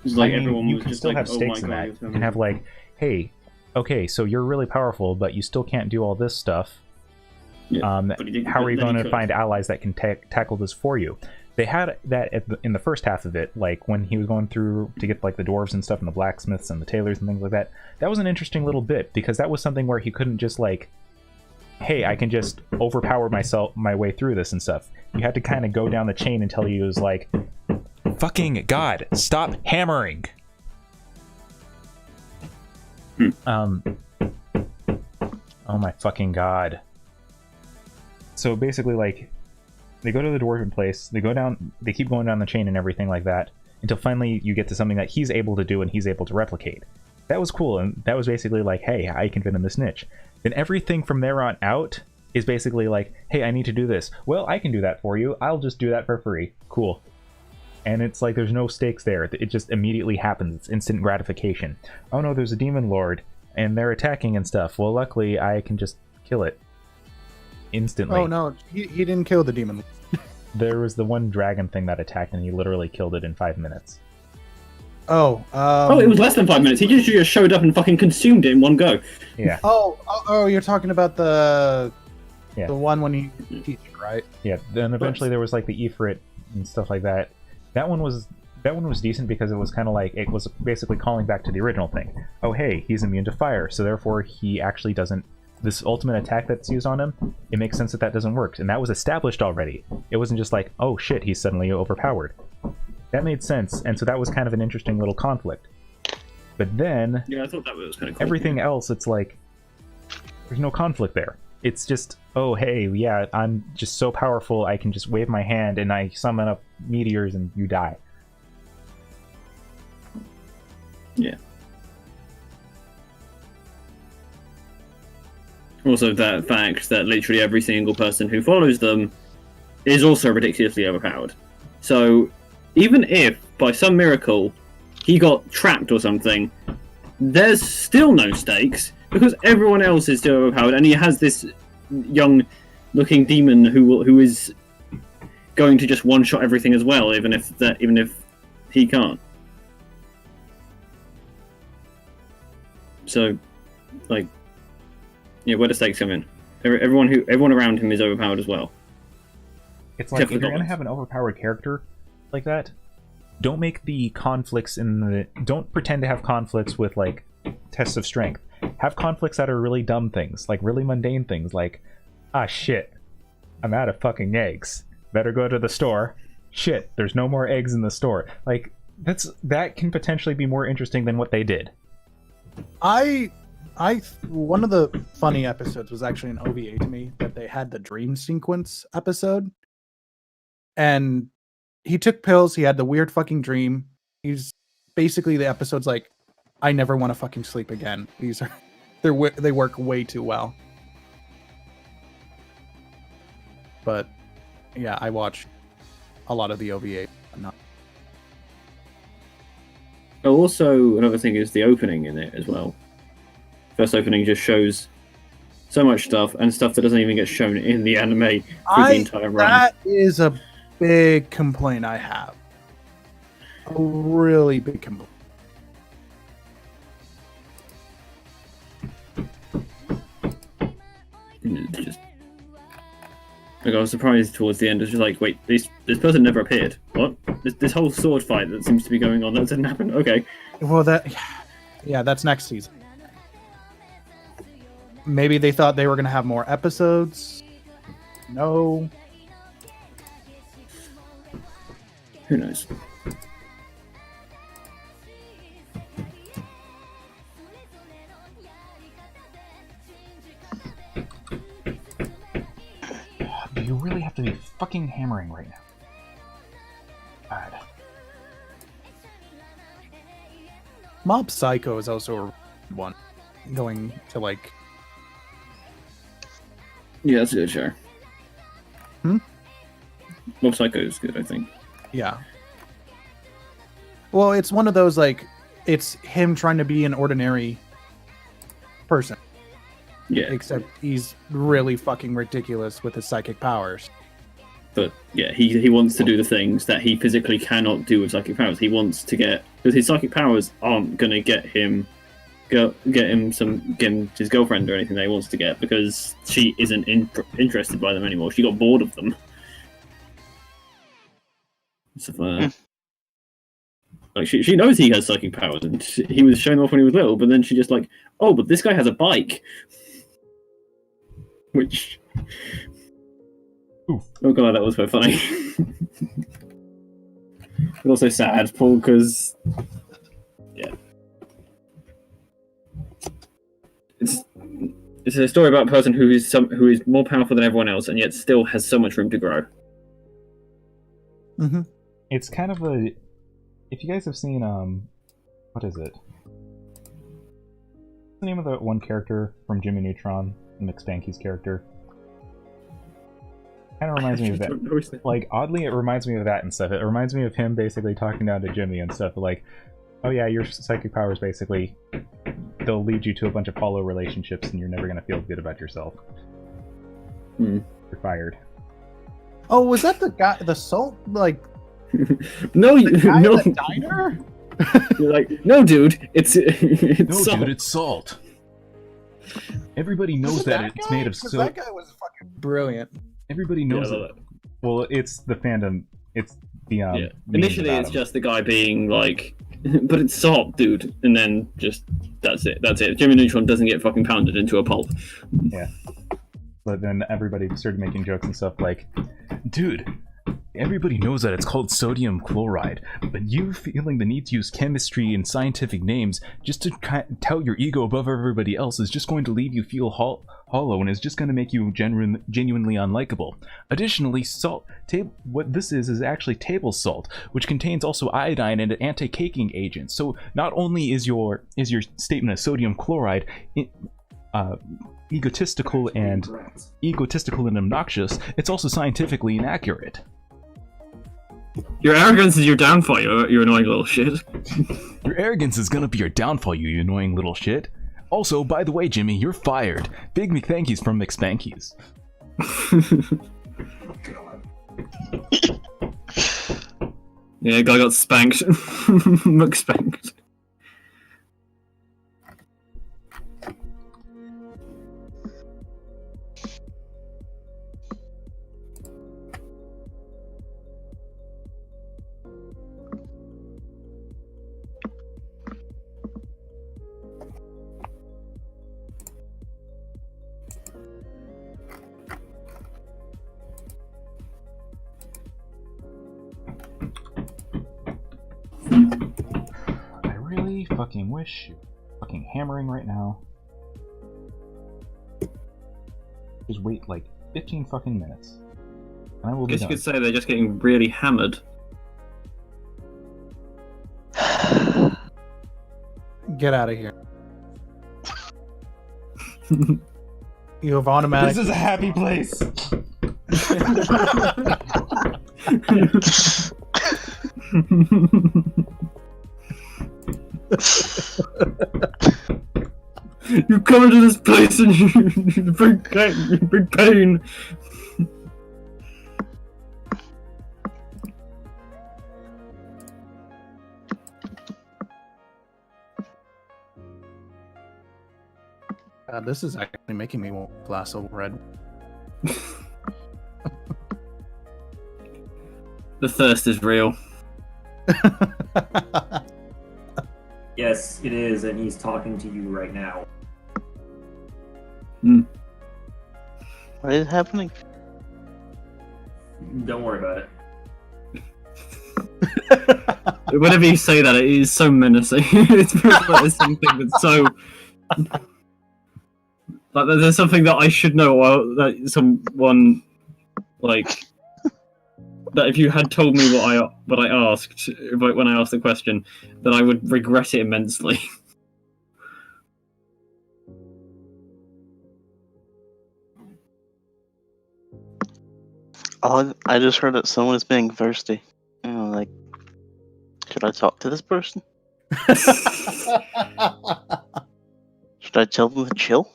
S10: It's like everyone
S1: you
S10: was
S1: can
S10: just
S1: still
S10: like,
S1: have
S10: "Oh
S1: stakes
S10: my
S1: in that.
S10: God,
S1: You can have like, hey, okay, so you're really powerful, but you still can't do all this stuff.
S10: Yeah,
S1: how are you going to find allies that can tackle this for you? They had that in the first half of it, like when he was going through to get like the dwarves and stuff and the blacksmiths and the tailors and things like that. That was an interesting little bit because that was something where he couldn't just like, hey, I can just overpower my way through this and stuff. You had to kind of go down the chain until he was like, fucking God, stop hammering. Oh my fucking God. So basically, like, they go to the dwarven place, they keep going down the chain and everything like that, until finally you get to something that he's able to do and he's able to replicate. That was cool, and that was basically like, hey, I can fit in this niche. Then everything from there on out is basically like, hey, I need to do this. Well, I can do that for you. I'll just do that for free. Cool. And it's like there's no stakes there. It just immediately happens. It's instant gratification. Oh no, there's a demon lord, and they're attacking and stuff. Well, luckily, I can just kill it. Instantly.
S8: Oh no, he didn't kill the demon.
S1: There was the one dragon thing that attacked, and he literally killed it in 5 minutes.
S8: Oh,
S10: it was less than 5 minutes. He just showed up and fucking consumed it in one go.
S1: Yeah.
S8: Oh, you're talking about the
S1: Yeah.
S8: the one when he teach, right?
S1: Yeah. Then eventually there was like the Ifrit and stuff like that. That one was decent because it was kind of like it was basically calling back to the original thing. Oh hey, he's immune to fire, so therefore he actually doesn't. This ultimate attack that's used on him, it makes sense that doesn't work, and that was established already. It wasn't just like, oh shit, he's suddenly overpowered. That made sense, and so that was kind of an interesting little conflict. But then,
S10: yeah, I thought that was kind of cool.
S1: Everything else, it's like there's no conflict there. It's just, oh hey, yeah, I'm just so powerful, I can just wave my hand and I summon up meteors and you die.
S10: Yeah. Also, that fact that literally every single person who follows them is also ridiculously overpowered. So, even if, by some miracle, he got trapped or something, there's still no stakes, because everyone else is still overpowered, and he has this young-looking demon who is going to just one-shot everything as well, even if he can't. So, like, yeah, where do stakes come in? Everyone around him is overpowered as well.
S1: It's like, if you're going to have an overpowered character like that, don't make the conflicts don't pretend to have conflicts with, like, tests of strength. Have conflicts that are really dumb things, like really mundane things, like, ah, shit, I'm out of fucking eggs. Better go to the store. Shit, there's no more eggs in the store. Like, that can potentially be more interesting than what they did.
S8: One of the funny episodes was actually an OVA to me, that they had the dream sequence episode. And he took pills, he had the weird fucking dream. He's basically, the episode's like, I never want to fucking sleep again. They work way too well. But yeah, I watched a lot of the OVA.
S10: Also, another thing is the opening in it as well. First opening just shows so much stuff, and stuff that doesn't even get shown in the anime through the entire run.
S8: That is a big complaint I have. A really big complaint.
S10: Just, like, I was surprised towards the end. It's just like, wait, this person never appeared. What? This whole sword fight that seems to be going on, that didn't happen. Okay.
S8: Well, that's next season. Maybe they thought they were going to have more episodes. No.
S10: Who knows?
S1: You really have to be fucking hammering right now. God.
S8: Mob Psycho is also one going to like.
S10: Yeah, that's a good show.
S8: Hmm?
S10: Mob Psycho is good, I think.
S8: Yeah. Well, it's one of those like, it's him trying to be an ordinary person.
S10: Yeah.
S8: Except he's really fucking ridiculous with his psychic powers.
S10: But yeah, he wants to do the things that he physically cannot do with psychic powers. He wants to get, because his psychic powers aren't gonna get him his girlfriend or anything that he wants to get, because she isn't interested by them anymore. She got bored of them. So, like she knows he has psychic powers, and he was showing off when he was little. But then she just like, oh, but this guy has a bike, which.
S1: Oof.
S10: Oh god, that was so funny. But also sad, Paul, because yeah, it's a story about a person who is more powerful than everyone else, and yet still has so much room to grow.
S8: Mm-hmm.
S1: It's kind of a. If you guys have seen what is it? What's the name of the one character from Jimmy Neutron, McSpanky's character? Kind of reminds me of that. Like, oddly, it reminds me of that and stuff. It reminds me of him basically talking down to Jimmy and stuff. Like, oh yeah, your psychic powers basically, they'll lead you to a bunch of follow relationships and you're never going to feel good about yourself. You're fired.
S8: Oh, was that the guy, the Salt, like...
S10: No,
S8: the guy
S10: no.
S8: at the diner?
S10: You're like, no, dude, it's
S1: no,
S10: salt.
S1: Dude, it's salt. Everybody knows that it's made of soap.
S8: That guy was fucking brilliant.
S1: Everybody knows it. Well, it's the fandom. It's the
S10: yeah. Initially, it's just the guy being like, "But it's salt, dude," and then just that's it. That's it. Jimmy Neutron doesn't get fucking pounded into a pulp.
S1: Yeah. But then everybody started making jokes and stuff like, "Dude, everybody knows that it's called sodium chloride, but you feeling the need to use chemistry and scientific names just to tout your ego above everybody else is just going to leave you feel hollow and is just going to make you genuinely unlikable. Additionally, salt, what this is actually table salt, which contains also iodine and an anti-caking agent. So not only is your statement of sodium chloride egotistical and obnoxious, it's also scientifically inaccurate."
S10: Your arrogance is your downfall, you annoying little shit.
S1: Your arrogance is gonna be your downfall, you annoying little shit. Also, by the way, Jimmy, you're fired. Big McThankies from McSpankies.
S10: Yeah, guy got spanked. McSpanked.
S1: I really fucking wish you were fucking hammering right now. Just wait like 15 fucking minutes. And I will be
S10: Guess
S1: done.
S10: you could say they're just getting really hammered.
S8: Get out of here. You have automatic.
S1: This is a happy place.
S10: You come into this place and you bring pain.
S8: This is actually making me want a glass of red.
S10: The thirst is real.
S6: Yes, it is, and he's talking to you right now.
S7: What is happening?
S6: Don't worry about
S10: Whenever you say that, it is so menacing. It feels like there's something that's so. Like there's something that I should know, or that someone like that if you had told me what I asked when I asked the question, then I would regret it immensely.
S7: Oh, I just heard that someone is being thirsty. Like, should I talk to this person? Should I tell them to chill?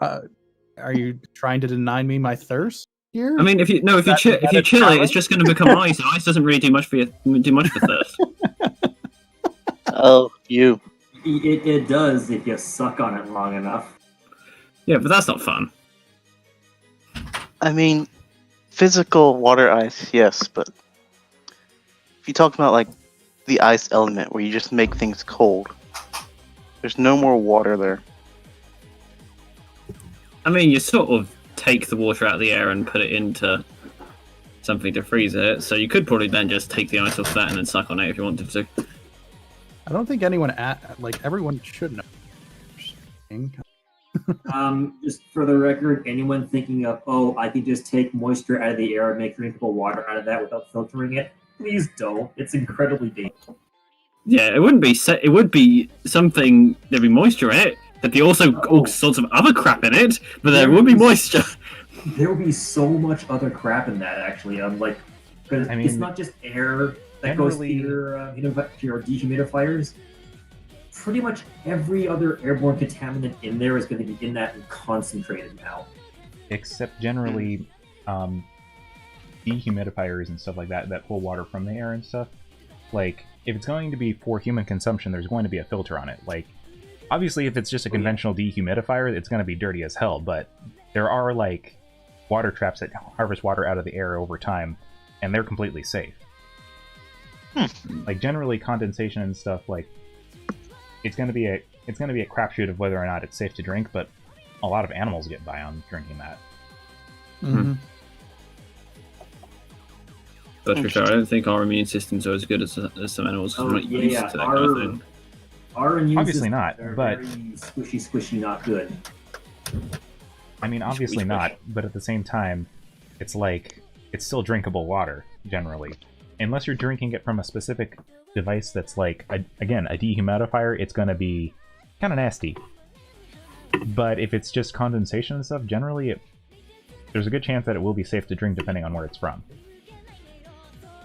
S8: Are you trying to deny me my thirst here?
S10: I mean, if you chill it, it's just going to become ice, and ice doesn't really do much for thirst.
S7: Oh, you.
S6: It does if you suck on it long enough.
S10: Yeah, but that's not fun.
S7: I mean, physical water ice, yes, but if you talk about like the ice element where you just make things cold, there's no more water there.
S10: I mean, you sort of take the water out of the air and put it into something to freeze it, so you could probably then just take the ice off that and then suck on it if you wanted to.
S8: I don't think anyone everyone should know.
S6: Just for the record, anyone thinking of, I can just take moisture out of the air and make drinkable water out of that without filtering it, please don't. It's incredibly dangerous.
S10: Yeah, it wouldn't be. It would be something. There'd be moisture in it. There'd be also all sorts of other crap in it, but there would be moisture.
S6: There would be so much other crap in that, actually. Because it's not just air that goes through your dehumidifiers. Pretty much every other airborne contaminant in there is going to be in that and concentrated now.
S1: Except generally, dehumidifiers and stuff like that pull water from the air and stuff. Like, if it's going to be for human consumption, there's going to be a filter on it. Like, obviously, if it's just a conventional dehumidifier, it's going to be dirty as hell, but there are, like, water traps that harvest water out of the air over time, and they're completely safe. Like, generally, condensation and stuff, like, it's going to be a crapshoot of whether or not it's safe to drink, but a lot of animals get by on drinking that.
S8: Mm-hmm.
S10: But for sure, I don't think our immune systems are as good as some animals. We're not used to that kind of thing.
S6: Our immune
S1: obviously
S6: systems
S1: not,
S6: are
S1: but
S6: very squishy, not good.
S1: I mean, obviously not, but at the same time, it's like it's still drinkable water generally, unless you're drinking it from a specific device that's like a dehumidifier. It's going to be kind of nasty. But if it's just condensation and stuff, generally, there's a good chance that it will be safe to drink depending on where it's from.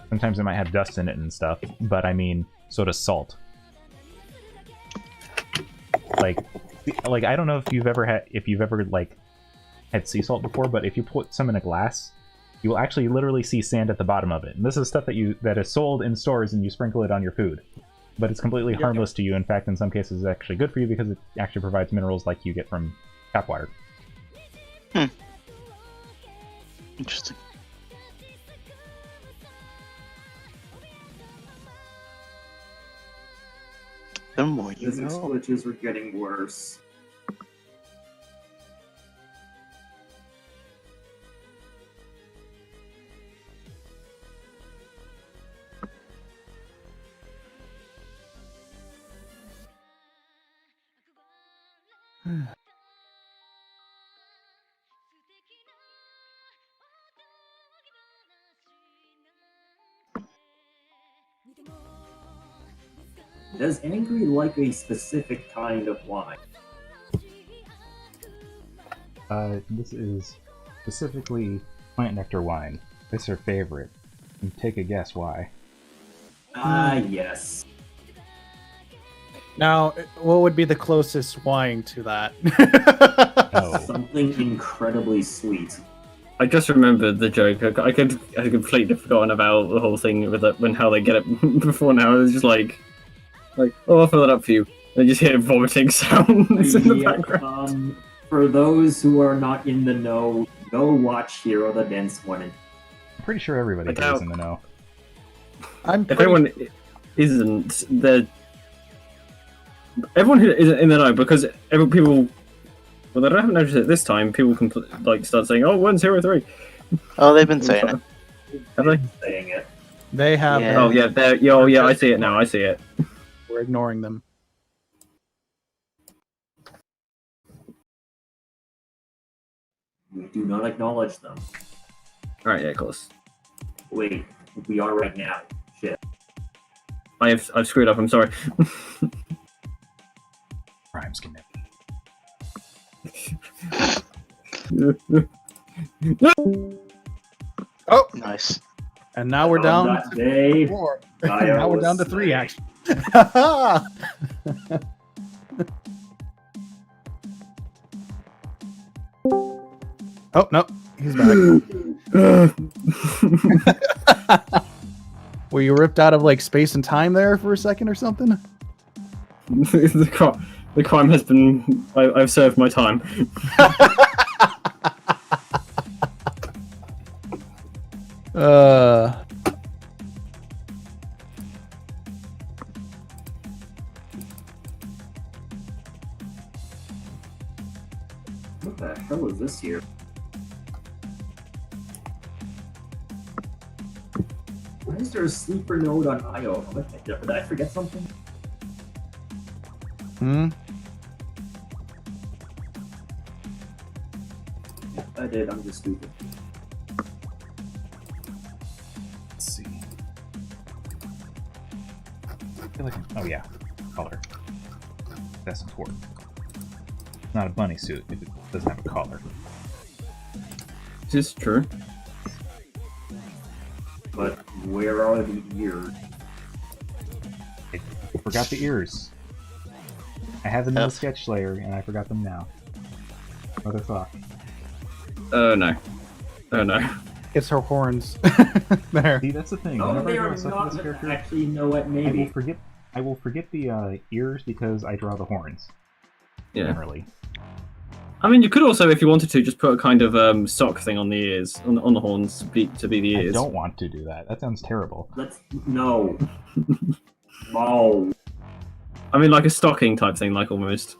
S1: Sometimes it might have dust in it and stuff, but I mean, so does salt. Like I don't know if you've ever had sea salt before, but if you put some in a glass, you will actually literally see sand at the bottom of it. And this is stuff that is sold in stores, and you sprinkle it on your food. But it's completely harmless to you. In fact, in some cases, it's actually good for you because it actually provides minerals like you get from tap water.
S7: Interesting. The more you
S6: Physics
S7: know.
S6: glitches are getting worse. Does Angry like a specific kind of wine?
S1: This is specifically plant nectar wine. It's her favorite. And take a guess why.
S6: Yes.
S8: Now, what would be the closest wine to that?
S6: Something incredibly sweet.
S10: I just remembered the joke. I completely forgotten about the whole thing with it, how they get it before now. It's just like, I'll fill it up for you. And you just hear vomiting sounds in the background.
S6: For those who are not in the know, go watch Hiro the Dense One.
S1: I'm pretty sure everybody here is in the know.
S10: If everyone isn't, everyone who isn't in the know, because people. Well, I haven't noticed it this time. People can start saying, "Oh, when's Hero 3?"
S7: Oh, they've been saying it.
S10: Have they?
S6: Saying it.
S8: They have.
S7: Yeah.
S8: them.
S10: Oh yeah, there. Oh yeah, I see it now. I see it.
S8: We're ignoring them.
S6: We do not acknowledge them.
S10: All right, yeah, close.
S6: Wait, we are right now. Shit.
S10: I've screwed up. I'm sorry.
S1: Crimes committed.
S8: Oh,
S7: Nice.
S8: and now we're
S6: On
S8: down
S6: that
S8: to
S6: day,
S8: 4.
S6: Gaia
S8: Now we're
S6: was
S8: down to 3,
S6: slain.
S8: actually. Oh no, he's back. Were you ripped out of like space and time there for a second or something?
S10: The crime has been. I've served my time.
S8: Uh.
S6: What the hell is this here? Why is there a sleeper node on IO? Did I forget something?
S8: Hmm.
S6: I did. I'm just stupid.
S1: Let's see. I feel like oh yeah, collar. That's important. It's not a bunny suit if it doesn't have a collar.
S10: This is true.
S6: But where are the ears?
S1: I forgot the ears. I have them in the sketch layer, and I forgot them now. Motherfuck.
S10: Oh no. Oh no.
S8: It's her horns. There.
S1: See, that's the thing.
S6: No,
S1: Whenever I
S6: they
S1: draw
S6: are
S1: a stuff
S6: not.
S1: for this character,
S6: Actually, you know what?
S1: I will
S6: Maybe.
S1: forget the ears because I draw the horns.
S10: Yeah.
S1: Generally.
S10: I mean, you could also, if you wanted to, just put a kind of sock thing on the ears, on the horns, to be the ears.
S1: I don't want to do that. That sounds terrible.
S6: No. No.
S10: I mean, like a stocking type thing, like almost.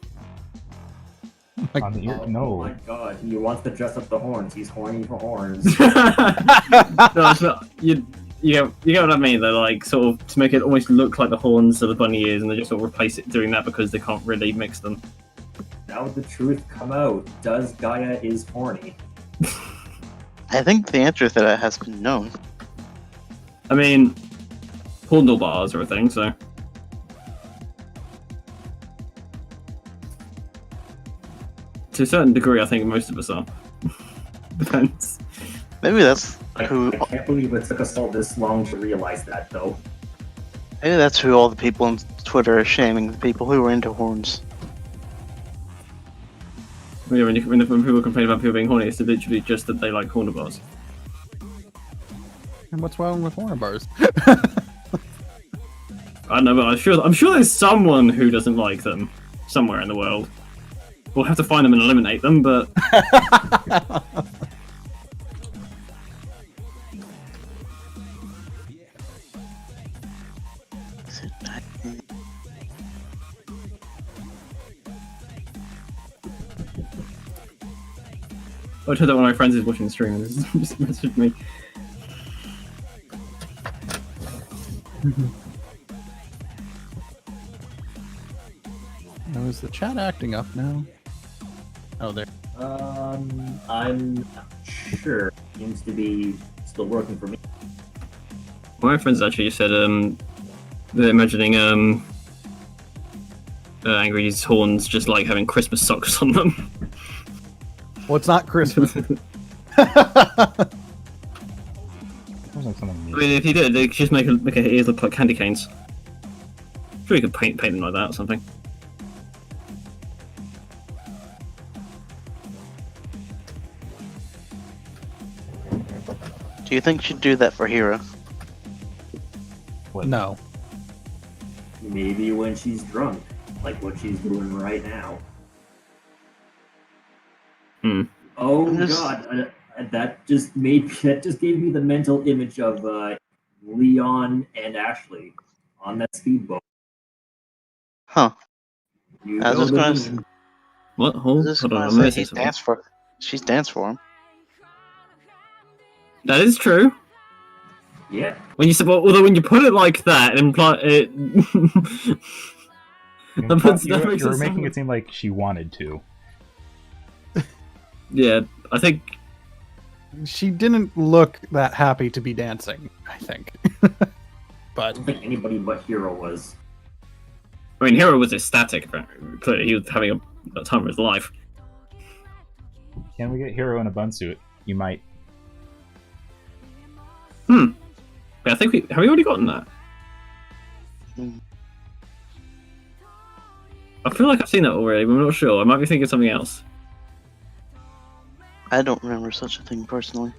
S1: On the ear?
S6: Oh
S1: No.
S6: my god, he wants to dress up the horns. He's horny for horns.
S10: No, it's not. You get what I mean? They're like sort of to make it almost look like the horns of the bunny ears, and they just sort of replace it doing that because they can't really mix them.
S6: Now the truth come out. Does Gaia is horny?
S7: I think the answer to that has been known.
S10: I mean, handlebars are a thing, so. To a certain degree, I think most of us are. Depends.
S7: Maybe that's
S6: I
S7: who.
S6: can't believe it took us all this long to realize that, though.
S7: Maybe that's who all the people on Twitter are shaming, the people who are into horns.
S10: Yeah, when people complain about people being horny, it's literally just that they like handlebars.
S8: And what's wrong with horn bars?
S10: I don't know, but I'm sure there's someone who doesn't like them somewhere in the world. We'll have to find them and eliminate them, but I told that one of my friends is watching the stream and just messaged me.
S8: Now, is the chat acting up now? Oh, there.
S6: I'm not sure. Seems to be still working for me.
S10: One of my friends actually said they're imagining Angry's horns just like having Christmas socks on them.
S8: Well, it's not Christmas.
S1: Sounds like something
S10: I
S1: neat.
S10: mean, if he did, they could just make her ears look like candy canes. Sure, you could paint them like that or something.
S7: Do you think she'd do that for Hiro?
S8: No.
S6: Maybe when she's drunk, like what she's doing right now.
S10: Hmm.
S6: Oh
S7: I'm just-
S6: god, that just gave me the mental image of Leon and Ashley on that speedboat.
S7: Huh.
S6: You
S7: I was
S6: know
S7: just
S6: the
S7: gonna
S6: meme.
S10: What?
S7: I
S10: Hold
S7: was just
S10: on,
S7: gonna
S10: I'm
S7: say
S10: missing
S7: he's
S10: something.
S7: danced for. She's danced for him.
S10: That is true.
S6: Yeah.
S10: When you although when you put it like that, it imply it.
S1: You're making it seem like she wanted to.
S10: Yeah, I think
S8: She didn't look that happy to be dancing, I think.
S6: I
S8: But
S6: don't think anybody but Hiro was.
S10: I mean, Hiro was ecstatic. Apparently. Clearly, he was having a time of his life.
S1: Can we get Hiro in a bun suit? You might.
S10: Yeah, I think have we already gotten that? I feel like I've seen that already, but I'm not sure. I might be thinking of something else.
S7: I don't remember such a thing personally.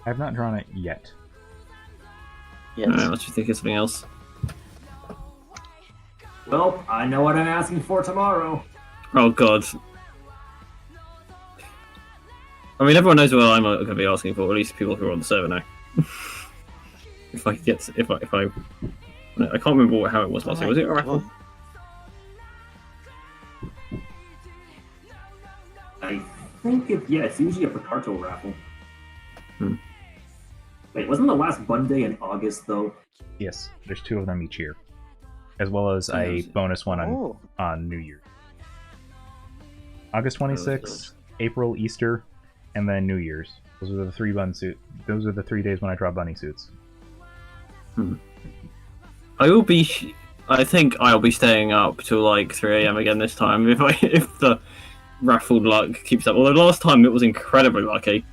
S1: I have not drawn it yet.
S7: Yes.
S10: I must be thinking of something else.
S6: Well, I know what I'm asking for tomorrow.
S10: Oh god. I mean, everyone knows what I'm going to be asking for. At least people who are on the server know. If I get, I can't remember how it was last year. Was it a raffle?
S6: I think it's usually a Picarto raffle. Wait, wasn't the last Bun Day in August though?
S1: Yes, there's 2 of them each year, as well as a bonus one on New Year. August 26th, April Easter, and then New Year's. Those are the 3 bun suit. Those are the 3 days when I draw bunny suits.
S10: I think I'll be staying up till like 3 AM again this time if the raffled luck keeps up. Although last time it was incredibly lucky,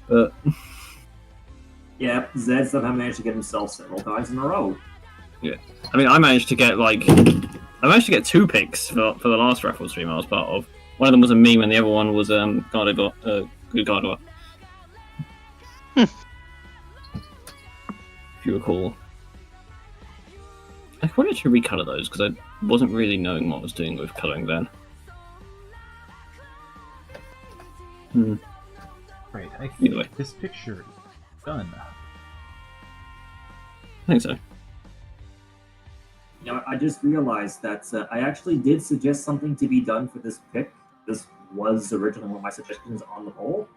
S10: but
S6: yeah, Zed somehow managed to get himself several times in a row.
S10: yeah, I mean I managed to get 2 picks for the last raffle stream I was part of. One of them was a meme and the other one was Gardevoir, good Gardevoir. If you recall. I wanted to recolor those because I wasn't really knowing what I was doing with coloring then.
S1: Right, I think
S10: Anyway.
S1: this picture is done.
S10: I think so.
S6: You know, I just realized that I actually did suggest something to be done for this pick. This was originally one of my suggestions on the poll.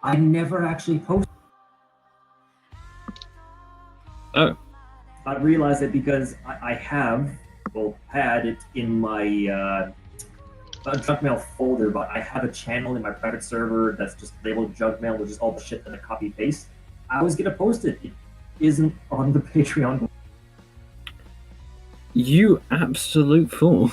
S6: I never actually posted.
S10: Oh.
S6: I realized it because I had it in my junk mail folder, but I have a channel in my private server that's just labeled junk mail, which is all the shit that I copy paste. I was gonna post it. It isn't on the Patreon.
S10: You absolute fool.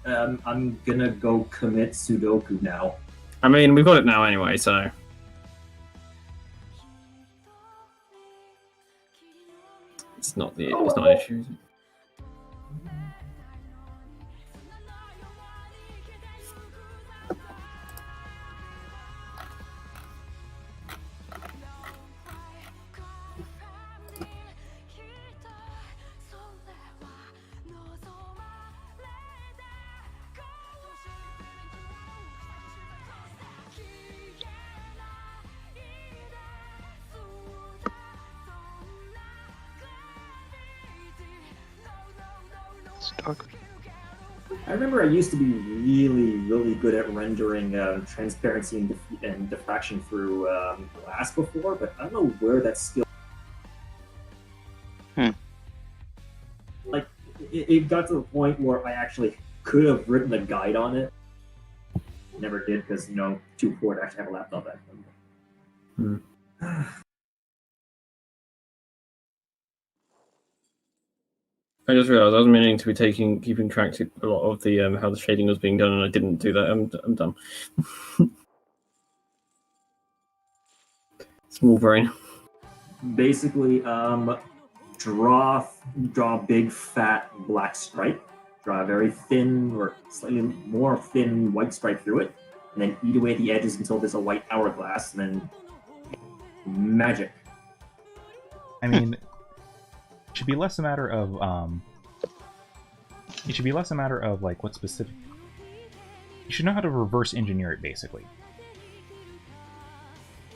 S6: I'm gonna go commit Sudoku now.
S10: I mean, we've got it now anyway, so. It's not an issue, is it?
S6: I remember I used to be really, really good at rendering transparency and diffraction through glass before, but I don't know where that skill. Like, it got to the point where I actually could have written a guide on it. Never did because, too poor to actually have a laptop back then.
S10: I just realised I was meaning to be keeping track to a lot of the how the shading was being done, and I didn't do that. I'm dumb. Small brain.
S6: Basically, draw a big fat black stripe, draw a very thin or slightly more thin white stripe through it, and then eat away at the edges until there's a white hourglass, and then magic.
S1: I mean, it should be less a matter of like what specific. You should know how to reverse engineer it, basically.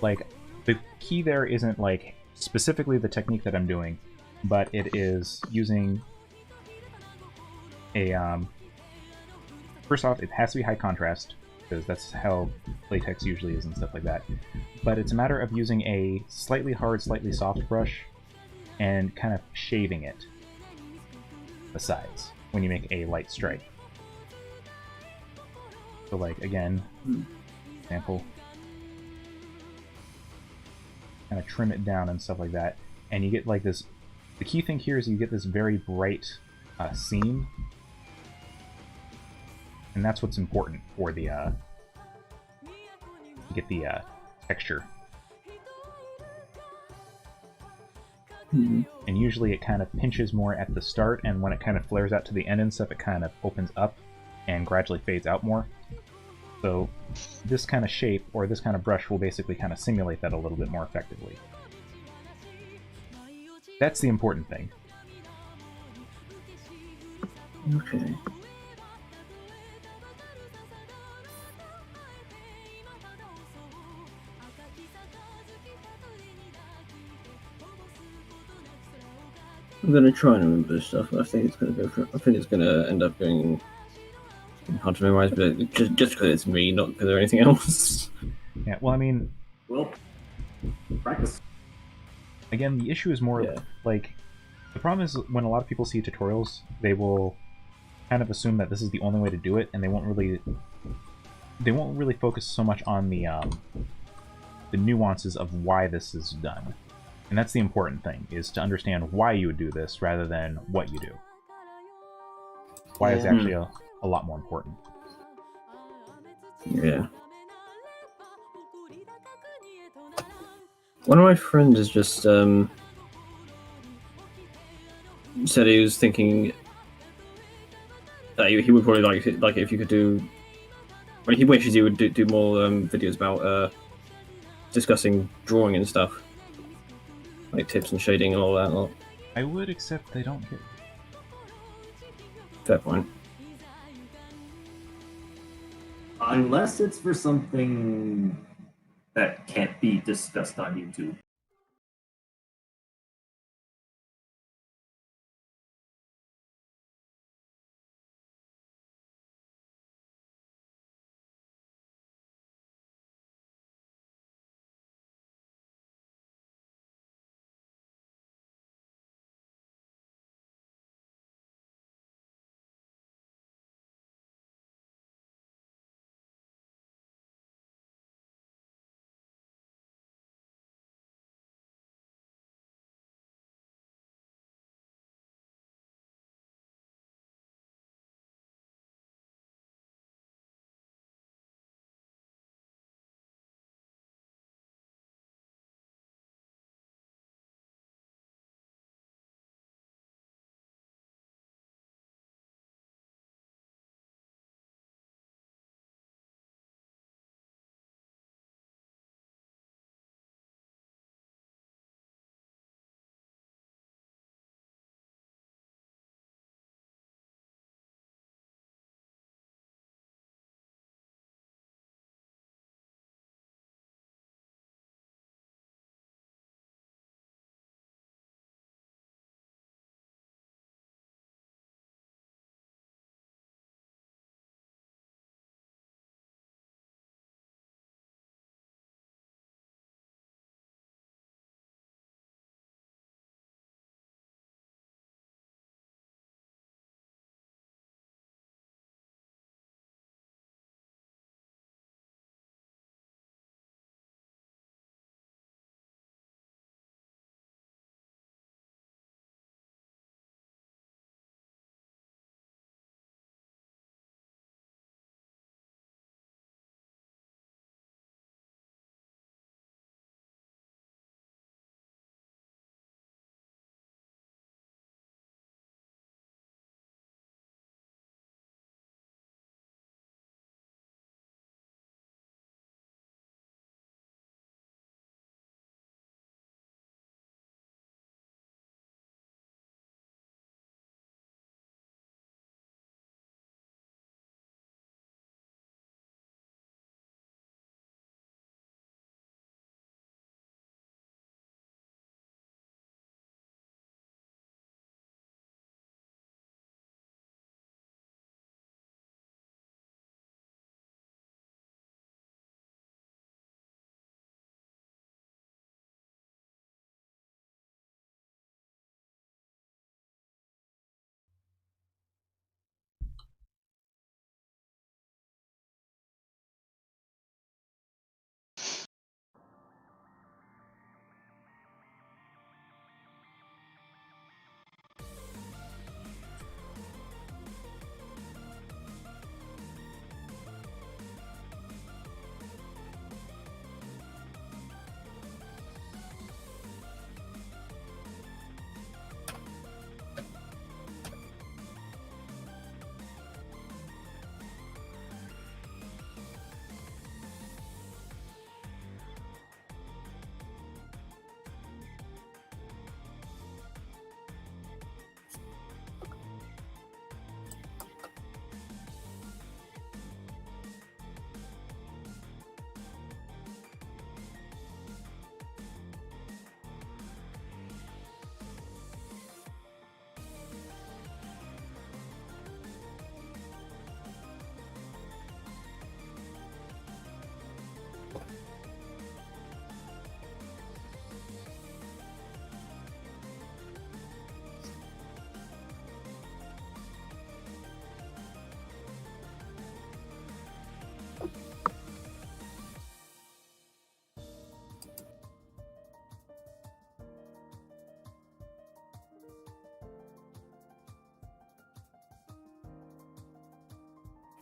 S1: Like, the key there isn't like specifically the technique that I'm doing, but it is using a first off, it has to be high contrast. because that's how latex usually is and stuff like that. But it's a matter of using a slightly hard, slightly soft brush and kind of shaving it the sides when you make a light stripe. So like, again, example, kind of trim it down and stuff like that, and you get like this. The key thing here is you get this very bright seam, and that's what's important for the to get the texture. And usually it kind of pinches more at the start, and when it kind of flares out to the end and stuff, it kind of opens up and gradually fades out more. So this kind of shape, or this kind of brush, will basically kind of simulate that a little bit more effectively. That's the important thing.
S10: Okay. I'm gonna try and remember this stuff. I think it's gonna go for. I think it's gonna end up going hard to memorize, but just because it's me, not because of anything else.
S1: Yeah. Well, I mean,
S6: Well, practice.
S1: again, the issue is more like, the problem is when a lot of people see tutorials, they will kind of assume that this is the only way to do it, and they won't really focus so much on the nuances of why this is done. And that's the important thing, is to understand why you would do this rather than what you do. Why is actually a lot more important.
S10: Yeah. One of my friends has just said he was thinking that he would probably like it if you could do. Well, he wishes he would do more videos about discussing drawing and stuff, like tips and shading and all that. Lot.
S1: I would, except they don't get.
S10: Fair point.
S6: Unless it's for something that can't be discussed on YouTube.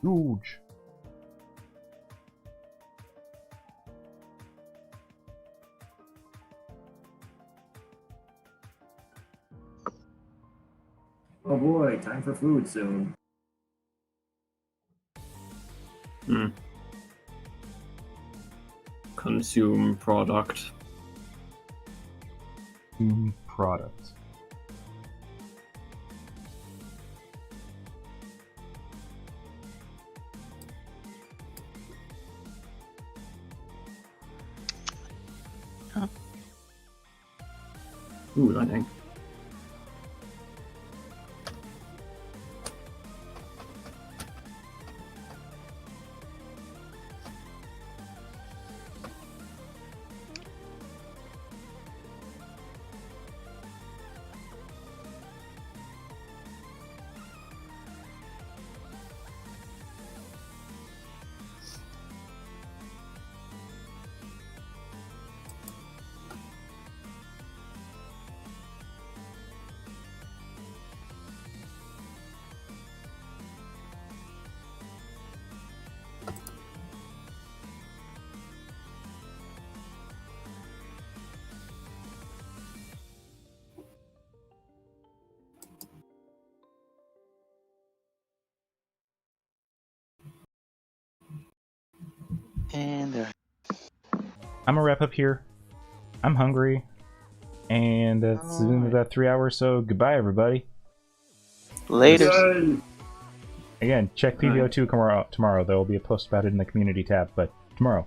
S1: Huge.
S6: Oh boy, time for food soon.
S10: Consume product.
S1: Product.
S10: Ooh, lightning.
S7: And there.
S1: I'm gonna wrap up here. I'm hungry. And it's been about 3 hours, so goodbye, everybody.
S7: Later.
S1: Again, check PVO2 tomorrow. There will be a post about it in the community tab, but tomorrow.